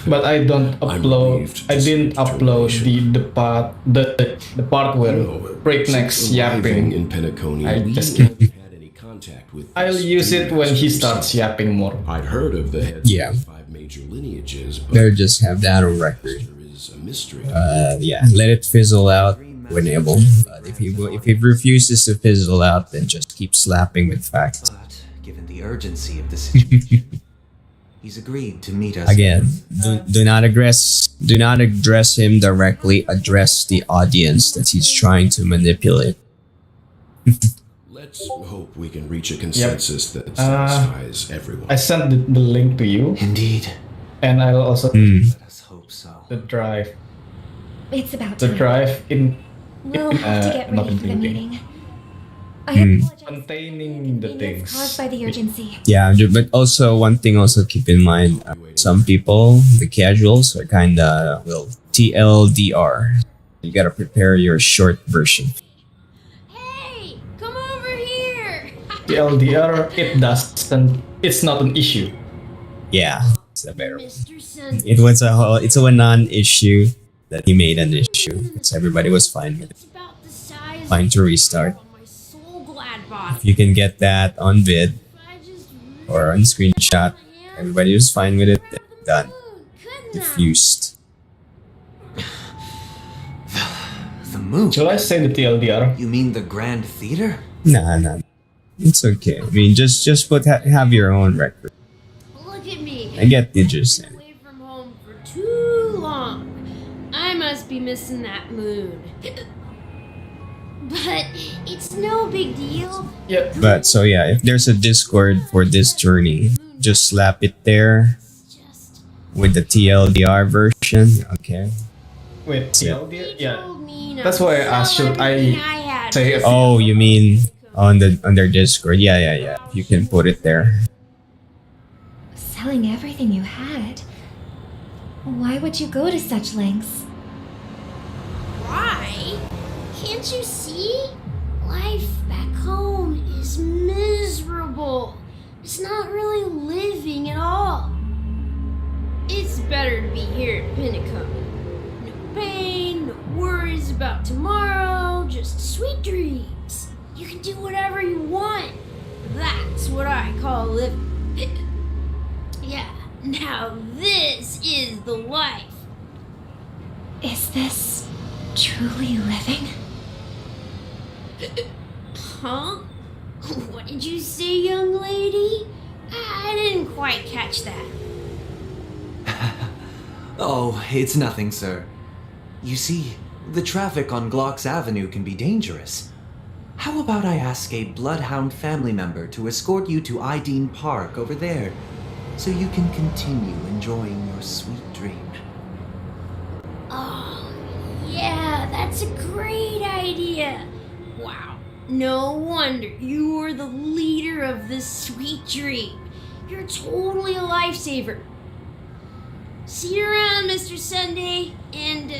But I don't upload. I didn't upload the part where Breakneck's yapping. In Penacony, I we just haven't can't. had any contact with I'll this use it when he starts yapping more. I'd heard of the heads Yeah. of the 5 major lineages, but Better just have that on record. there is a mystery. Yeah, let it fizzle out when able. But if he refuses to fizzle out, then just keep slapping with facts. But given the urgency of the situation, he's agreed to meet us Again, do not address him directly. Address the audience that he's trying to manipulate. Let's hope we can reach a consensus that satisfies everyone. I sent the link to you. Indeed. And I'll also Let us hope so. the drive. It's about The time. drive in We'll have to get not ready for the including. meeting. I apologize Containing the things. caused by the urgency. Yeah, but also one thing also keep in mind, some people, the casuals, are kinda, well, TLDR. You gotta prepare your short version. Hey, come over here. The LDR, it's not an issue. Yeah, it's a better one. Mr. Sun. It's a non-issue that he made an issue. Because everybody was fine with it. About the size Fine to restart. of my soul glad body. If you can get that on vid or on screenshot, everybody was fine with it. Done. Diffused. The moon. Shall I say the TLDR? You mean the Grand Theater? Nah. It's okay. I mean, just have your own record. Look at me. I get the gist. Away from home for too long. I must be missing that moon. But it's no big deal. Yep. But so yeah, if there's a Discord for this journey, just slap it there with the TLDR version. Okay. Wait, TLDR? Yeah. Me That's why I asked, should I say a Oh, you mean on their Discord? Yeah. You can put it there. Selling everything you had. Why would you go to such lengths? Why? Can't you see? Life back home is miserable. It's not really living at all. It's better to be here at Pinnacle. No pain, no worries about tomorrow, just sweet dreams. You can do whatever you want. That's what I call living. Yeah, now this is the life. Is this truly living? Huh? What did you say, young lady? I didn't quite catch that. Oh, it's nothing, sir. You see, the traffic on Glock's Avenue can be dangerous. How about I ask a Bloodhound family member to escort you to Ideen Park over there, so you can continue enjoying your sweet dream? Oh, yeah, that's a great idea. Wow, No wonder you were the leader of this sweet dream. You're totally a lifesaver. See you around, Mr. Sunday, and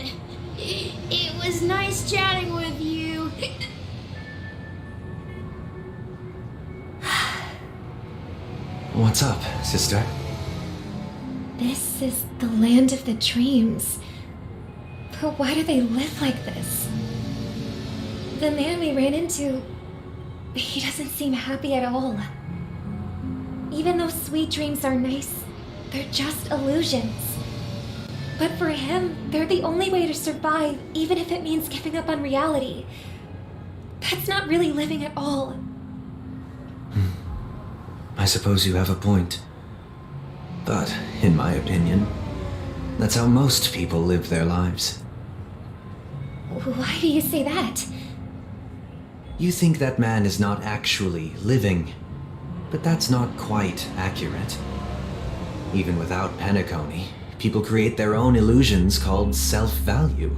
it was nice chatting with you. What's up, sister? This is the land of the dreams. But why do they live like this? The man we ran into, he doesn't seem happy at all. Even though sweet dreams are nice, they're just illusions. But for him, they're the only way to survive, even if it means giving up on reality. That's not really living at all. I suppose you have a point. But, in my opinion, that's how most people live their lives. Why do you say that? You think that man is not actually living, but that's not quite accurate. Even without Penacony, people create their own illusions called self-value.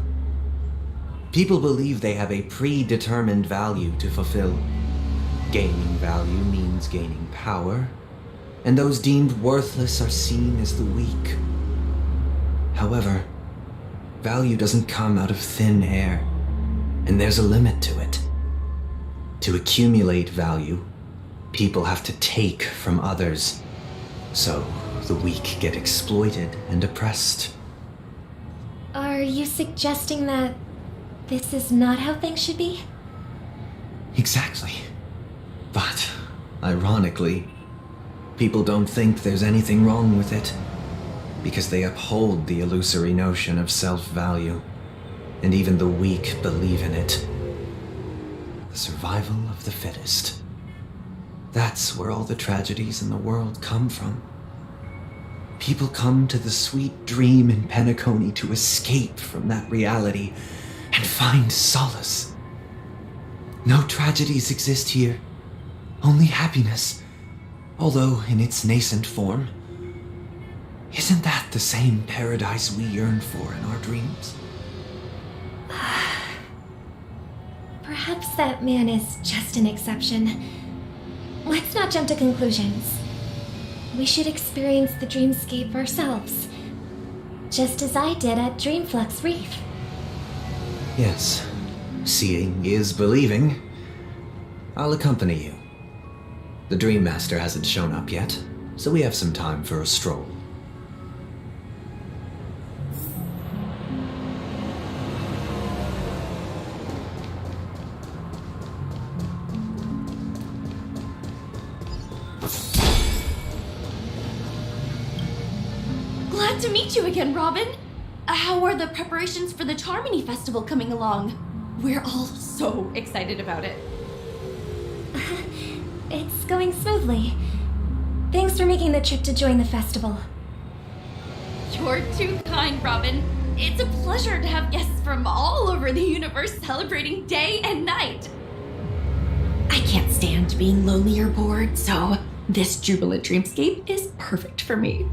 People believe they have a predetermined value to fulfill. Gaining value means gaining power, and those deemed worthless are seen as the weak. However, value doesn't come out of thin air, and there's a limit to it. To accumulate value, people have to take from others, so the weak get exploited and oppressed. Are you suggesting that this is not how things should be? Exactly. But, ironically, people don't think there's anything wrong with it, because they uphold the illusory notion of self-value, and even the weak believe in it. The survival of the fittest. That's where all the tragedies in the world come from. People come to the sweet dream in Penacony to escape from that reality and find solace. No tragedies exist here, only happiness, although in its nascent form. Isn't that the same paradise we yearn for in our dreams? Perhaps that man is just an exception. Let's not jump to conclusions. We should experience the dreamscape ourselves, just as I did at Dreamflux Reef. Yes, seeing is believing. I'll accompany you. The Dream Master hasn't shown up yet, so we have some time for a stroll. Glad to meet you again, Robin. How are the preparations for the Charmony Festival coming along? We're all so excited about it. It's going smoothly. Thanks for making the trip to join the festival. You're too kind, Robin. It's a pleasure to have guests from all over the universe celebrating day and night. I can't stand being lonely or bored, so this jubilant dreamscape is perfect for me.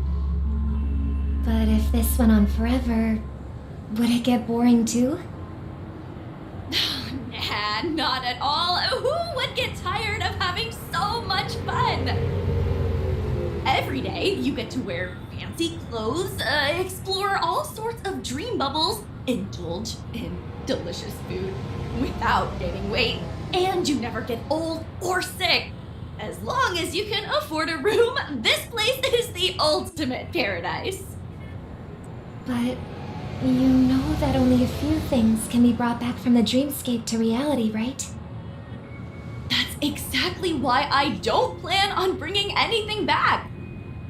But if this went on forever, would it get boring too? Nah, not at all. Who would get tired of having so much fun? Every day, you get to wear fancy clothes, explore all sorts of dream bubbles, indulge in delicious food without gaining weight, and you never get old or sick. As long as you can afford a room, this place is the ultimate paradise. But you know that only a few things can be brought back from the dreamscape to reality, right? That's exactly why I don't plan on bringing anything back.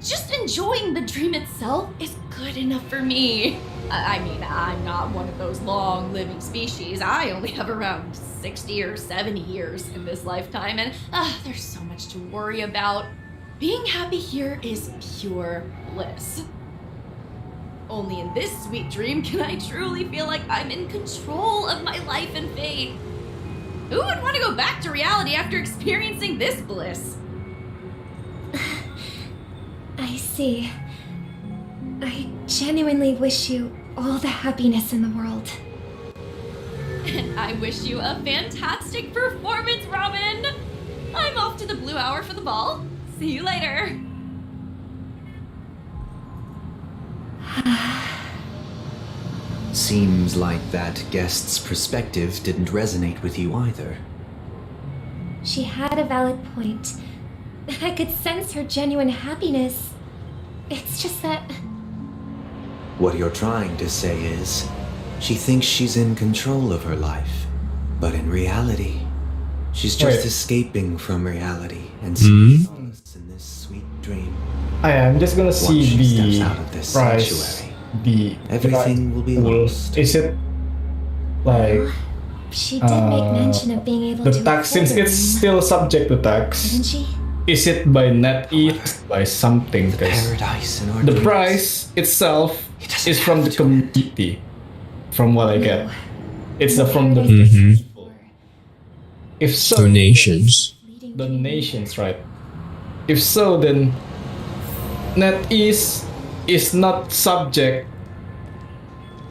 Just enjoying the dream itself is good enough for me. I mean, I'm not one of those long-living species. I only have around 60 or 70 years in this lifetime, and there's so much to worry about. Being happy here is pure bliss. Only in this sweet dream can I truly feel like I'm in control of my life and fate. Who would want to go back to reality after experiencing this bliss? I see. I genuinely wish you all the happiness in the world. And I wish you a fantastic performance, Robin! I'm off to the Blue Hour for the ball. See you later. Seems like that guest's perspective didn't resonate with you either. She had a valid point. I could sense her genuine happiness. It's just that... What you're trying to say is, she thinks she's in control of her life, but in reality, she's just escaping from reality and seeing solace in this sweet dream. I'm just gonna see Once she the steps out of this price. sanctuary, everything will be lost. Is it like She did make mention of being able the to tax, since afford it's them, still subject to tax? didn't she? Is it by NetEase, by something? Paradise in our The dreams. price itself is from the community, from what I get. It's from the people. If so, Donations. Donations, right? If so, then NetEase is not subject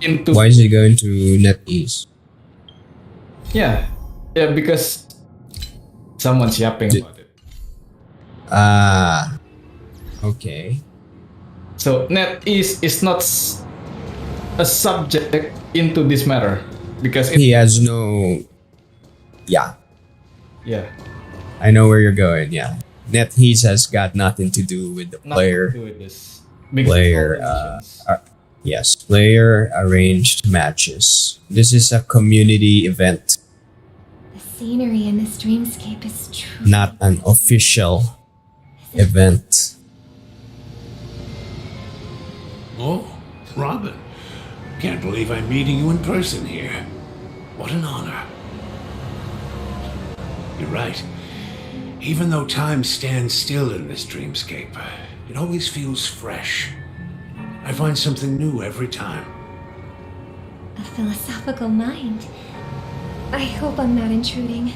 into. Why is he going to NetEase? Yeah, because someone's yapping about it. Okay. So NetEase is not a subject into this matter because He has no. Yeah, yeah, I know where you're going. Yeah, NetEase has got nothing to do with the nothing player. to do with this. Player. Yes, player arranged matches. This is a community event, The scenery in this dreamscape is true. not an official event. Oh, Robin. Can't believe I'm meeting you in person here. What an honor. You're right. Even though time stands still in this dreamscape, it always feels fresh. I find something new every time. A philosophical mind. I hope I'm not intruding.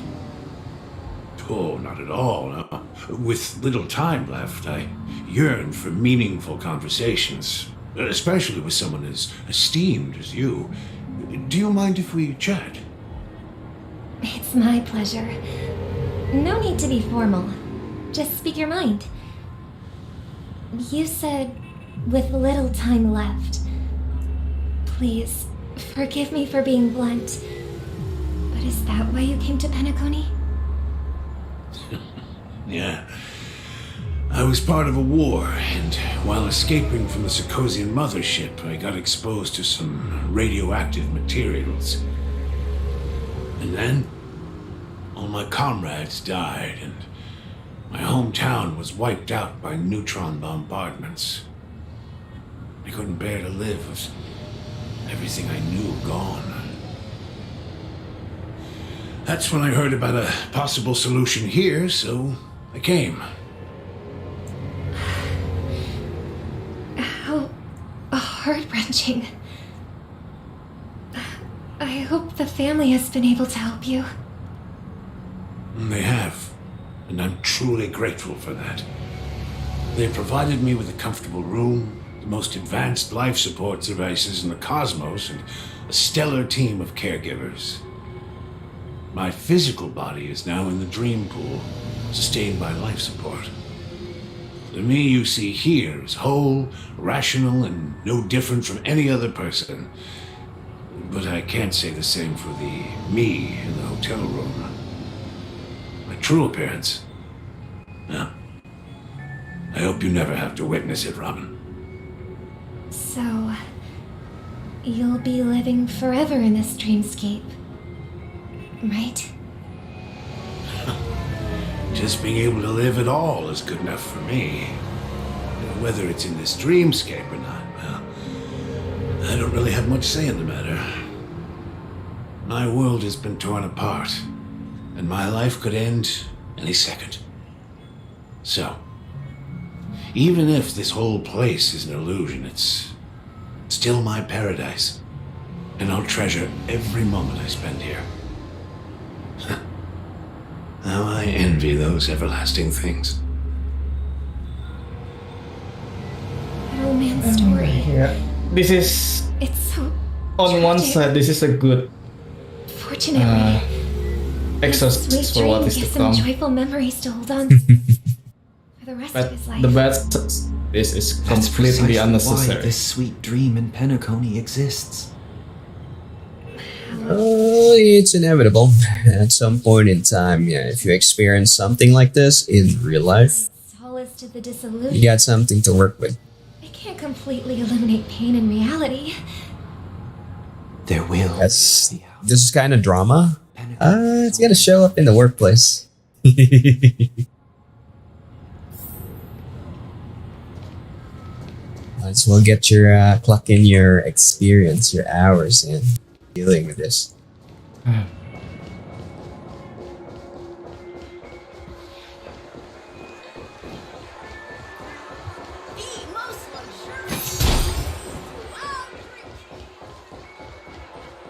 Oh, not at all. No. With little time left, I yearn for meaningful conversations, especially with someone as esteemed as you. Do you mind if we chat? It's my pleasure. No need to be formal. Just speak your mind. You said, with little time left. Please, forgive me for being blunt. But is that why you came to Penacony? Yeah. I was part of a war, and while escaping from the Sarkosian mothership, I got exposed to some radioactive materials. And then, all my comrades died, and my hometown was wiped out by neutron bombardments. I couldn't bear to live with everything I knew gone. That's when I heard about a possible solution here, so I came. How heart-wrenching. I hope the family has been able to help you. They have, and I'm truly grateful for that. They provided me with a comfortable room, the most advanced life support devices in the cosmos, and a stellar team of caregivers. My physical body is now in the dream pool, sustained by life support. The me you see here is whole, rational, and no different from any other person. But I can't say the same for the me in the hotel room. My true appearance? No. I hope you never have to witness it, Robin. So, you'll be living forever in this dreamscape, right? Just being able to live at all is good enough for me. Whether it's in this dreamscape or not, well, I don't really have much say in the matter. My world has been torn apart, and my life could end any second. So, even if this whole place is an illusion, it's still my paradise, and I'll treasure every moment I spend here. How I envy those everlasting things. Romance story. Yeah, this is It's so on one tragic. side. This is a good Fortunately, exhausts sweet for what dream is to gives some come. joyful memories to hold on to for the rest of But his life. the best, this is That's completely precisely why unnecessary. this sweet dream in Penacony exists. Oh, it's inevitable. At some point in time, yeah, if you experience something like this in real life, Solace to the you disillusion. got something to work with. It can't completely eliminate pain in reality. There will. This is kind of drama. It's gonna show up in the workplace. Might as well get your clock in your experience, your hours in dealing with this.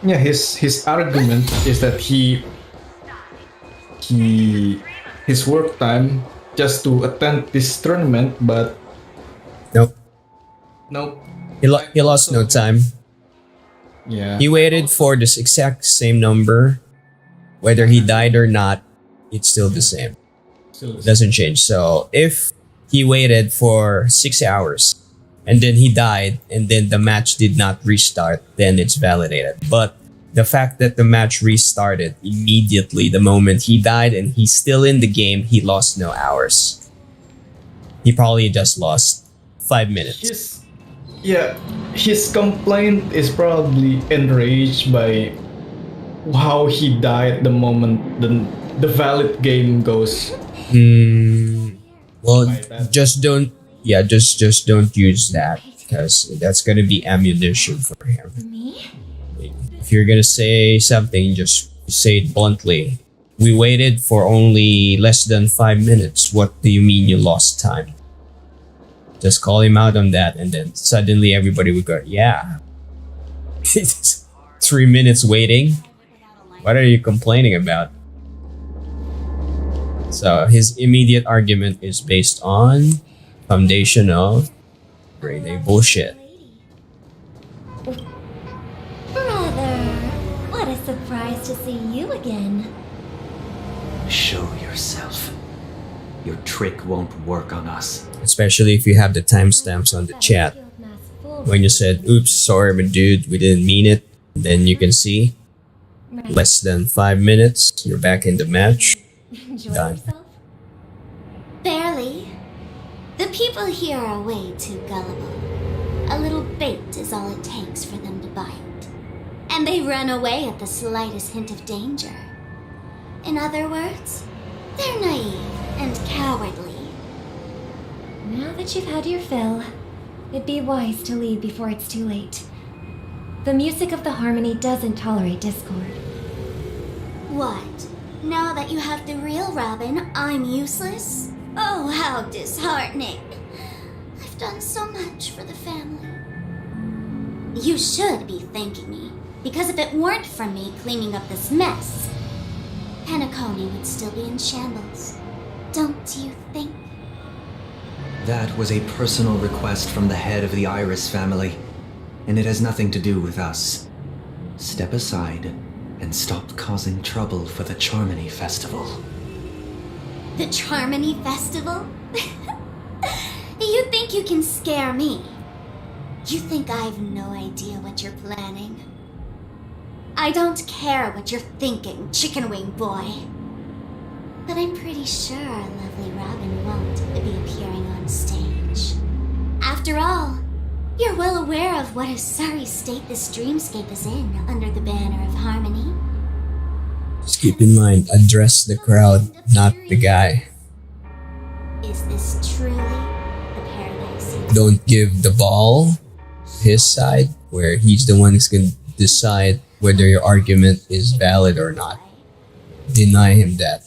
Yeah, his argument is that his work time just to attend this tournament, but Nope. nope. He lost no time. Yeah. He waited for this exact same number. Whether he died or not, it's still the same. It doesn't change. So if he waited for 6 hours and then he died and then the match did not restart, then it's validated. But the fact that the match restarted immediately the moment he died and he's still in the game, he lost no hours. He probably just lost 5 minutes. His complaint is probably enraged by how he died the moment the valid game goes. Well, just don't. Yeah, just don't use that because that's gonna be ammunition for him. If you're gonna say something, just say it bluntly. We waited for only less than 5 minutes. What do you mean you lost time? Just call him out on that, and then suddenly everybody would go, "Yeah, 3 minutes waiting. What are you complaining about?" So his immediate argument is based on foundation of grade A bullshit. Brother, what a surprise to see you again. Show yourself. Your trick won't work on us. Especially if you have the timestamps on the chat. When you said, "Oops, sorry, but dude, we didn't mean it." Then you can see less than 5 minutes, you're back in the match. Done. Barely. The people here are way too gullible. A little bait is all it takes for them to bite. And they run away at the slightest hint of danger. In other words, they're naive and cowardly. Now that you've had your fill, it'd be wise to leave before it's too late. The music of the harmony doesn't tolerate discord. What? Now that you have the real Robin, I'm useless? Oh, how disheartening. I've done so much for the family. You should be thanking me, because if it weren't for me cleaning up this mess, Penacony would still be in shambles. Don't you think? That was a personal request from the head of the Iris family, and it has nothing to do with us. Step aside and stop causing trouble for the Charmony Festival. The Charmony Festival? You think you can scare me? You think I've no idea what you're planning? I don't care what you're thinking, chicken wing boy. But I'm pretty sure lovely Robin won't be appearing on stage. After all, you're well aware of what a sorry state this dreamscape is in under the banner of harmony. Just keep in mind, address the crowd, not the guy. Is this truly the paradise? Don't give the ball his side, where he's the one who's gonna decide whether your argument is valid or not. Deny him that.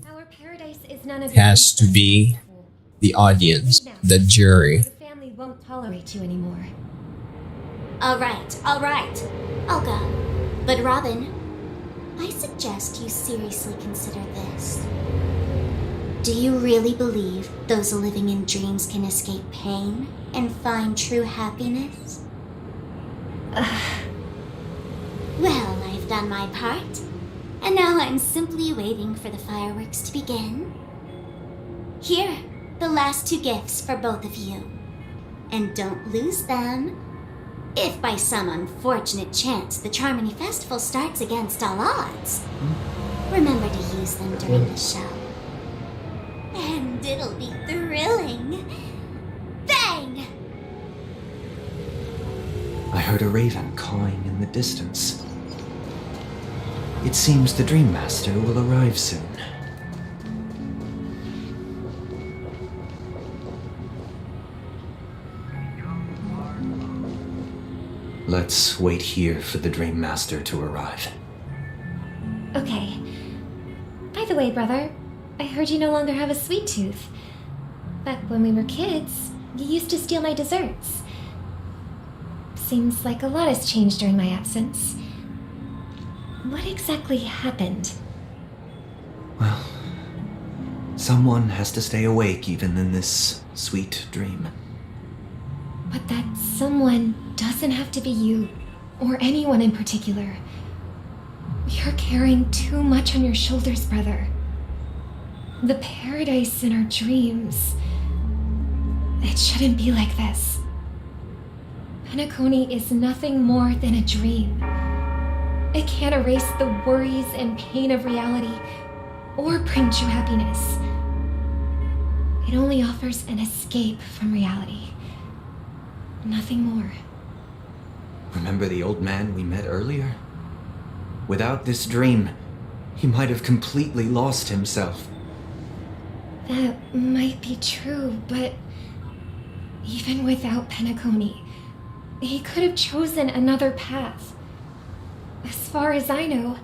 Our paradise is none of It has to be the audience, the jury. The family won't tolerate you anymore. All right. I'll go. But Robin, I suggest you seriously consider this. Do you really believe those living in dreams can escape pain and find true happiness? Well, I've on my part, and now I'm simply waiting for the fireworks to begin. Here, the last 2 gifts for both of you. And don't lose them. If by some unfortunate chance the Charmony Festival starts against all odds, remember to use them during the show. And it'll be thrilling. Bang! I heard a raven cawing in the distance. It seems the Dream Master will arrive soon. Let's wait here for the Dream Master to arrive. Okay. By the way, brother, I heard you no longer have a sweet tooth. Back when we were kids, you used to steal my desserts. Seems like a lot has changed during my absence. What exactly happened? Well, someone has to stay awake even in this sweet dream. But that someone doesn't have to be you, or anyone in particular. You're carrying too much on your shoulders, brother. The paradise in our dreams. It shouldn't be like this. Penacony is nothing more than a dream. It can't erase the worries and pain of reality, or bring true happiness. It only offers an escape from reality. Nothing more. Remember the old man we met earlier? Without this dream, he might have completely lost himself. That might be true, but even without Penacony, he could have chosen another path. As far as I know,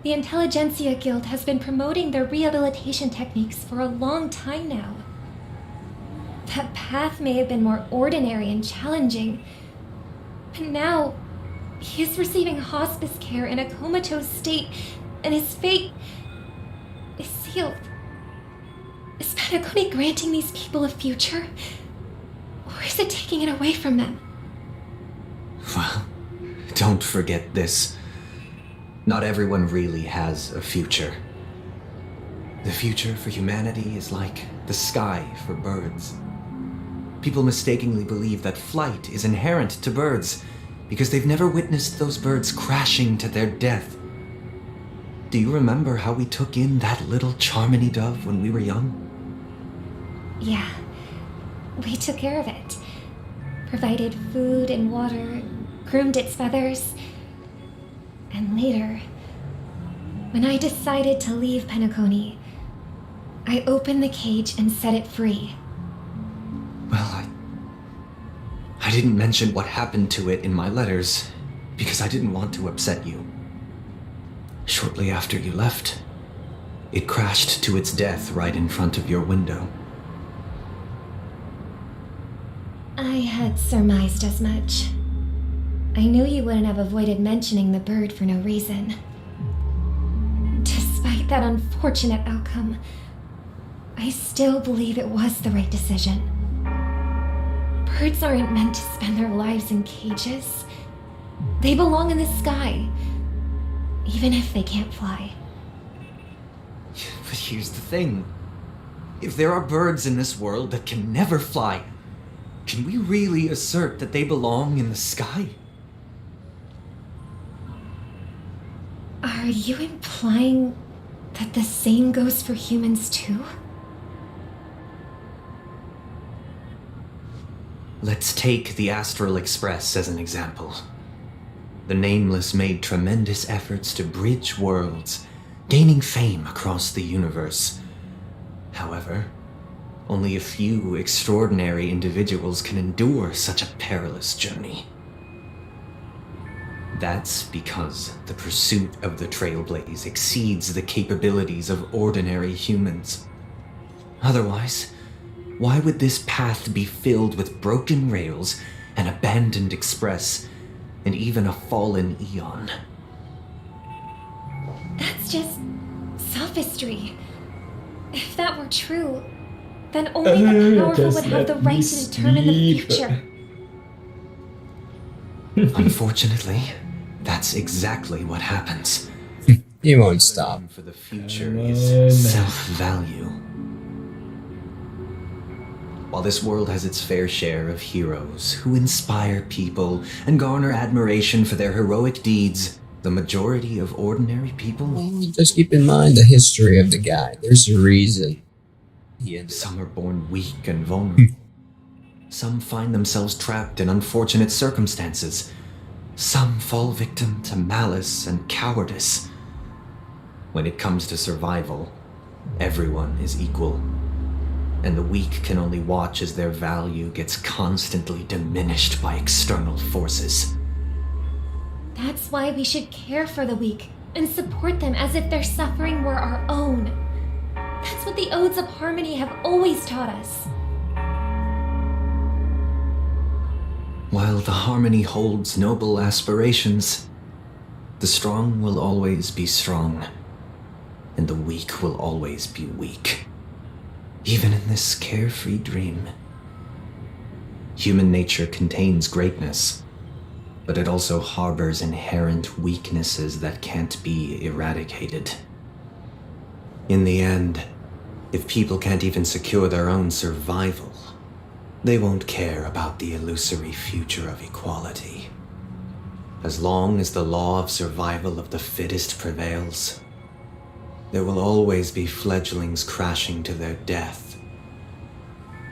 the Intelligentsia Guild has been promoting their rehabilitation techniques for a long time now. That path may have been more ordinary and challenging, but now he is receiving hospice care in a comatose state, and his fate is sealed. Is Penacony granting these people a future, or is it taking it away from them? Well, don't forget this. Not everyone really has a future. The future for humanity is like the sky for birds. People mistakenly believe that flight is inherent to birds because they've never witnessed those birds crashing to their death. Do you remember how we took in that little Charmony dove when we were young? Yeah, we took care of it. Provided food and water, groomed its feathers. And later, when I decided to leave Penacony, I opened the cage and set it free. Well, I didn't mention what happened to it in my letters because I didn't want to upset you. Shortly after you left, it crashed to its death right in front of your window. I had surmised as much. I knew you wouldn't have avoided mentioning the bird for no reason. Despite that unfortunate outcome, I still believe it was the right decision. Birds aren't meant to spend their lives in cages. They belong in the sky, even if they can't fly. But here's the thing. If there are birds in this world that can never fly, can we really assert that they belong in the sky? Are you implying that the same goes for humans too? Let's take the Astral Express as an example. The Nameless made tremendous efforts to bridge worlds, gaining fame across the universe. However, only a few extraordinary individuals can endure such a perilous journey. That's because the pursuit of the Trailblaze exceeds the capabilities of ordinary humans. Otherwise, why would this path be filled with broken rails, an abandoned express, and even a fallen Eon? That's just sophistry. If that were true, then only the powerful would have the right to determine the future. Unfortunately, That's exactly what happens. You won't stop. For the future is self-value. While this world has its fair share of heroes who inspire people and garner admiration for their heroic deeds, the majority of ordinary people... Just keep in mind the history of the guy. There's a reason. Some are born weak and vulnerable. Some find themselves trapped in unfortunate circumstances. Some fall victim to malice and cowardice. When it comes to survival, everyone is equal. And the weak can only watch as their value gets constantly diminished by external forces. That's why we should care for the weak and support them as if their suffering were our own. That's what the Odes of Harmony have always taught us. While the Harmony holds noble aspirations, the strong will always be strong, and the weak will always be weak. Even in this carefree dream. Human nature contains greatness, but it also harbors inherent weaknesses that can't be eradicated. In the end, if people can't even secure their own survival, they won't care about the illusory future of equality. As long as the law of survival of the fittest prevails, there will always be fledglings crashing to their death.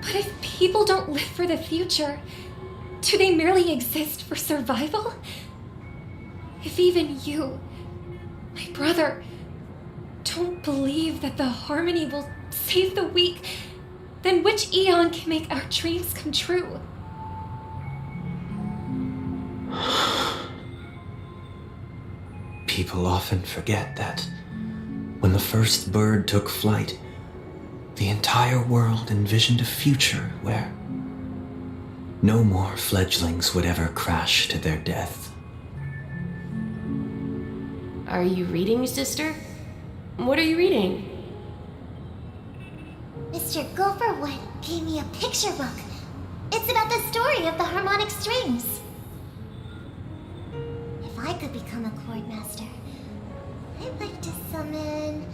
But if people don't live for the future, do they merely exist for survival? If even you, my brother, don't believe that the Harmony will save the weak, then which Eon can make our dreams come true? People often forget that when the first bird took flight, the entire world envisioned a future where no more fledglings would ever crash to their death. Are you reading, sister? What are you reading? Mr. Gopherwood gave me a picture book. It's about the story of the harmonic strings. If I could become a chord master, I'd like to summon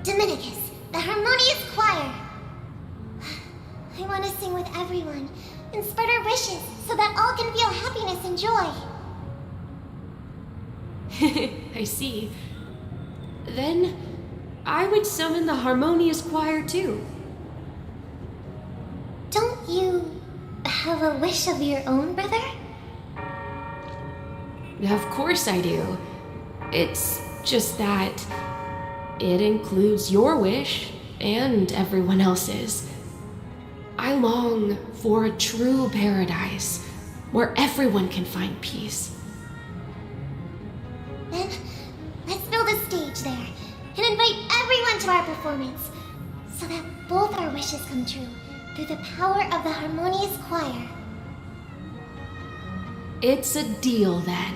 Dominicus, the harmonious choir. I want to sing with everyone and spread our wishes so that all can feel happiness and joy. I see. Then I would summon the harmonious choir too. Don't you have a wish of your own, brother? Of course I do. It's just that it includes your wish and everyone else's. I long for a true paradise where everyone can find peace. Then let's build a stage there and invite everyone to our performance so that both our wishes come true through the power of the harmonious choir. It's a deal then.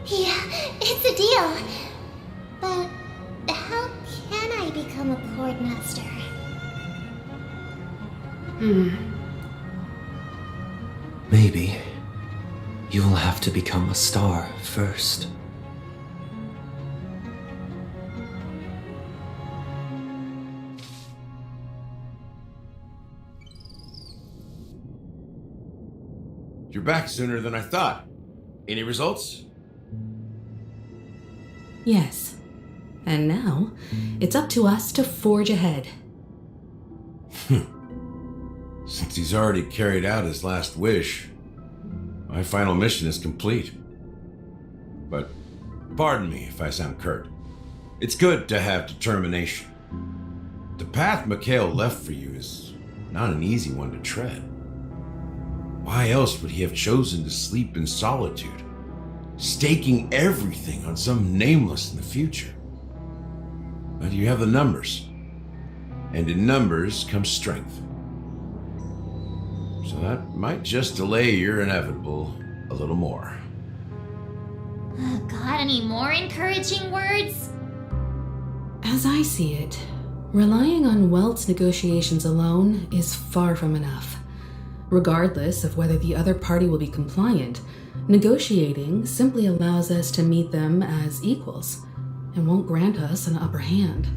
Yeah, it's a deal. But how can I become a chord master? Maybe you will have to become a star first. You're back sooner than I thought. Any results? Yes. And now, it's up to us to forge ahead. Since he's already carried out his last wish, my final mission is complete. But pardon me if I sound curt. It's good to have determination. The path Mikhail left for you is not an easy one to tread. Why else would he have chosen to sleep in solitude, staking everything on some nameless in the future? But you have the numbers, and in numbers comes strength. So that might just delay your inevitable a little more. Got any more encouraging words? As I see it, relying on Welt's negotiations alone is far from enough. Regardless of whether the other party will be compliant, Negotiating simply allows us to meet them as equals and won't grant us an upper hand.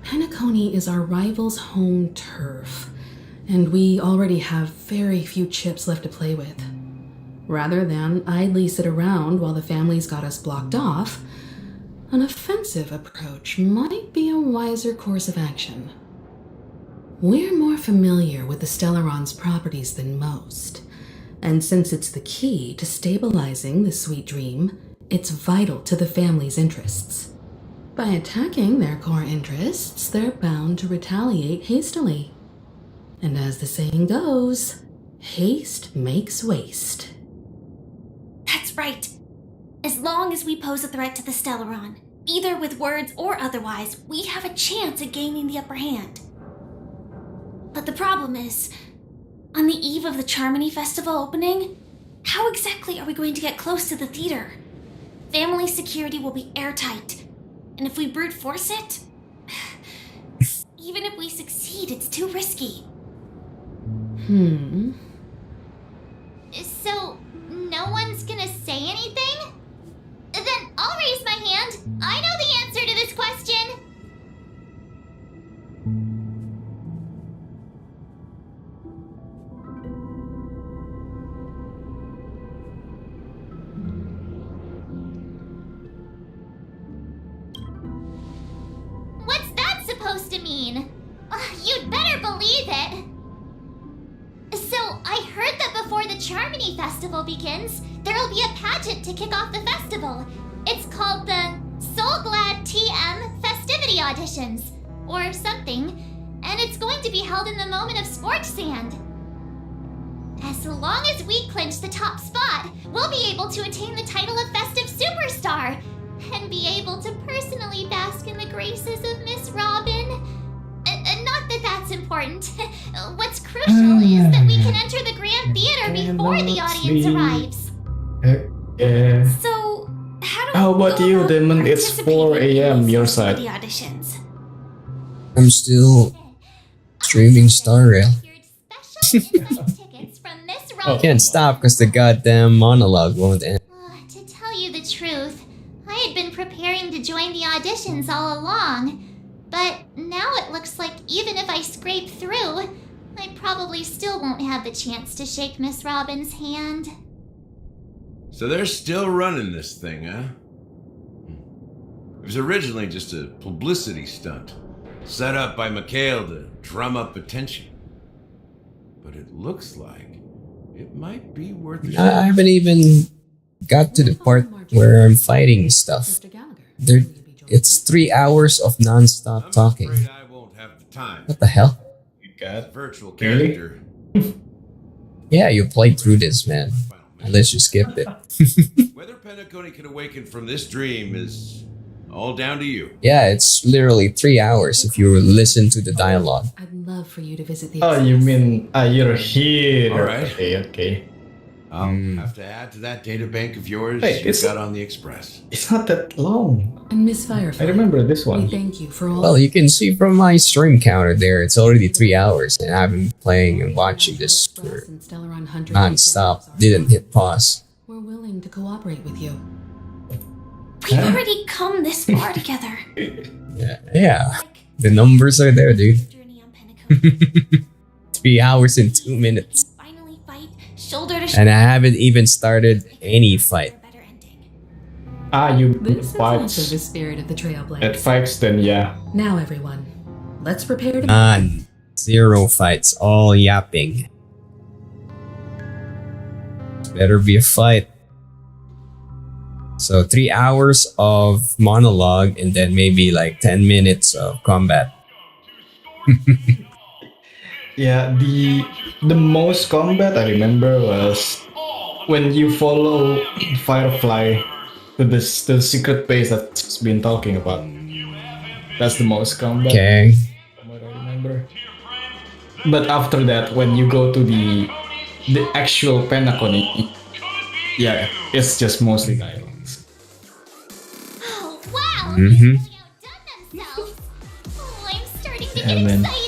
Penacony is our rival's home turf, and we already have very few chips left to play with. Rather than idly sit around while the family's got us blocked off, an offensive approach might be a wiser course of action. We're more familiar with the Stellaron's properties than most, and since it's the key to stabilizing the sweet dream, it's vital to the family's interests. By attacking their core interests, they're bound to retaliate hastily. And as the saying goes, haste makes waste. That's right. As long as we pose a threat to the Stellaron, either with words or otherwise, we have a chance at gaining the upper hand. But the problem is, on the eve of the Charmony Festival opening, how exactly are we going to get close to the theater? Family security will be airtight, and if we brute force it, even if we succeed, it's too risky. So, no one's gonna say anything? Then I'll raise my hand. I know the answer to this question. What's that supposed to mean? You'd better believe it. So, I heard that before the Charmony Festival begins, there'll be a pageant to kick off the festival. It's called the Soul Glad TM Festivity Auditions, or something, and it's going to be held in the moment of Scorch Sand. As long as we clinch the top spot, we'll be able to attain the title of Festive Superstar, and be able to personally bask in the graces of Miss Robin. Not that that's important. What's crucial is that we can enter the Grand Theater before the audience arrives. So, how about you, Demon? It's 4 a.m. your side. The auditions. I'm still streaming Star Rail. I can't stop because the goddamn monologue won't end. To tell you the truth, I had been preparing to join the auditions all along. But now it looks like even if I scrape through, I probably still won't have the chance to shake Miss Robin's hand. So they're still running this thing, huh? It was originally just a publicity stunt, set up by Mikhail to drum up attention. But it looks like it might be worth a shot. I haven't even got to the part where I'm fighting stuff. It's 3 hours of non-stop talking. What the hell? You got virtual character. Yeah, you played through this, man. Unless you skipped it. Whether Penacony can awaken from this dream is all down to you. Yeah, it's literally 3 hours if you listen to the dialogue. I'd love for you to visit the. Oh, you mean you're here? All right. Okay. I'll have to add to that data bank of yours Hey, you got on the Express. It's not that long. And Miss Firefly. I remember this one. We thank you for all. Well, you can see from my stream counter there, it's already 3 hours, and I've been playing and watching this for non-stop. Didn't hit pause. We're willing to cooperate with you. We've already come this far together. Yeah. The numbers are there, dude. 3 hours and 2 minutes. Shoulder to And I haven't even started any fight. You This is also fights. the spirit of the Trailblaze. At fights, then yeah. Now, everyone, let's prepare to. None. 0 fights. All yapping. Better be a fight. So 3 hours of monologue and then maybe like 10 minutes of combat. Yeah, the most combat I remember was when you follow Firefly to the secret base that's been talking about. That's the most combat. Okay. What I remember. But after that, when you go to the actual Penacony, yeah, it's just mostly dialogues. Oh, wow! Mm-hmm. Oh, I'm starting to Yeah, get man. excited!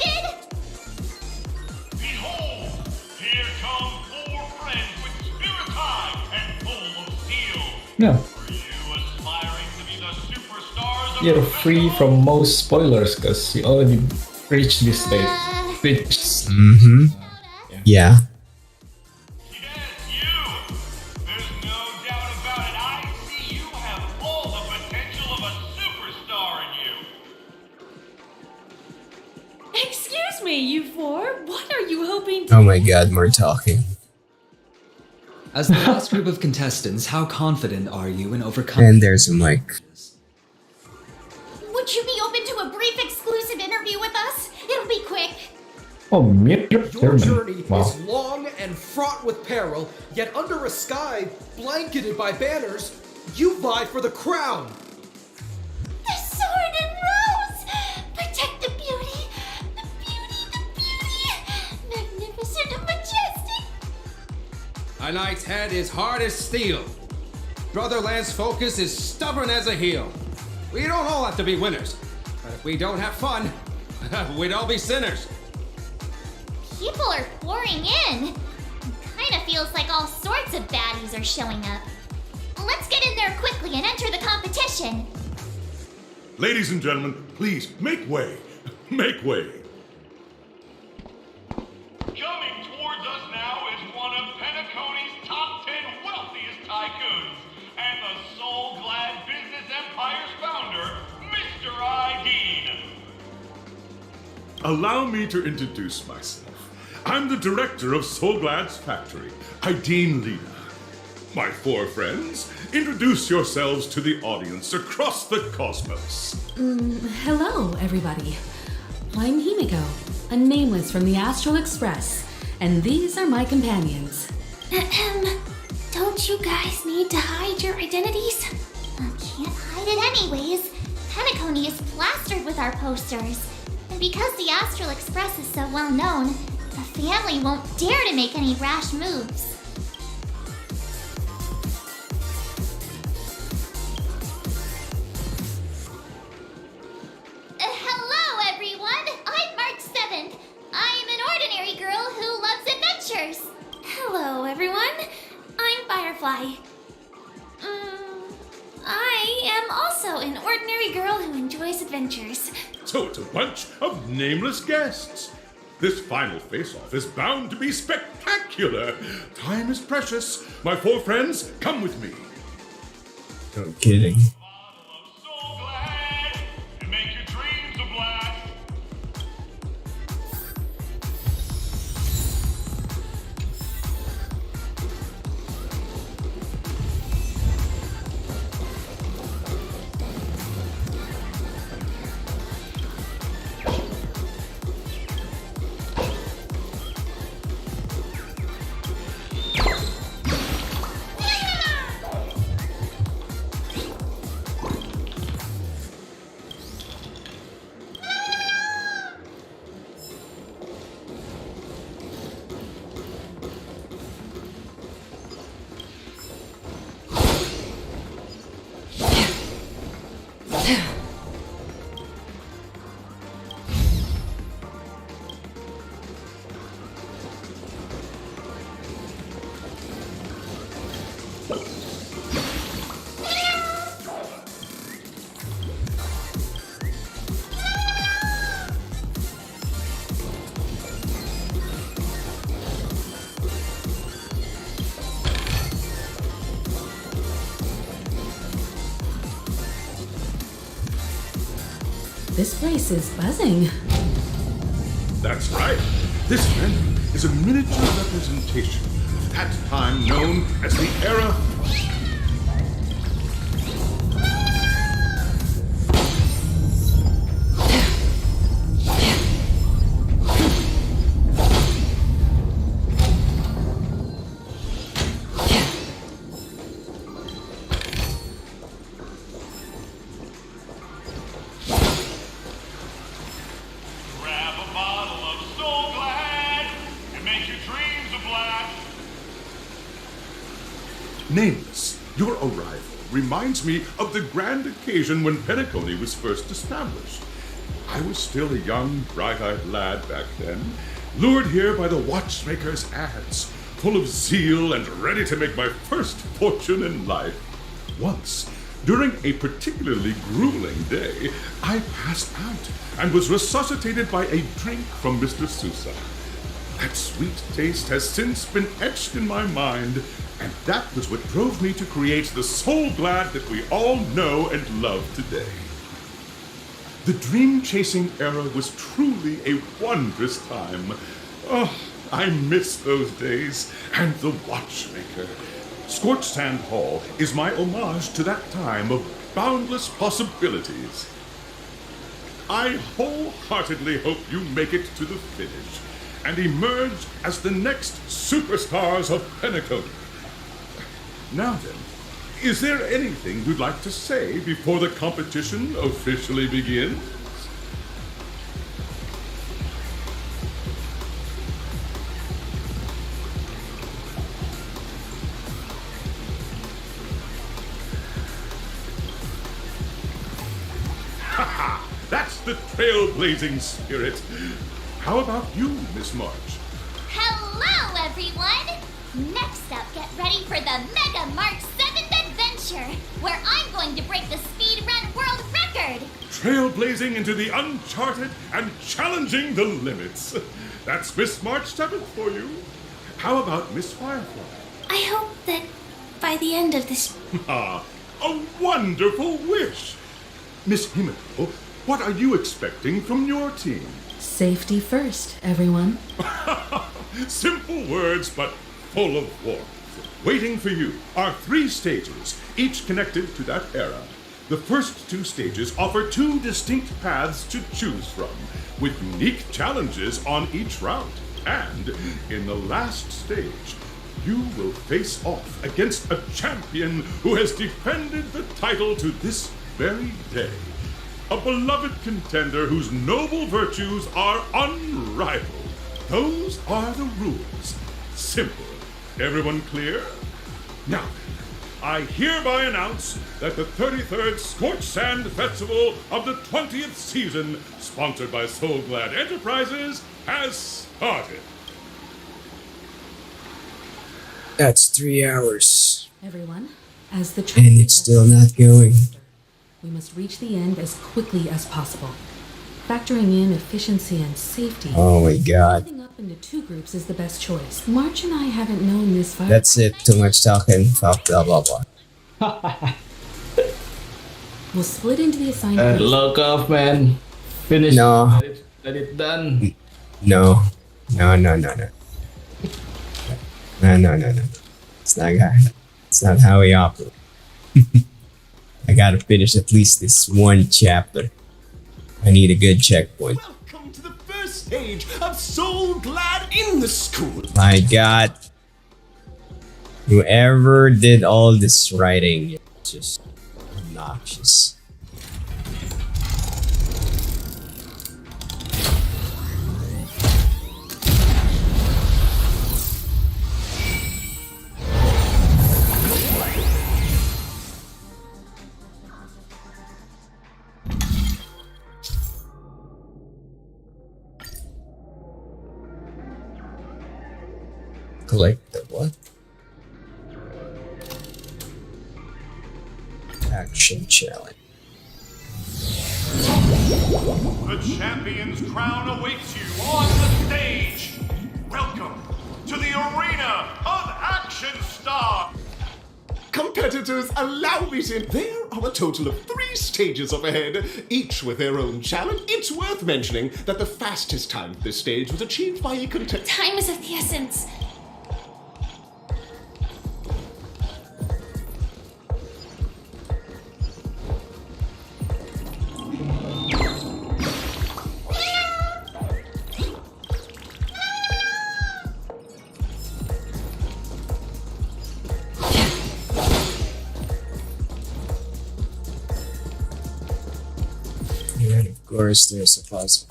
No. You're free from most spoilers because you already reached this stage. Mm-hmm. Yeah. Excuse me, you four. What are you hoping to... Oh my god, more talking. As the last group of contestants, how confident are you in overcoming... And there's a mic. Would you be open to a brief exclusive interview with us? It'll be quick. Oh, Your journey wow. is long and fraught with peril, yet under a sky blanketed by banners, you vie for the crown. The sword and rose! Protect the beauty! The beauty, the beauty! Magnificent and majestic! A knight's head is hard as steel. Brother Lance's focus is stubborn as a heel. We don't all have to be winners, but if we don't have fun, we'd all be sinners. People are pouring in. Kinda feels like all sorts of baddies are showing up. Let's get in there quickly and enter the competition. Ladies and gentlemen, please make way. Make way. Coming towards us now is one of Penacony's top 10 wealthiest tycoons and the soul-glad business empire's founder, Mr. Dean. Allow me to introduce myself. I'm the director of Soulglad's factory, Dean Lena. My four friends, introduce yourselves to the audience across the cosmos. Hello, everybody. I'm Himiko, a nameless from the Astral Express, and these are my companions. Don't you guys need to hide your identities? Can't hide it anyways. Penacony is plastered with our posters. And because the Astral Express is so well known, the family won't dare to make any rash moves. Hello, everyone! I'm March 7th. I'm an ordinary girl who loves adventures. Hello, everyone. I'm Firefly. I am also an ordinary girl who enjoys adventures. So it's a bunch of nameless guests. This final face-off is bound to be spectacular. Time is precious. My four friends, come with me. No kidding. This place is buzzing. That's right. This venue is a miniature representation of that time known as the Era. Nameless, your arrival reminds me of the grand occasion when Penacony was first established. I was still a young, bright-eyed lad back then, lured here by the watchmaker's ads, full of zeal and ready to make my first fortune in life. once, during a particularly grueling day, I passed out and was resuscitated by a drink from Mr. Sousa. That sweet taste has since been etched in my mind, and that was what drove me to create the Soul Glad that we all know and love today. The dream-chasing era was truly a wondrous time. Oh, I miss those days, and the Watchmaker. Scorched Sand Hall is my homage to that time of boundless possibilities. I wholeheartedly hope you make it to the finish and emerge as the next superstars of Penacony. Now then, is there anything you'd like to say before the competition officially begins? Haha! That's the trailblazing spirit. How about you, Miss March? Hello, everyone! Next up, get ready for the Mega March 7th adventure, where I'm going to break the speedrun world record! Trailblazing into the uncharted and challenging the limits. That's Miss March 7th for you. How about Miss Firefly? I hope that by the end of this... Ah, a wonderful wish! Miss Himiko, what are you expecting from your team? Safety first, everyone. Simple words, but full of warmth. Waiting for you are 3 stages, each connected to that era. The first 2 stages offer 2 distinct paths to choose from, with unique challenges on each route. And in the last stage, you will face off against a champion who has defended the title to this very day. A beloved contender whose noble virtues are unrivaled. Those are the rules. Simple. Everyone clear? Now, I hereby announce that the 33rd Scorched Sand Festival of the 20th season, sponsored by Soul Glad Enterprises, has started. That's 3 hours. Everyone, as the And it's still not going. we must reach the end as quickly as possible. Factoring in efficiency and safety. Oh my god. Splitting up into 2 groups is the best choice. March and I haven't known this fight. That's it. Too much talking. Fuck blah blah blah. We'll split into the assigned groups. Lock off, man. Finish. No. Let it done. No. No. It's not how we operate. I gotta finish at least this one chapter. I need a good checkpoint. Welcome to the first stage of Soul Glad in the School. My god. Whoever did all this writing is just obnoxious. Collect the what? Action challenge. The champion's crown awaits you on the stage. Welcome to the arena of Action Star. Competitors, allow me to... There are a total of 3 stages up ahead, each with their own challenge. It's worth mentioning that the fastest time for this stage was achieved by a contestant. Time is of the essence. And of course, there's a puzzle.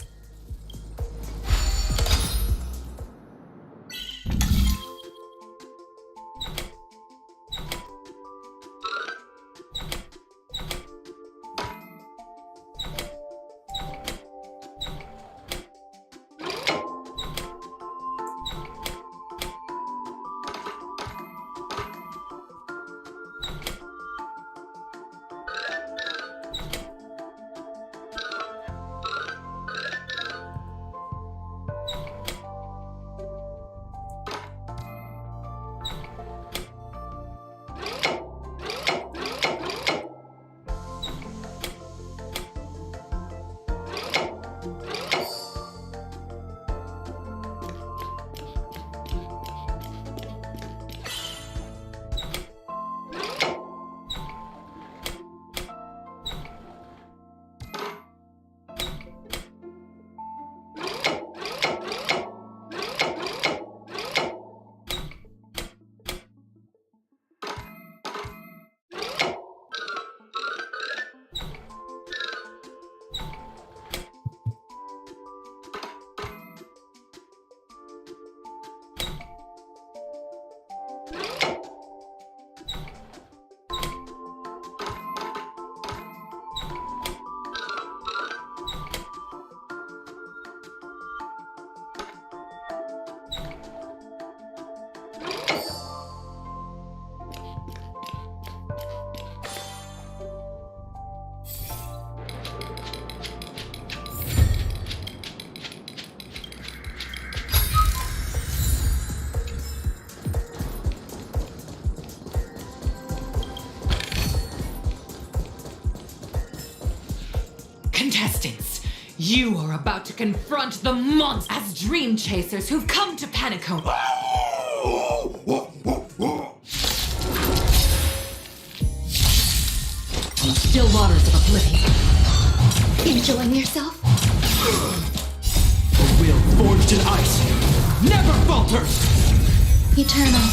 You are about to confront the monsters as dream chasers who've come to Penacone. Still waters of oblivion. Enjoying yourself? A will forged in ice never falters! Eternal.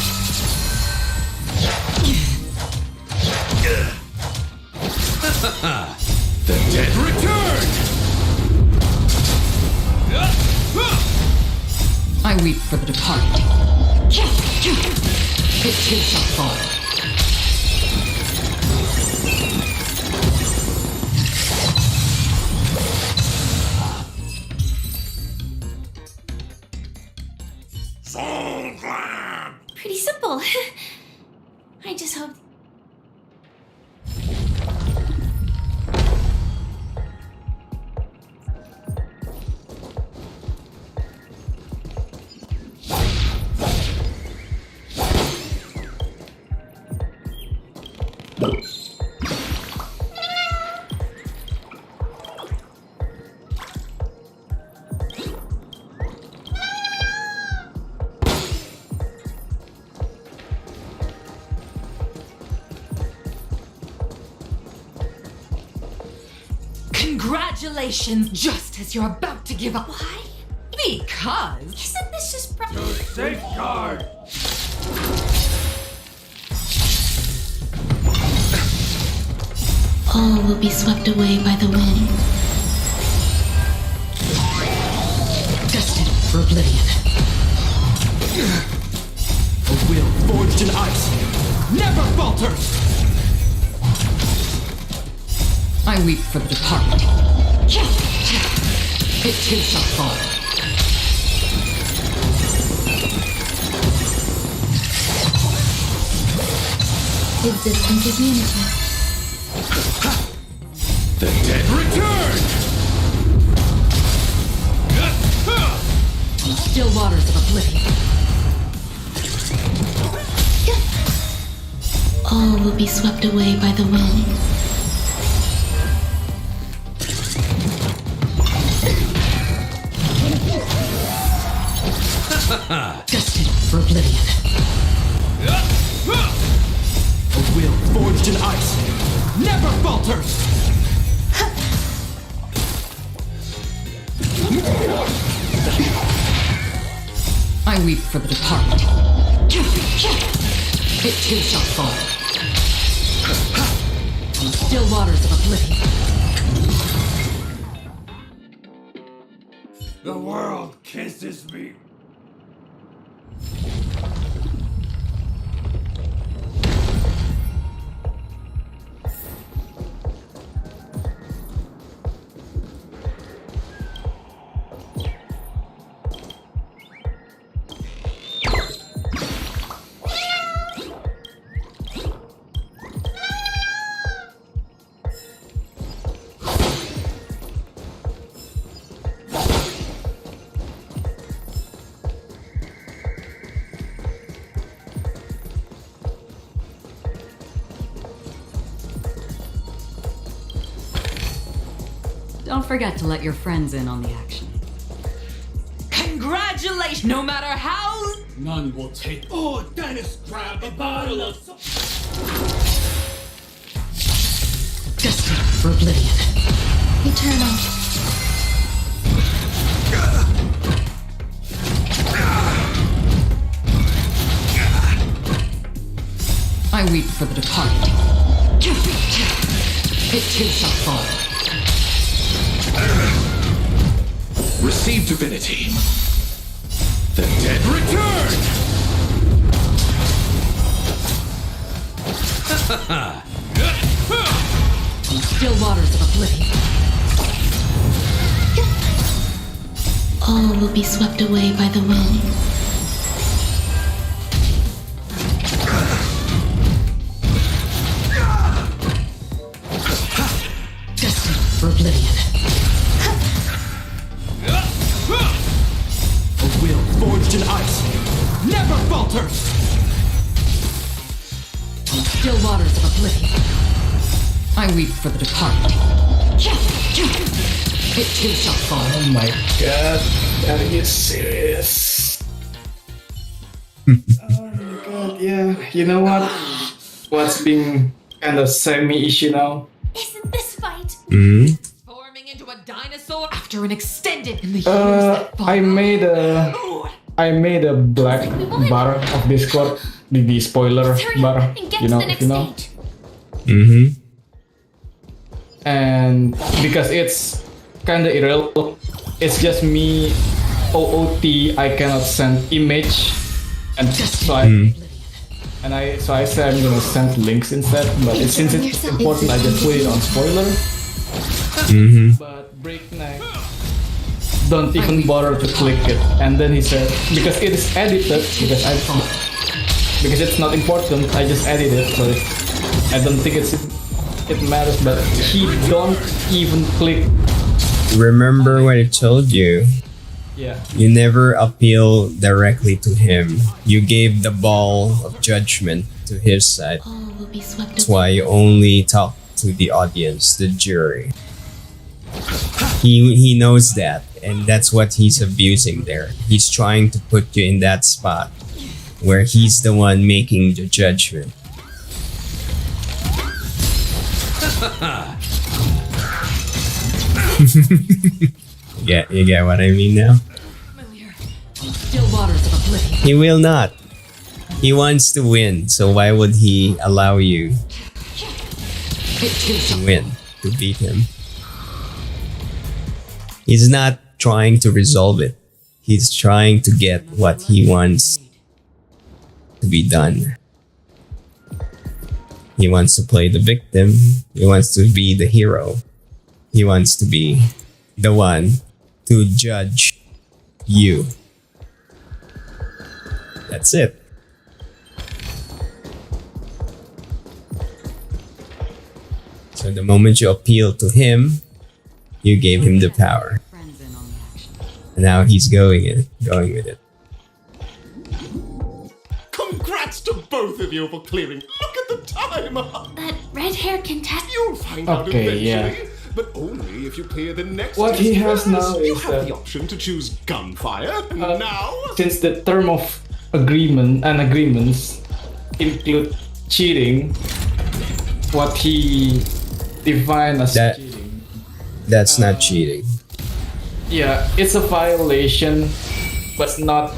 The dead Return! I weep for the departed. It too shall fall. So glad! Pretty simple. I just hope. Congratulations, just as you're about to give up. Why? Because. Isn't this just Safeguard! All will be swept away by the wind. Destined for oblivion. A will forged in ice never falters! I weep for the departed. It too shall fall. Existence is unity. The dead Return! Still waters of oblivion. All will be swept away by the wind. Destined for oblivion. A will forged in ice never falters! I weep for the departed. It too shall fall. Still waters of oblivion. The world kisses me. Don't forget to let your friends in on the action. Congratulations! No matter how... None will take. Oh, Dennis, grab a bottle of. Destined for oblivion. Eternal. I weep for the departed. It too shall fall. Receive divinity. The dead Return! Still waters of oblivion. All will be swept away by the wind. Destined for oblivion. A will forged in ice never falters! Still waters of oblivion. I weep for the departed. It too shall fall. Oh my god, are you serious? Oh my god, yeah. You know what? What's being kind of semi-issue now? Isn't this fight? Forming into a dinosaur after an extended in the years that follow. I made a black bar of Discord, the spoiler bar, you know, if you know. And because it's kinda irrelevant, it's just me OOT, I cannot send image, and so I said I'm gonna send links instead, but since it's important, I just put it on spoiler. But Breakneck don't even bother to click it, and then he said because it is edited, because it's not important, I just edit it, so I don't think it matters. But he don't even click. Remember what I told you? Yeah. You never appeal directly to him. You gave the ball of judgment to his side. That's why you only talk to the audience, the jury. He knows that, and that's what he's abusing there. He's trying to put you in that spot where he's the one making the judgment. You get what I mean now? Still waters of oblivion. He will not. He wants to win, so why would he allow you to win, to beat him? He's not trying to resolve it. He's trying to get what he wants to be done. He wants to play the victim. He wants to be the hero. He wants to be the one to judge you. That's it. So the moment you appeal to him, you gave him the power. And now he's going with it. Congrats to both of you for clearing. Look at the time! That red-haired contestant. You'll find out Okay, eventually. yeah. But only if you clear the next What he has now you is have that the option to choose gunfire. Now, since the term of agreements include cheating, what he defined as cheating. That's not cheating. Yeah, it's a violation, but not.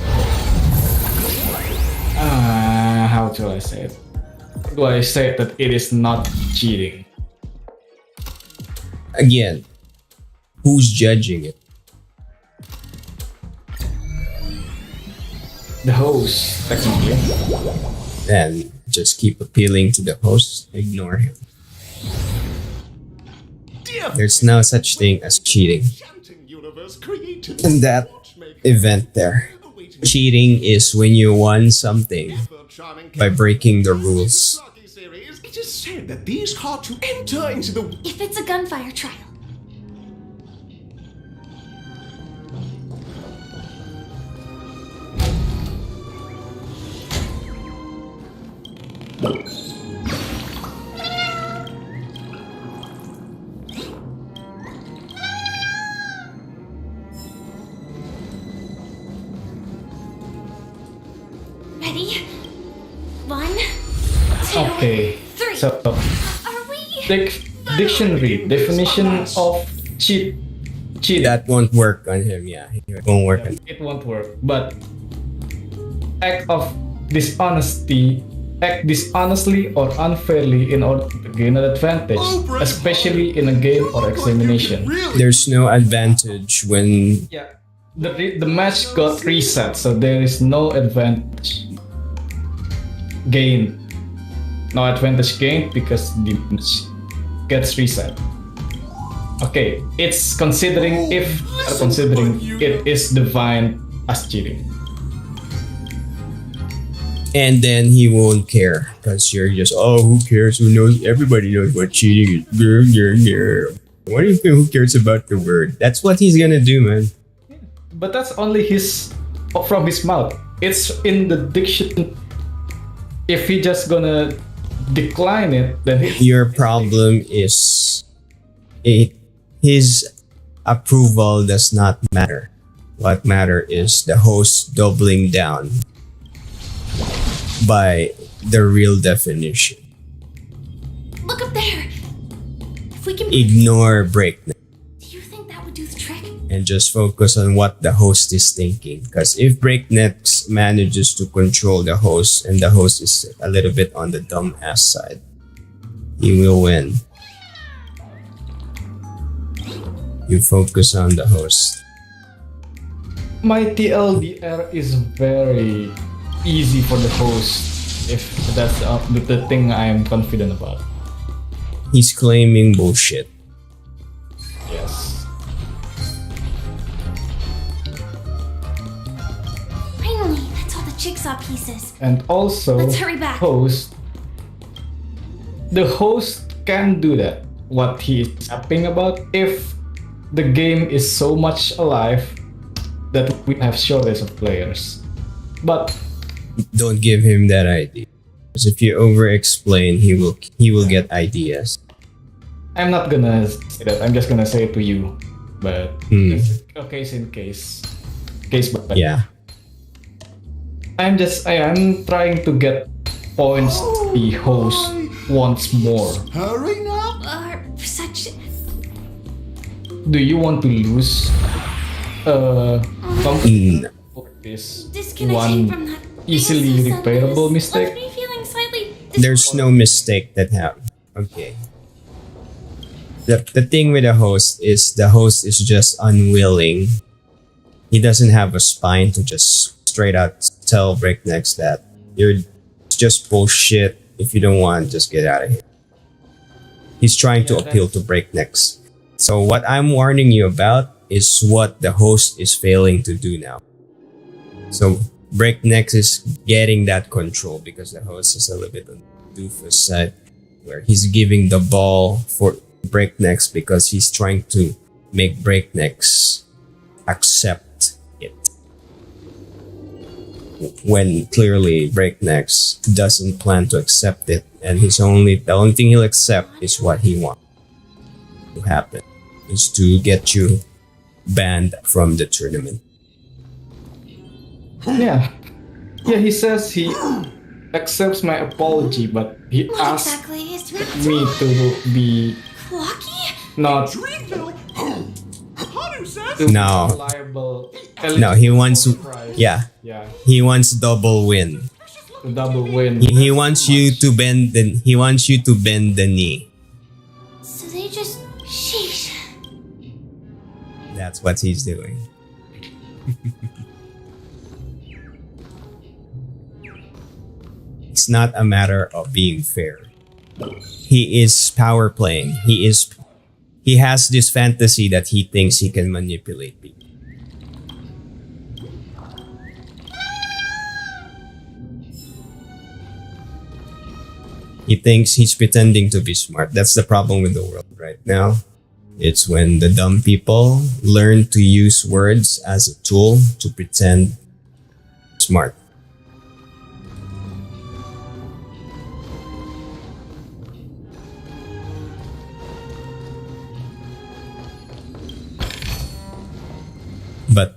How do I say it? Do I say that it is not cheating? Again, who's judging it? The host, technically. Then just keep appealing to the host, ignore him. There's no such thing as cheating in that event there. Cheating is when you won something by breaking the rules. it is said that these are to enter into the. If it's a gunfire trial. Ready? 1, 2, Okay. 3. So, dictionary definition of cheat. That won't work on him. Yeah, it won't work. It won't work. But act of dishonesty, act dishonestly or unfairly in order to gain an advantage, especially in a game or examination. There's no advantage when. Yeah, the match got reset, so there is no advantage gained. No advantage gained because the match gets reset. Okay, it's considering it is defined as cheating. And then he won't care because you're just, oh, who cares? Who knows? Everybody knows what cheating is. What do you think? Who cares about the word? That's what he's gonna do, man. But that's only from his mouth. It's in the dictionary. If he just gonna decline it, then your problem is his approval does not matter. What matter is the host doubling down by the real definition. Look up there! If we can... Ignore breakneck Do you think that would do the trick? and just focus on what the host is thinking. Because if breakneck manages to control the host and the host is a little bit on the dumbass side, he will win. You focus on the host. My TLDR is very easy for the host, if that's the thing I am confident about. He's claiming bullshit. Yes. Finally, that's all the jigsaw pieces. And also, Let's hurry back. the host can do that. What he is tapping about, if the game is so much alive that we have shortage of players. But don't give him that idea. Because if you over-explain, he will get ideas. I'm not gonna say that. I'm just gonna say it to you. But it's a case in case. Case by case. Yeah. I am trying to get points the host wants more. Hurry now! Such... Do you want to lose company for this Disconnecting from one that easily repairable mistake? me feeling slightly... There's no mistake that happened. Okay. The thing with the host is just unwilling. He doesn't have a spine to just straight out tell breaknecks that it's just bullshit. If you don't want, just get out of here. He's trying to appeal to breaknecks. So what I'm warning you about is what the host is failing to do now. So breaknecks is getting that control because the host is a little bit on the doofus side, where he's giving the ball for breaknecks because he's trying to make breaknecks accept it. When clearly breaknecks doesn't plan to accept it, and the only thing he'll accept is what he wants to happen, is to get you banned from the tournament. Yeah. Yeah, he says he accepts my apology, but he What asked exactly is me to be Clocky? not No. liable. No, he wants to. Yeah. Yeah. He wants double win. To double win. He wants you to bend the. He wants you to bend the knee. So they just... Sheesh. That's what he's doing. It's not a matter of being fair. He is power playing. He has this fantasy that he thinks he can manipulate people. He thinks he's pretending to be smart. That's the problem with the world right now. It's when the dumb people learn to use words as a tool to pretend smart. But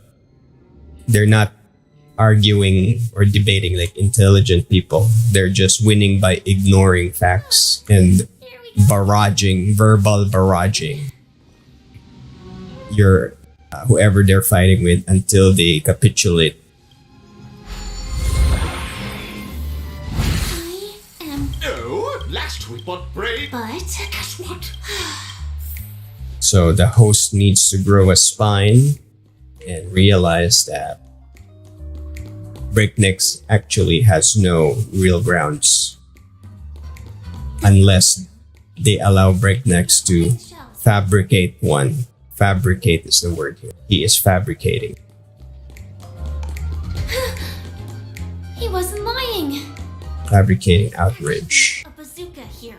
they're not arguing or debating like intelligent people. They're just winning by ignoring facts and verbal barraging your whoever they're fighting with until they capitulate. No, last week but brave. But guess what? So the host needs to grow a spine and realize that breaknecks actually has no real grounds unless they allow breaknecks to fabricate one. Fabricate is the word here. He is fabricating. he wasn't lying. Fabricating outrage. A bazooka here.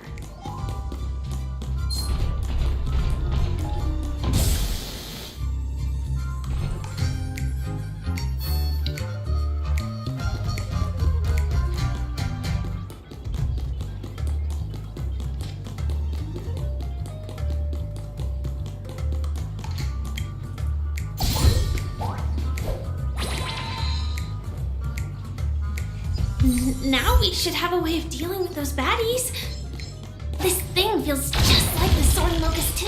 Now we should have a way of dealing with those baddies. This thing feels just like the Soaring Locust too.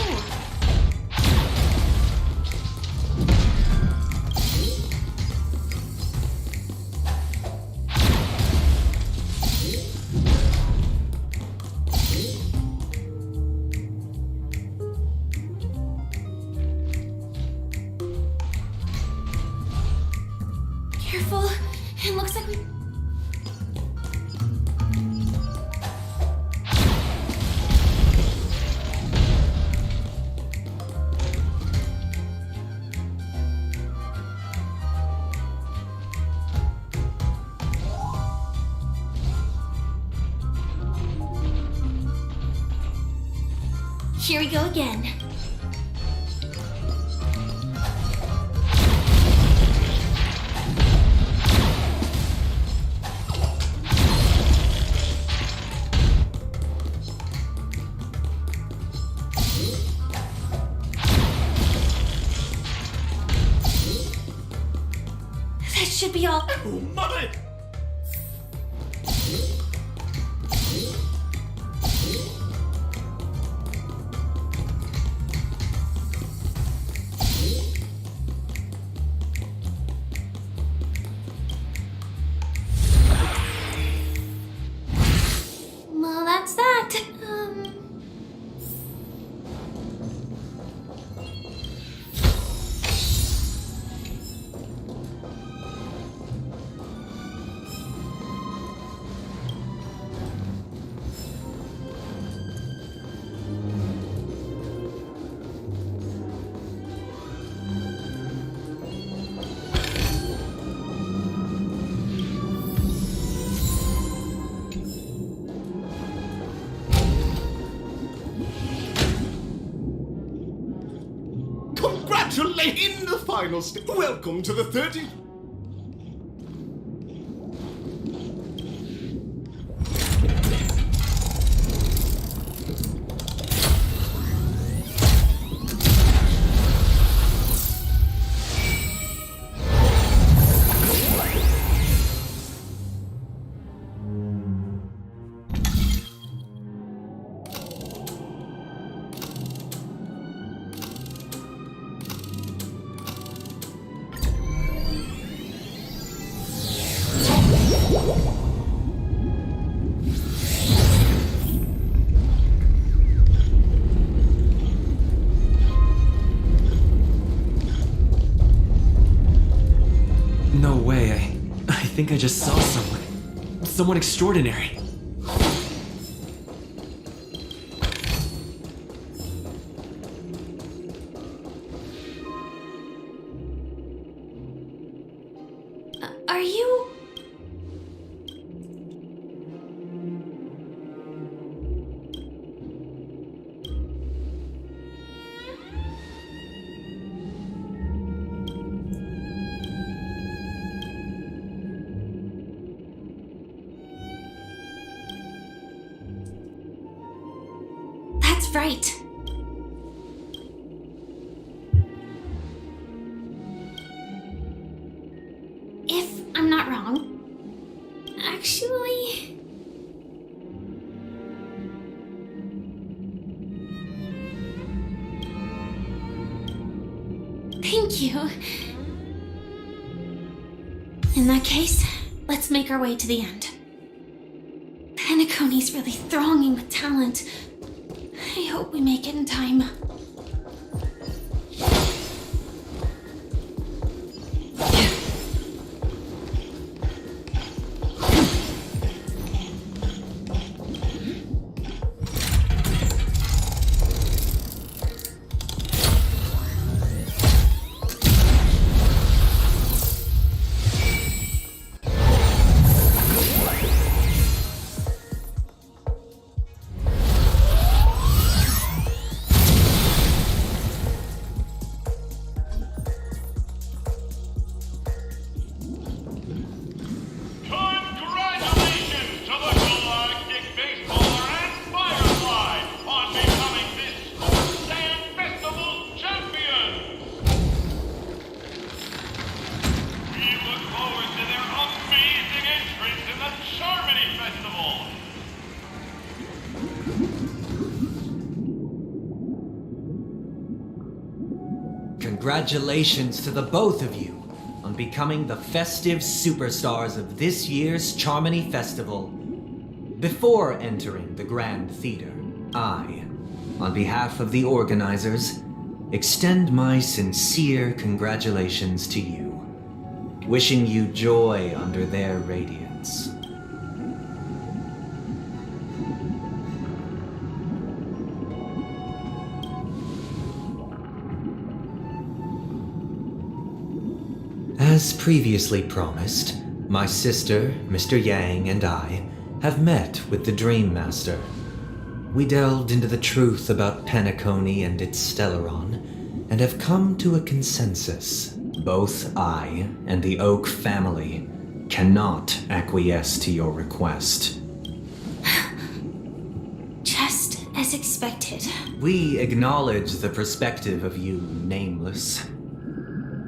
Careful. It looks like we... Here we go again. That should be all. Oh my! Well, that's that. Congratulations! In the final stage. Welcome to the 30. No way, I think I just saw someone extraordinary. Are you... That's right. If I'm not wrong, actually... Thank you. In that case, let's make our way to the end. Penacony's really thronging with talent. I hope we make it in time. Charmony Festival. Congratulations to the both of you on becoming the festive superstars of this year's Charmony Festival. Before entering the Grand Theater, I, on behalf of the organizers, extend my sincere congratulations to you, wishing you joy under their radiance. As previously promised, my sister, Mr. Yang, and I have met with the Dream Master. We delved into the truth about Penacony and its Stellaron, and have come to a consensus. Both I and the Oak family cannot acquiesce to your request. Just as expected. We acknowledge the perspective of you, Nameless.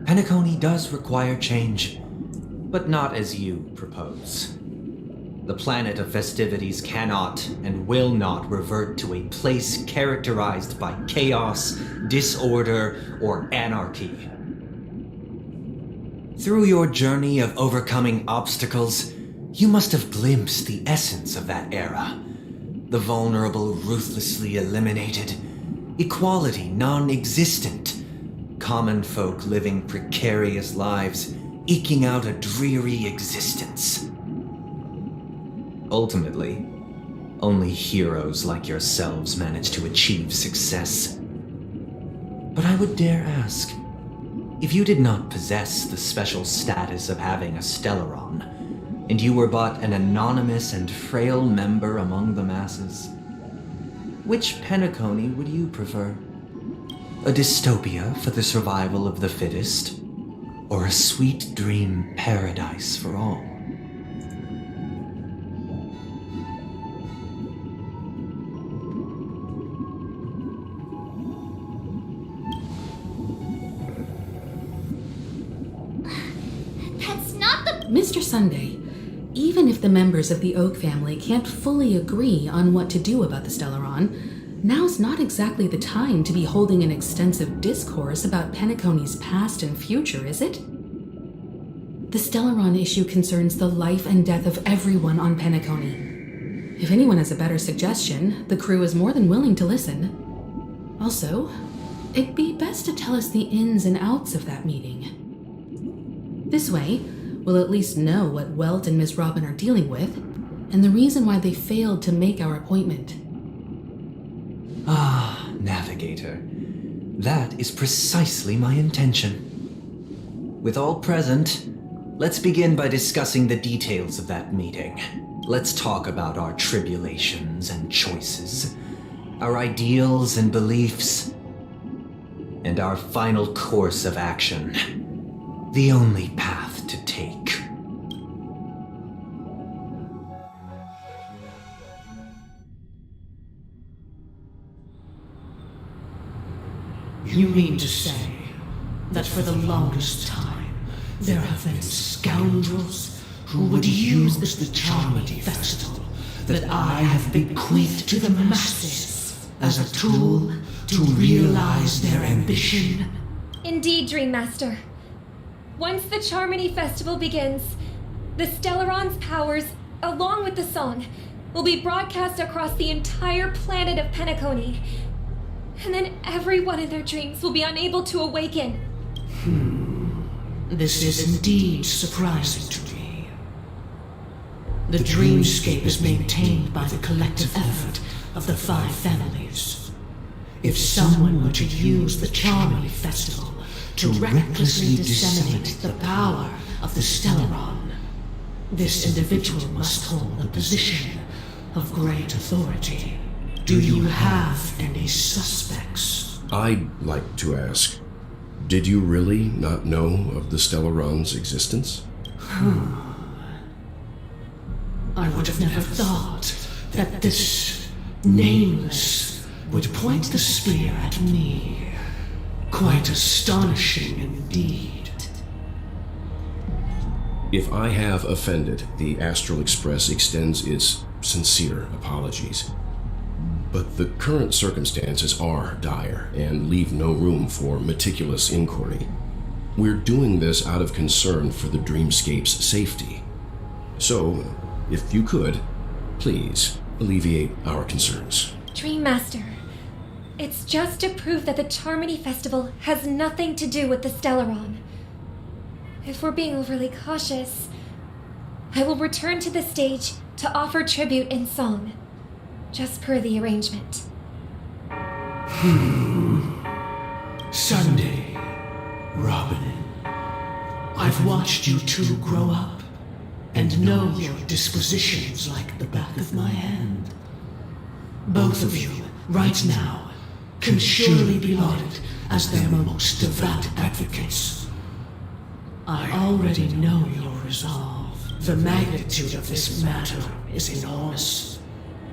Penacony does require change, but not as you propose. The planet of festivities cannot and will not revert to a place characterized by chaos, disorder, or anarchy. Through your journey of overcoming obstacles, you must have glimpsed the essence of that era. The vulnerable ruthlessly eliminated, equality non-existent, common folk living precarious lives, eking out a dreary existence. Ultimately, only heroes like yourselves manage to achieve success. But I would dare ask, if you did not possess the special status of having a Stellaron, and you were but an anonymous and frail member among the masses, which Penacony would you prefer? A dystopia for the survival of the fittest, or a sweet dream paradise for all? That's not the... Mr. Sunday, even if the members of the Oak family can't fully agree on what to do about the Stellaron, now's not exactly the time to be holding an extensive discourse about Penacony's past and future, is it? The Stellaron issue concerns the life and death of everyone on Penacony. If anyone has a better suggestion, the crew is more than willing to listen. Also, it'd be best to tell us the ins and outs of that meeting. This way, we'll at least know what Welt and Miss Robin are dealing with, and the reason why they failed to make our appointment. Ah, Navigator. That is precisely my intention. With all present, let's begin by discussing the details of that meeting. Let's talk about our tribulations and choices, our ideals and beliefs, and our final course of action. The only path to take. You mean to say that for the longest time, there have been scoundrels who would use the Charmony Festival that I have bequeathed to the masses as a tool to realize their ambition? Indeed, Dream Master. Once the Charmony Festival begins, the Stellaron's powers, along with the song, will be broadcast across the entire planet of Penacony. And then everyone in their dreams will be unable to awaken. This is indeed surprising to me. The dreamscape is maintained by the collective effort of the 5 families. If someone were to use the Charmony Festival to recklessly disseminate the power of the Stellaron, this individual must hold a position of great authority. Do you have any suspects? I'd like to ask, did you really not know of the Stellaron's existence? I would have never thought that this Nameless would point the spear at me. Quite astonishing indeed. If I have offended, the Astral Express extends its sincere apologies. But the current circumstances are dire and leave no room for meticulous inquiry. We're doing this out of concern for the Dreamscape's safety. So, if you could, please alleviate our concerns. Dream Master, it's just to prove that the Charmony Festival has nothing to do with the Stellaron. If we're being overly cautious, I will return to the stage to offer tribute in song, just per the arrangement. Sunday, Robin, I've watched you two grow up and know your dispositions like the back of my hand. Both of you, right now, can surely be lauded as their most devout advocates. I already know your resolve. The magnitude of this matter is enormous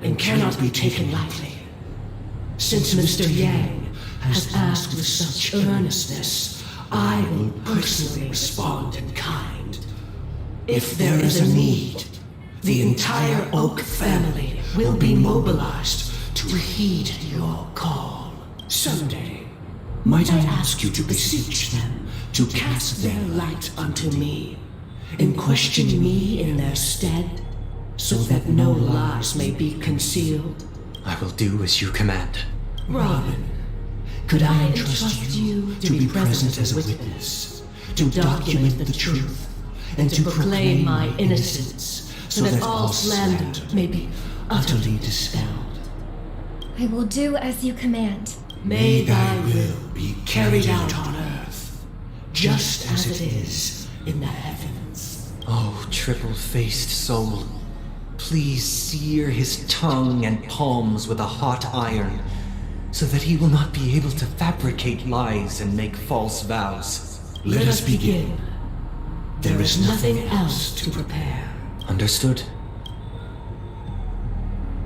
and cannot be taken lightly. Since Mr. Yang has asked with such earnestness, I will personally respond in kind. If there is a need, the entire Oak family will be mobilized to heed your call. Someday, might I ask you to beseech them to cast their light unto me, and question me in their stead, so that no lies may be concealed? I will do as you command. Robin, could I entrust you to be present as a witness, to document the truth, and to proclaim my innocence, so that all slander may be utterly dispelled? I will do as you command. May thy will be carried out on earth, just as it is in the heavens. Oh, triple-faced soul, please sear his tongue and palms with a hot iron, so that he will not be able to fabricate lies and make false vows. Let us begin. There is nothing else to prepare. Understood.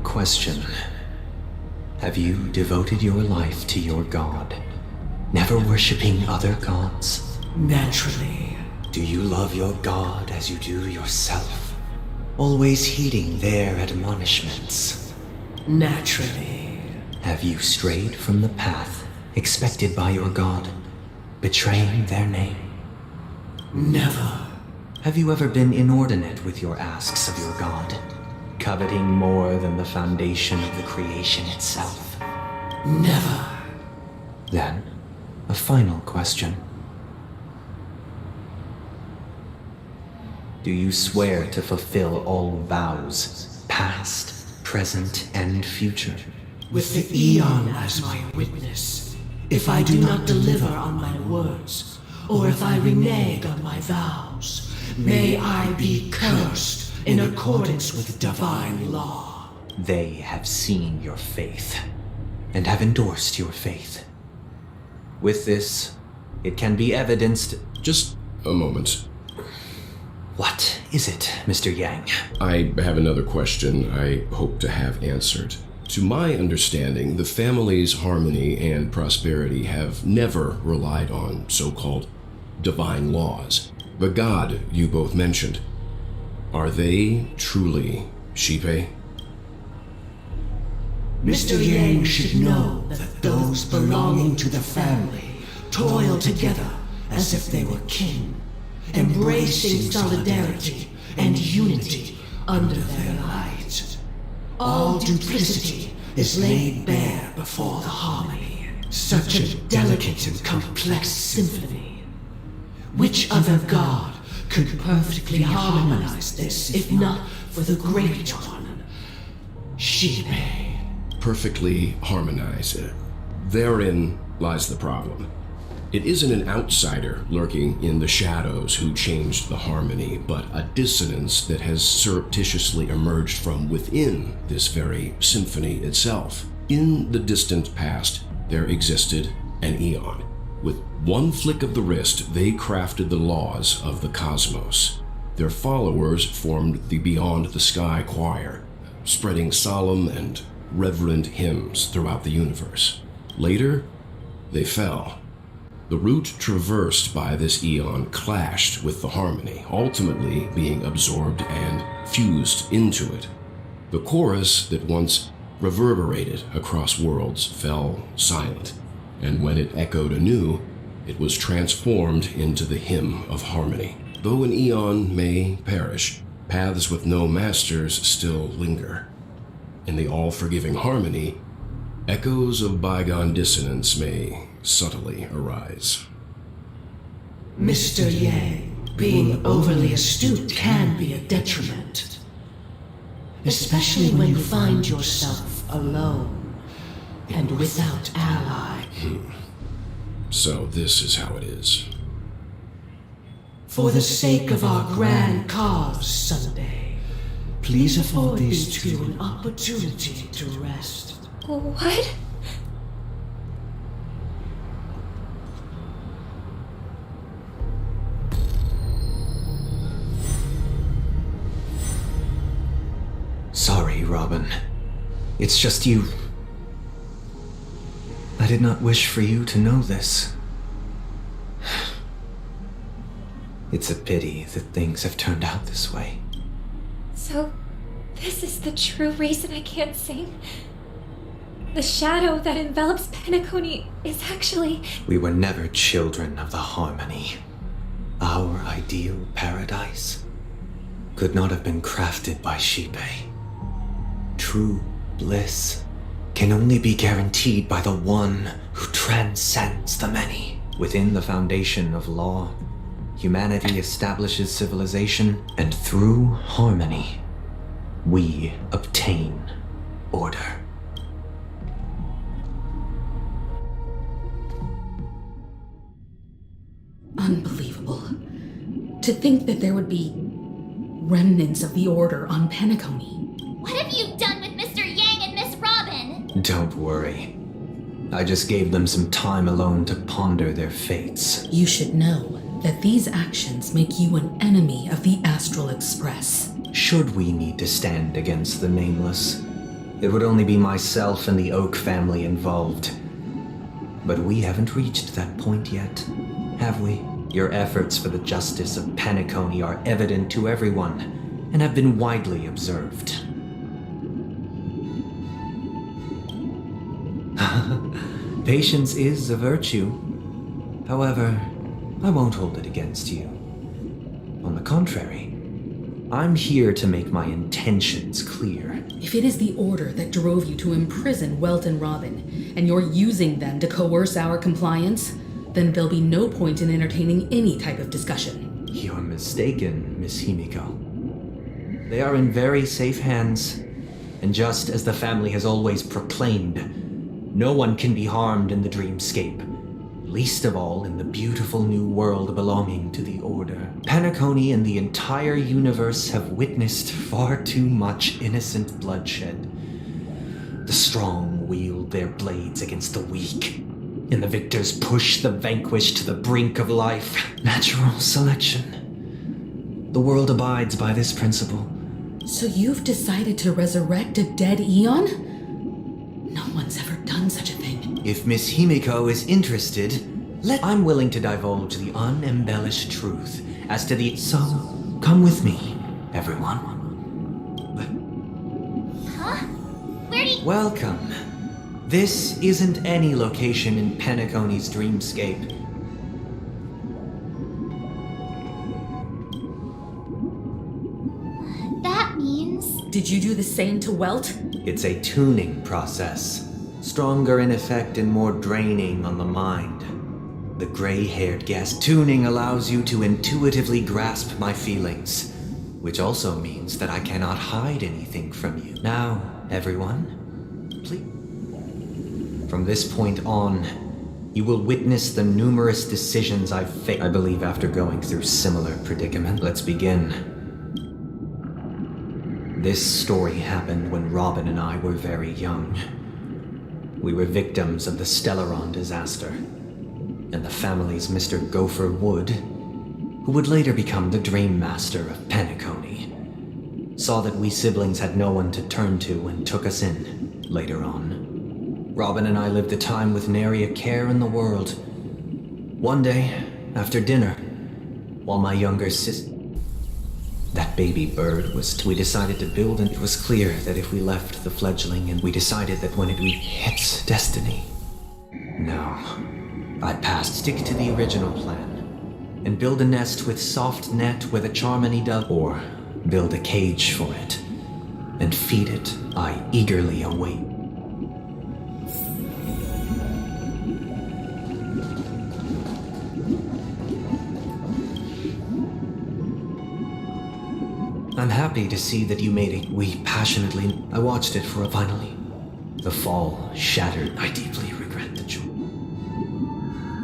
Question. Have you devoted your life to your god, never worshipping other gods? Naturally. Do you love your god as you do yourself, always heeding their admonishments? Naturally. Have you strayed from the path expected by your god, betraying their name? Never. Have you ever been inordinate with your asks of your god, coveting more than the foundation of the creation itself? Never. Then, a final question. Do you swear to fulfill all vows, past, present, and future? With the Eon as my witness, if I do not deliver on my words, or if I renege on my vows, may I be cursed in accordance with divine law. They have seen your faith, and have endorsed your faith. With this, it can be evidenced... Just a moment. What is it, Mr. Yang? I have another question I hope to have answered. To my understanding, the family's harmony and prosperity have never relied on so-called divine laws. The god you both mentioned, are they truly Shipe? Mr. Yang should know that those belonging to the family toil together as if they were kin, embracing solidarity and unity under their light. All duplicity is laid bare before the harmony. Such a delicate and complex symphony. Which other god could perfectly harmonize this, if not for the Great One? Shipe. Perfectly harmonized. Therein lies the problem. It isn't an outsider lurking in the shadows who changed the harmony, but a dissonance that has surreptitiously emerged from within this very symphony itself. In the distant past, there existed an Eon. With one flick of the wrist, they crafted the laws of the cosmos. Their followers formed the Beyond the Sky Choir, spreading solemn and reverent hymns throughout the universe. Later, they fell. The route traversed by this eon clashed with the harmony, ultimately being absorbed and fused into it. The chorus that once reverberated across worlds fell silent, and when it echoed anew, it was transformed into the hymn of harmony. Though an eon may perish, paths with no masters still linger. In the all-forgiving harmony, echoes of bygone dissonance may subtly arise. Mr. Yang, being overly astute can be a detriment. Especially when you find yourself alone and without ally. So this is how it is. For the sake of our grand cause, Sunday, please afford these two an opportunity to rest. What? Sorry, Robin. It's just you. I did not wish for you to know this. It's a pity that things have turned out this way. So, this is the true reason I can't sing? The shadow that envelops Penacony is actually... We were never children of the harmony. Our ideal paradise could not have been crafted by Shipe. True bliss can only be guaranteed by the one who transcends the many. Within the foundation of law, humanity establishes civilization, and through harmony, we obtain order. Unbelievable. To think that there would be remnants of the Order on Penacony. What have you done with Mr. Yang and Miss Robin? Don't worry. I just gave them some time alone to ponder their fates. You should know that these actions make you an enemy of the Astral Express. Should we need to stand against the Nameless, it would only be myself and the Oak family involved. But we haven't reached that point yet, have we? Your efforts for the justice of Penacony are evident to everyone, and have been widely observed. Patience is a virtue. However, I won't hold it against you. On the contrary, I'm here to make my intentions clear. If it is the Order that drove you to imprison Welt and Robin, and you're using them to coerce our compliance, then there'll be no point in entertaining any type of discussion. You're mistaken, Miss Himiko. They are in very safe hands, and just as the family has always proclaimed, no one can be harmed in the dreamscape, least of all in the beautiful new world belonging to the Order. Penacony and the entire universe have witnessed far too much innocent bloodshed. The strong wield their blades against the weak, and the victors push the vanquished to the brink of life. Natural selection. The world abides by this principle. So you've decided to resurrect a dead Eon? No one's ever done such a thing. If Miss Himiko is interested, I'm willing to divulge the unembellished truth as to the... So, come with me, everyone. Huh? Where do you... Welcome. This isn't any location in Penacony's dreamscape. That means... Did you do the same to Welt? It's a tuning process. Stronger in effect and more draining on the mind. The gray-haired guest tuning allows you to intuitively grasp my feelings, which also means that I cannot hide anything from you. Now, everyone, please. From this point on, you will witness the numerous decisions I've faced. I believe after going through similar predicament. Let's begin. This story happened when Robin and I were very young. We were victims of the Stellaron disaster, and the family's Mr. Gopher Wood, who would later become the Dream Master of Penacony, saw that we siblings had no one to turn to and took us in later on. Robin and I lived a time with nary a care in the world, One day, after dinner, while my younger sister, that baby bird was, we decided to build, and it was clear that if we left the fledgling, and we decided that when it reached its destiny. No, I passed. Stick to the original plan, and build a nest with soft net where the Charmony dove, or build a cage for it, and feed it. I eagerly await. I'm happy to see that you made it. We passionately. I watched it for finally. The fall shattered. I deeply regret the choice.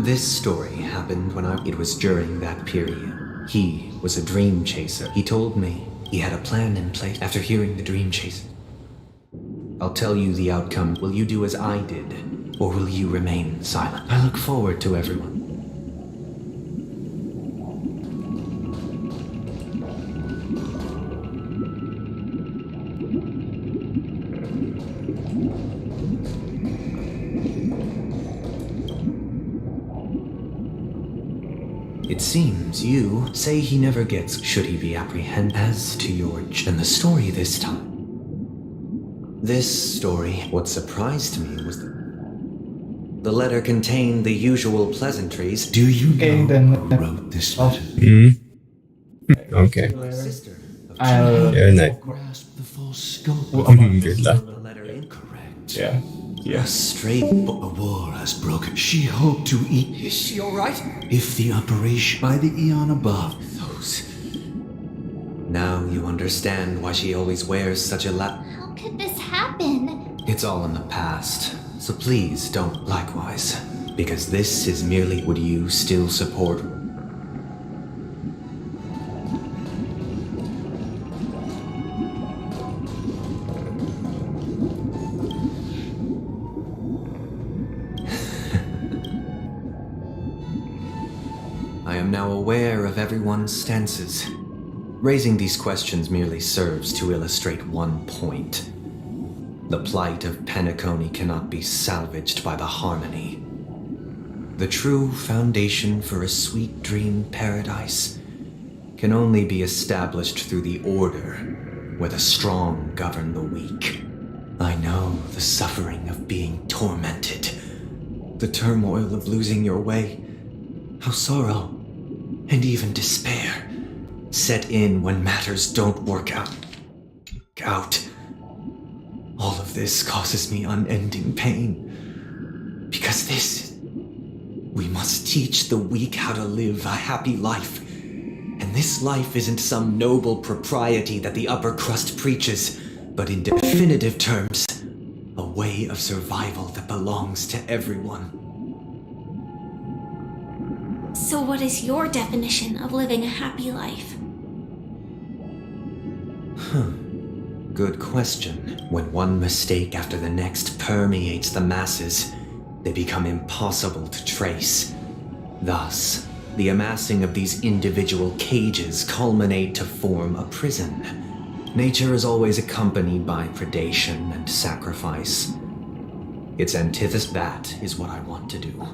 This story happened when it was during that period. He was a dream chaser. He told me he had a plan in place after hearing the dream chaser. I'll tell you the outcome. Will you do as I did, or will you remain silent? I look forward to everyone. It seems you say he never gets. Should he be apprehended? As to your and the story this time. This story, what surprised me was the letter contained the usual pleasantries. Do you know who wrote this letter? Okay. I'll Good night. Grasp the full scope Good luck. The letter incorrect. Yeah. A straight a war has broken. She hoped to eat. Is she alright? If the operation by the eon above. Those. Now you understand why she always wears such a How could this happen? It's all in the past, so please don't likewise. Because this is merely, would you still support? I am now aware of everyone's stances. Raising these questions merely serves to illustrate one point. The plight of Penacony cannot be salvaged by the harmony. The true foundation for a sweet dream paradise can only be established through the order where the strong govern the weak. I know the suffering of being tormented, the turmoil of losing your way, how sorrow and even despair set in when matters don't work out. All of this causes me unending pain. Because we must teach the weak how to live a happy life. And this life isn't some noble propriety that the upper crust preaches, but in definitive terms, a way of survival that belongs to everyone. So what is your definition of living a happy life? Good question. When one mistake after the next permeates the masses, they become impossible to trace. Thus, the amassing of these individual cages culminate to form a prison. Nature is always accompanied by predation and sacrifice. Its antithesis, that is what I want to do.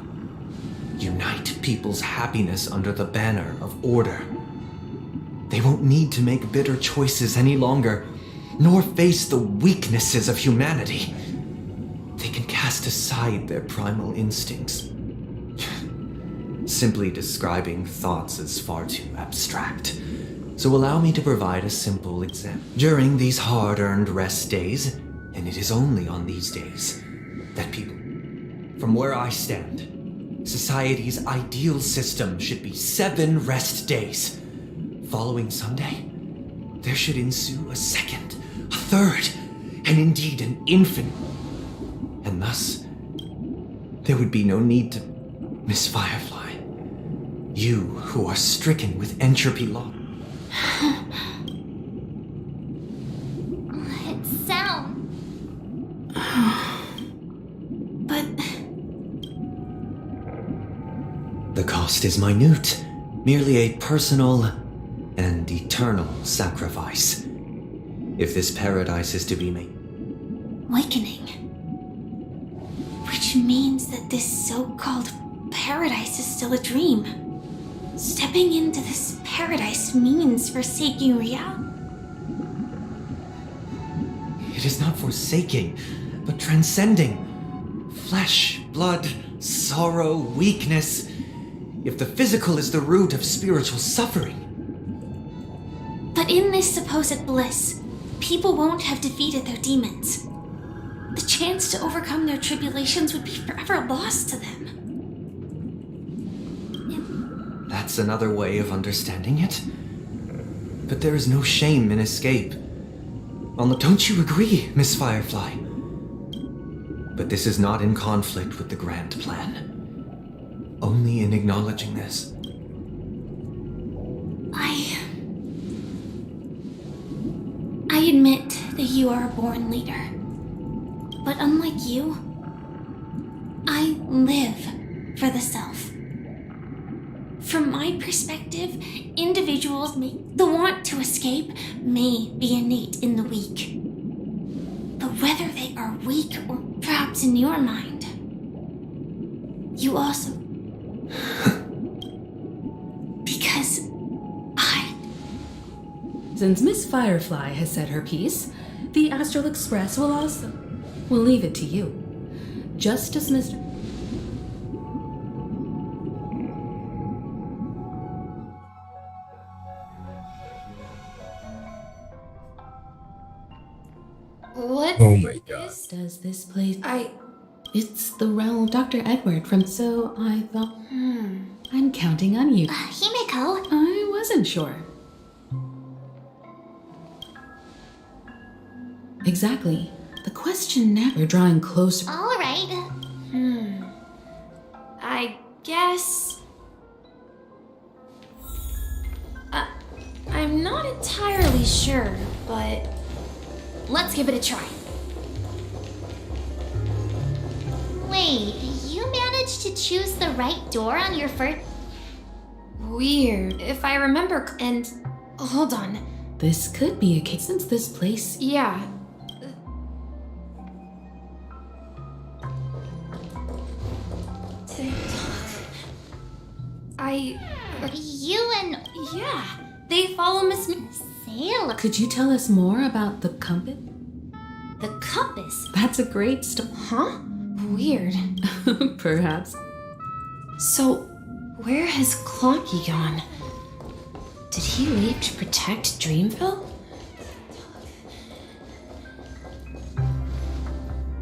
Unite people's happiness under the banner of order. They won't need to make bitter choices any longer, nor face the weaknesses of humanity. They can cast aside their primal instincts. Simply describing thoughts is far too abstract. So allow me to provide a simple example. During these hard-earned rest days, and it is only on these days, that people, from where I stand, society's ideal system should be 7 rest days. Following Sunday, there should ensue a second, a third, and indeed an infinite. And thus, there would be no need to, Miss Firefly, you who are stricken with entropy law. It's sound. But The cost is minute, merely a personal and eternal sacrifice. If this paradise is to be made. awakening. Which means that this so-called paradise is still a dream. Stepping into this paradise means forsaking reality. It is not forsaking, but transcending. Flesh, blood, sorrow, weakness. If the physical is the root of spiritual suffering. But in this supposed bliss, people won't have defeated their demons. The chance to overcome their tribulations would be forever lost to them. That's another way of understanding it. But there is no shame in escape. Don't you agree, Miss Firefly? But this is not in conflict with the grand plan. Only in acknowledging this. I admit that you are a born leader. But unlike you, I live for the self. From my perspective, individuals the want to escape may be innate in the weak. But whether they are weak or perhaps in your mind, you also... because Since Miss Firefly has said her piece, the Astral Express will also... We'll leave it to you. Just as Mr... What? Oh my god. Does this place... It's the realm of Dr. Edward from So I thought... I'm counting on you. Himeko? I wasn't sure. Exactly. The question now... We're drawing closer... All right. I guess... I'm not entirely sure, but... let's give it a try. Wait, you managed to choose the right door on your first... Weird. If I remember... And... hold on. This could be a case since this place... Yeah. You and... Yeah, they follow Miss... Sailor. Could you tell us more about the compass? The compass? That's a great Huh? Weird. Perhaps. So, where has Clocky gone? Did he leave to protect Dreamville?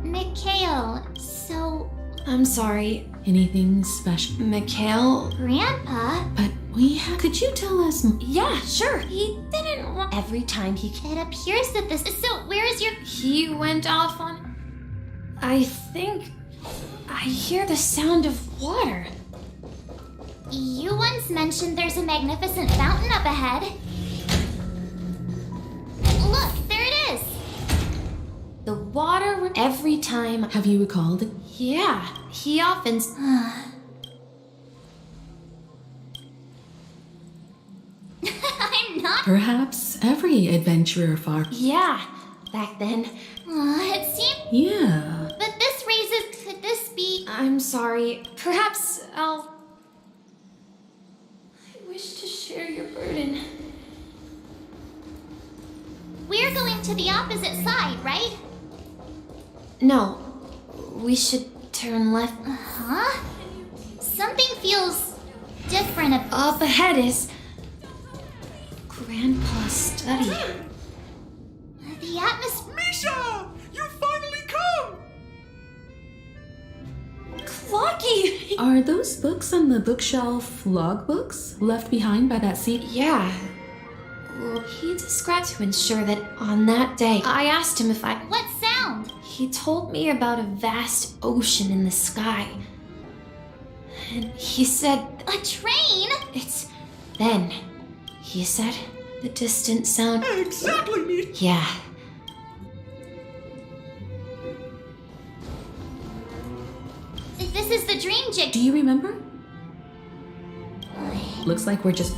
Mikhail, so... I'm sorry. Anything special? Mikhail? Grandpa? But could you tell us... Yeah, sure. He didn't want... Every time he... It appears that this... So, where is your... He went off on... I think... I hear the sound of water. You once mentioned there's a magnificent fountain up ahead. Look, there it is! The water every time... Have you recalled it? Yeah, he often... I'm not... Perhaps every adventurer far... Yeah, back then. It seems... Yeah. But this raises... Could this be... I'm sorry. Perhaps I'll... I wish to share your burden. We're going to the opposite side, right? No. We should turn left. Huh? Something feels different up ahead is... Grandpa's study. The atmosphere... Misha! You finally come! Clocky! Are those books on the bookshelf logbooks left behind by that sea? Yeah. Well, he described to ensure that on that day, I asked him if I... What sound? He told me about a vast ocean in the sky. And he said... A train? It's... Then, he said, the distant sound... Exactly, me. Yeah. This is the dream jig. Do you remember? Looks like we're just...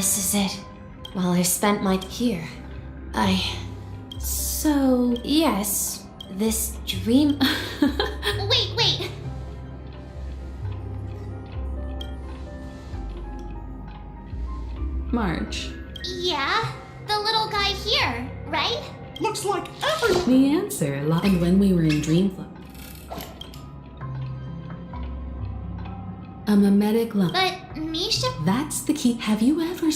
this is it. While I spent my here, So... yes, this dream... Wait. March. Yeah? The little guy here, right? Looks like everyone. The answer, and when we were in Dreamflux. A mimetic lump. But Misha? That's the key. Have you ever...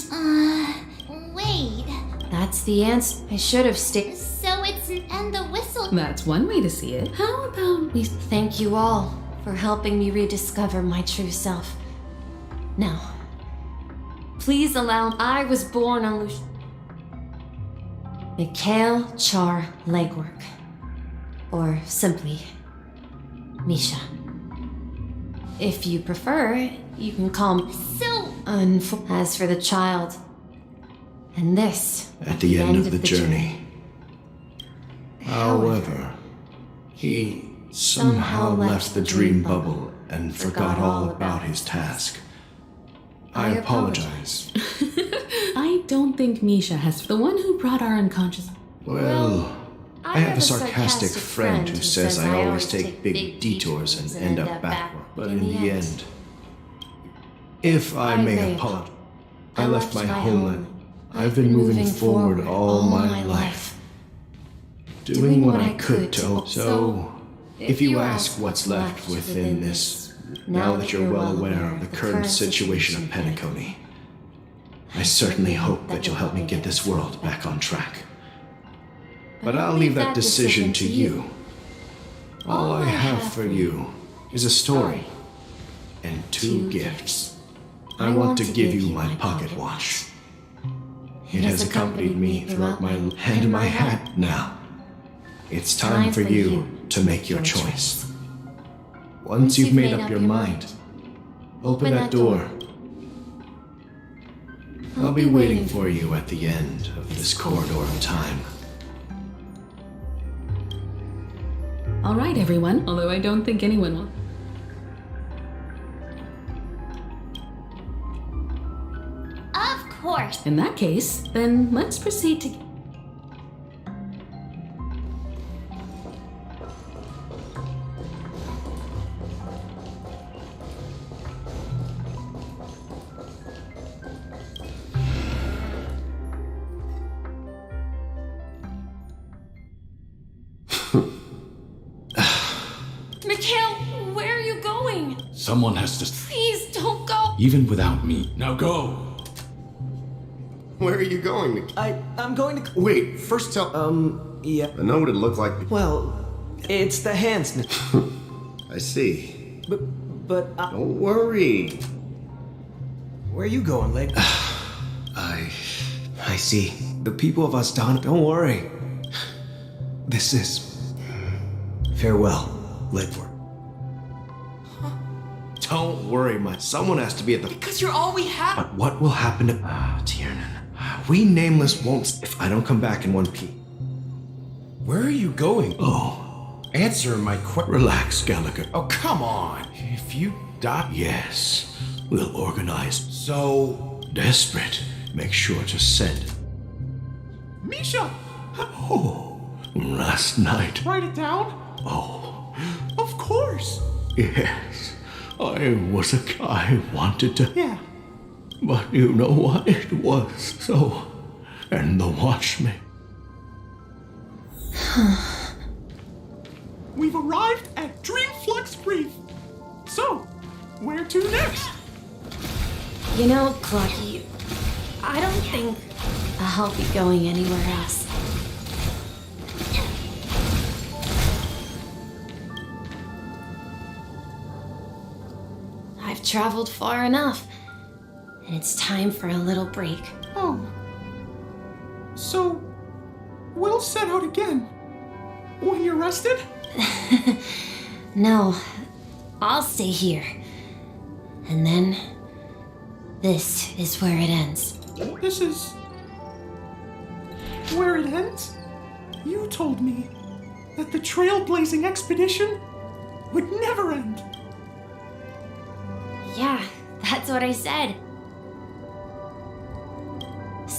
Wait. That's the answer. I should have stayed. So it's and the whistle. That's one way to see it. How about we... Thank you all for helping me rediscover my true self. Now, please allow... I was born on Mikhail Char Legwork. Or simply, Misha. If you prefer, you can call me... So... As for the child... And this... At the end of the journey. However, he somehow left the dream bubble and forgot all about his task. I apologize. I don't think Misha has... The one who brought our unconscious... Well, I have a sarcastic friend who says I always take big detours and end up backward. But in the end, if I may apologize, I left my homeland. I've been moving forward all my life, doing what I could to... So, if you ask what's left within this, now that you're well aware of the current situation of Penacony, I certainly hope that you'll help me get this world back on track. But I'll leave that decision to you. All I have for you is a story and 2 gifts. I want to give you my pocket watch. It has accompanied me throughout my... And my hat now. It's time for you to make your choice. Once you've made up your mind, open that door. I'll be waiting for you at the end of this corridor of time. All right, everyone. Although I don't think anyone will... Of course. In that case, then let's proceed to... Mikhail, where are you going? Someone has to... Please don't go. Even without me. Now go. Where are you going? I'm going to... Wait, first tell... yeah. I know what it looked like. Well, it's the hands. I see. But Don't worry. Where are you going, Leg? I see. The people of Asdana, don't worry. This is... Farewell, Legwork. Don't worry, someone has to be at the... Because you're all we have. But what will happen to... Tiernan. We Nameless won't... If I don't come back in one piece. Where are you going? Oh. Answer my question. Relax, Gallagher. Oh, come on. If you die... Yes. We'll organize. So... Desperate. Make sure to send. Misha! Oh. Last night. Write it down? Oh. Of course. Yes. I was a guy who wanted to... Yeah. But you know what? It was so... And the watchman... We've arrived at Dreamflux Reef. So, where to next? You know, Clocky, I don't think I'll be going anywhere else. I've traveled far enough, and it's time for a little break. Oh. So, we'll set out again. When you're rested? No, I'll stay here. And then, this is where it ends. This is... where it ends? You told me that the trailblazing expedition would never end. Yeah, that's what I said.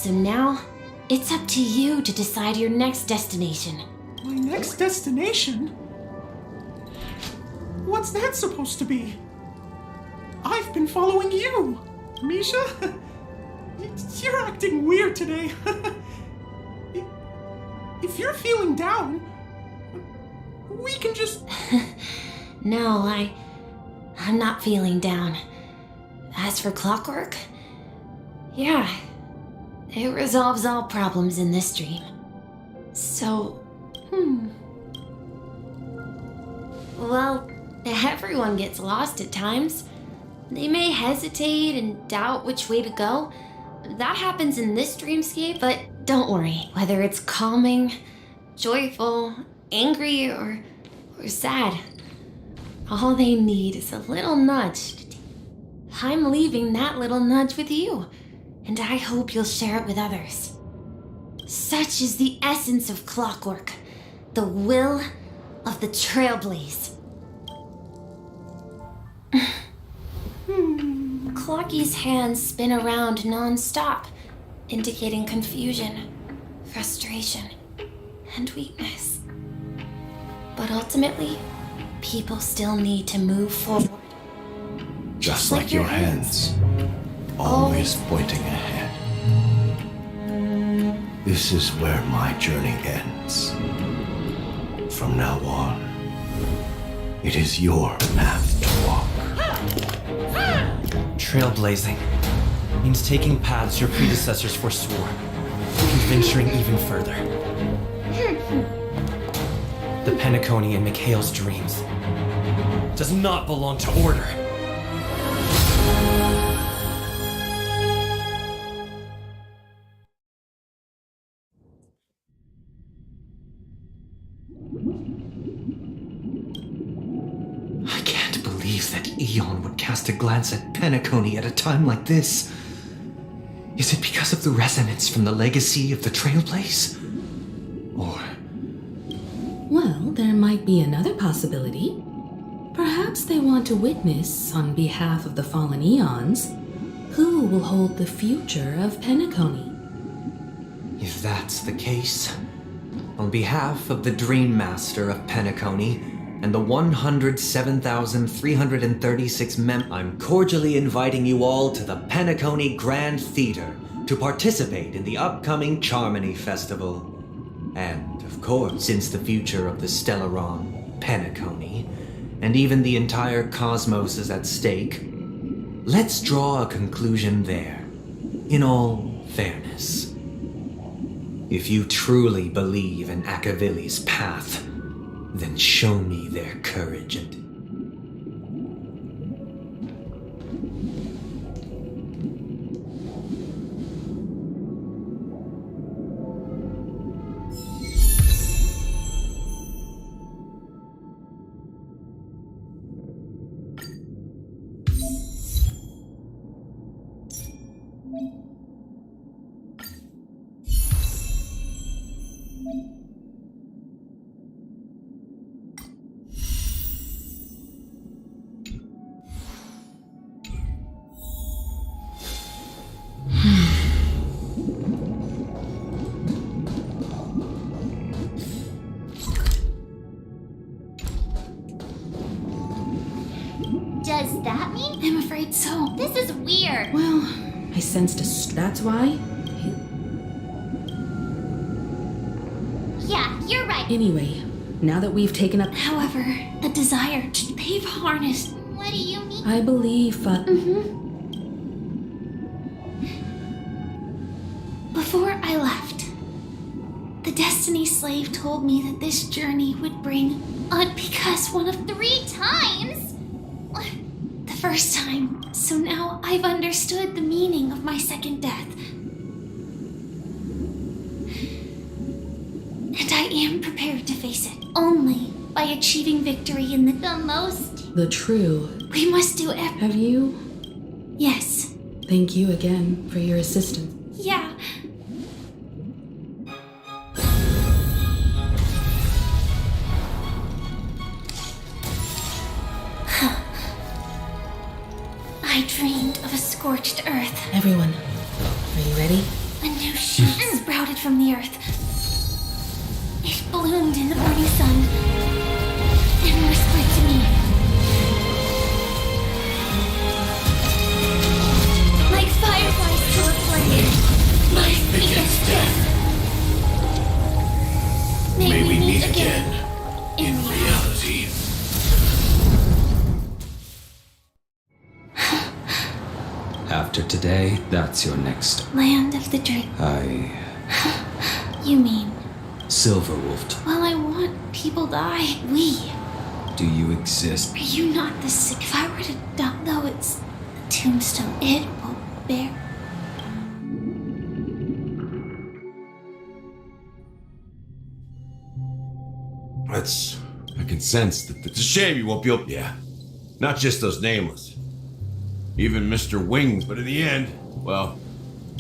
So now, it's up to you to decide your next destination. My next destination? What's that supposed to be? I've been following you, Misha. You're acting weird today. If you're feeling down, we can just... No, I'm not feeling down. As for clockwork, yeah, it resolves all problems in this dream. So, well, everyone gets lost at times. They may hesitate and doubt which way to go. That happens in this dreamscape, but don't worry. Whether it's calming, joyful, angry, or sad, all they need is a little nudge. I'm leaving that little nudge with you, and I hope you'll share it with others. Such is the essence of clockwork, the will of the trailblaze. Clocky's hands spin around non-stop, indicating confusion, frustration, and weakness. But ultimately, people still need to move forward. Just like your hands, always pointing ahead. This is where my journey ends. From now on, it is your path to walk. Trailblazing means taking paths your predecessors forswore, and venturing even further. The Penacony in Mikhail's dreams does not belong to order. I can't believe that Eon would cast a glance at Penacony at a time like this. Is it because of the resonance from the legacy of the Trailblaze? Or... Well, there might be another possibility. Perhaps they want to witness, on behalf of the fallen eons, who will hold the future of Penacony. if that's the case, on behalf of the Dream Master of Penacony and the 107,336 I'm cordially inviting you all to the Penacony Grand Theater to participate in the upcoming Charmony Festival. And, of course, since the future of the Stellaron, Penacony, and even the entire cosmos is at stake, let's draw a conclusion there, in all fairness. If you truly believe in Akavili's path, then show me their courage and... Does that mean? I'm afraid so. This is weird. Well, I sensed that's why. Yeah, you're right. Anyway, now that we've taken up... However, the desire they've harnessed... What do you mean? I believe, Before I left, the Destiny Slave told me that this journey would bring because one of 3 times? the first time, so now I've understood the meaning of my second death. And I am prepared to face it, only by achieving victory in the most. The true... We must do Have you? Yes. Thank you again for your assistance. Yeah. I dreamed of a scorched earth. Everyone, are you ready? A new shoot sprouted from the earth. It bloomed in the morning sun and whispered to me. Like fireflies to a flame, life begets death. May we meet again in reality. After today, that's your next. Land of the Drake. You mean? Silverwolf. Well, I want people die. We. Do you exist? Are you not this sick? If I were to die, though it's a tombstone, it will bear. I can sense that it's a shame you won't be able. Yeah. Not just those nameless. Even Mr. Wings, but in the end, well,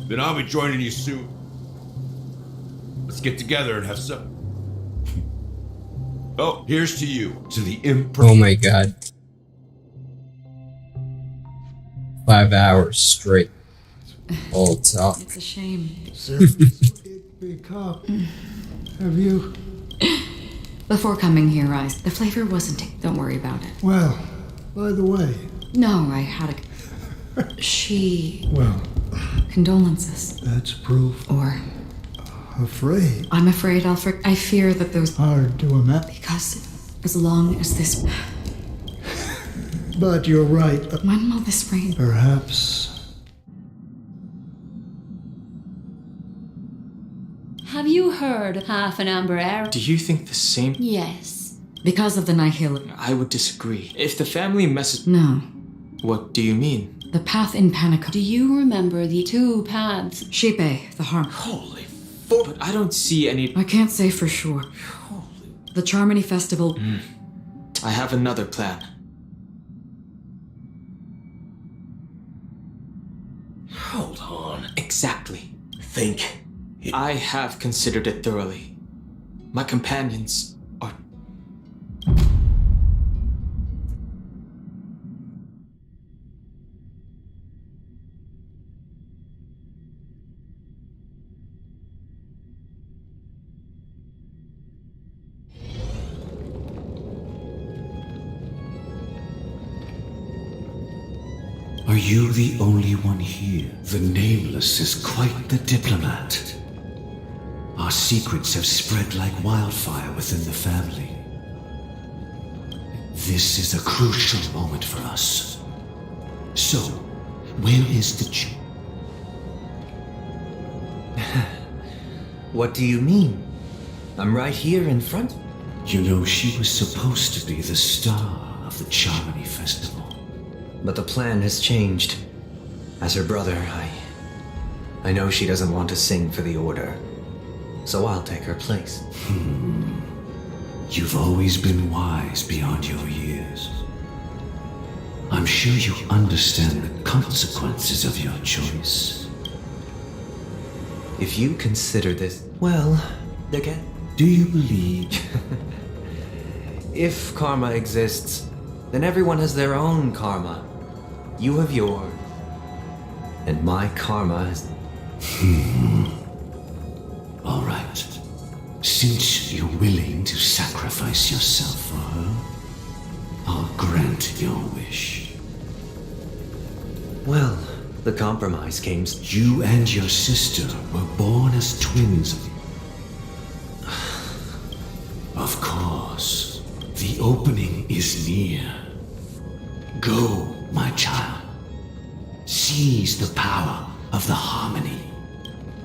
then I'll be joining you soon. Let's get together and have some. Oh, here's to you, to the Oh my god. 5 hours straight. All talk. It's a shame. Big cop. Have you? Before coming here, the flavor wasn't it. Don't worry about it. Well, by the way. No, I had a... She... Well... Condolences. That's proof. Or... Afraid. I'm afraid I fear that those... Hard to imagine. Because as long as this... But you're right. When will this rain? Perhaps... Have you heard of half an amber arrow? Do you think the same? Yes. Because of the Nihil... I would disagree. If the family messes... No. What do you mean? The path in Panico. Do you remember the two paths? Shepe, the harm. Holy fuck. But I don't see any... I can't say for sure. The Charmony Festival... I have another plan. Hold on. Exactly. Think. I have considered it thoroughly. My companions are... Are you the only one here? The Nameless is quite the diplomat. Our secrets have spread like wildfire within the family. This is a crucial moment for us. So, where is the What do you mean? I'm right here in front. You know, she was supposed to be the star of the Charmony Festival. But the plan has changed. As her brother, I know she doesn't want to sing for the Order. So I'll take her place. You've always been wise beyond your years. I'm sure you understand the consequences of your choice. If you consider this, well, again. Do you believe? If karma exists, then everyone has their own karma. You have yours, and my karma is... All right. Since you're willing to sacrifice yourself for her, I'll grant your wish. Well, the compromise came... You and your sister were born as twins. Of course. The opening is near. Go, my child. Seize the power of the harmony.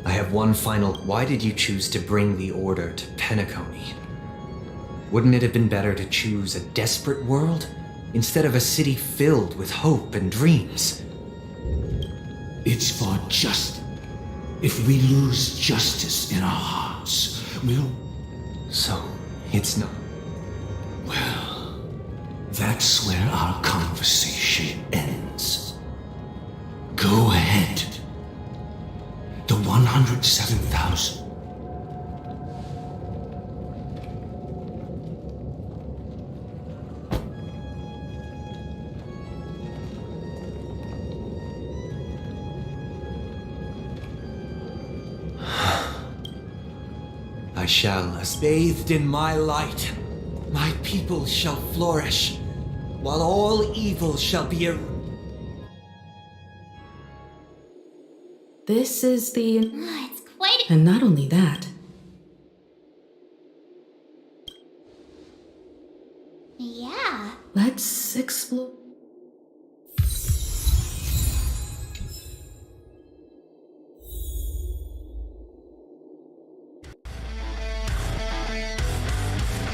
I have one final... Why did you choose to bring the Order to Penacony? Wouldn't it have been better to choose a desperate world instead of a city filled with hope and dreams? It's for just... If we lose justice in our hearts, we'll... So, it's not... Well, that's where our conversation ends. Go ahead. The 107,000. shall, as bathed in my light, my people shall flourish, while all evil shall be This is the... It's quite... And not only that, Yeah. let's explore...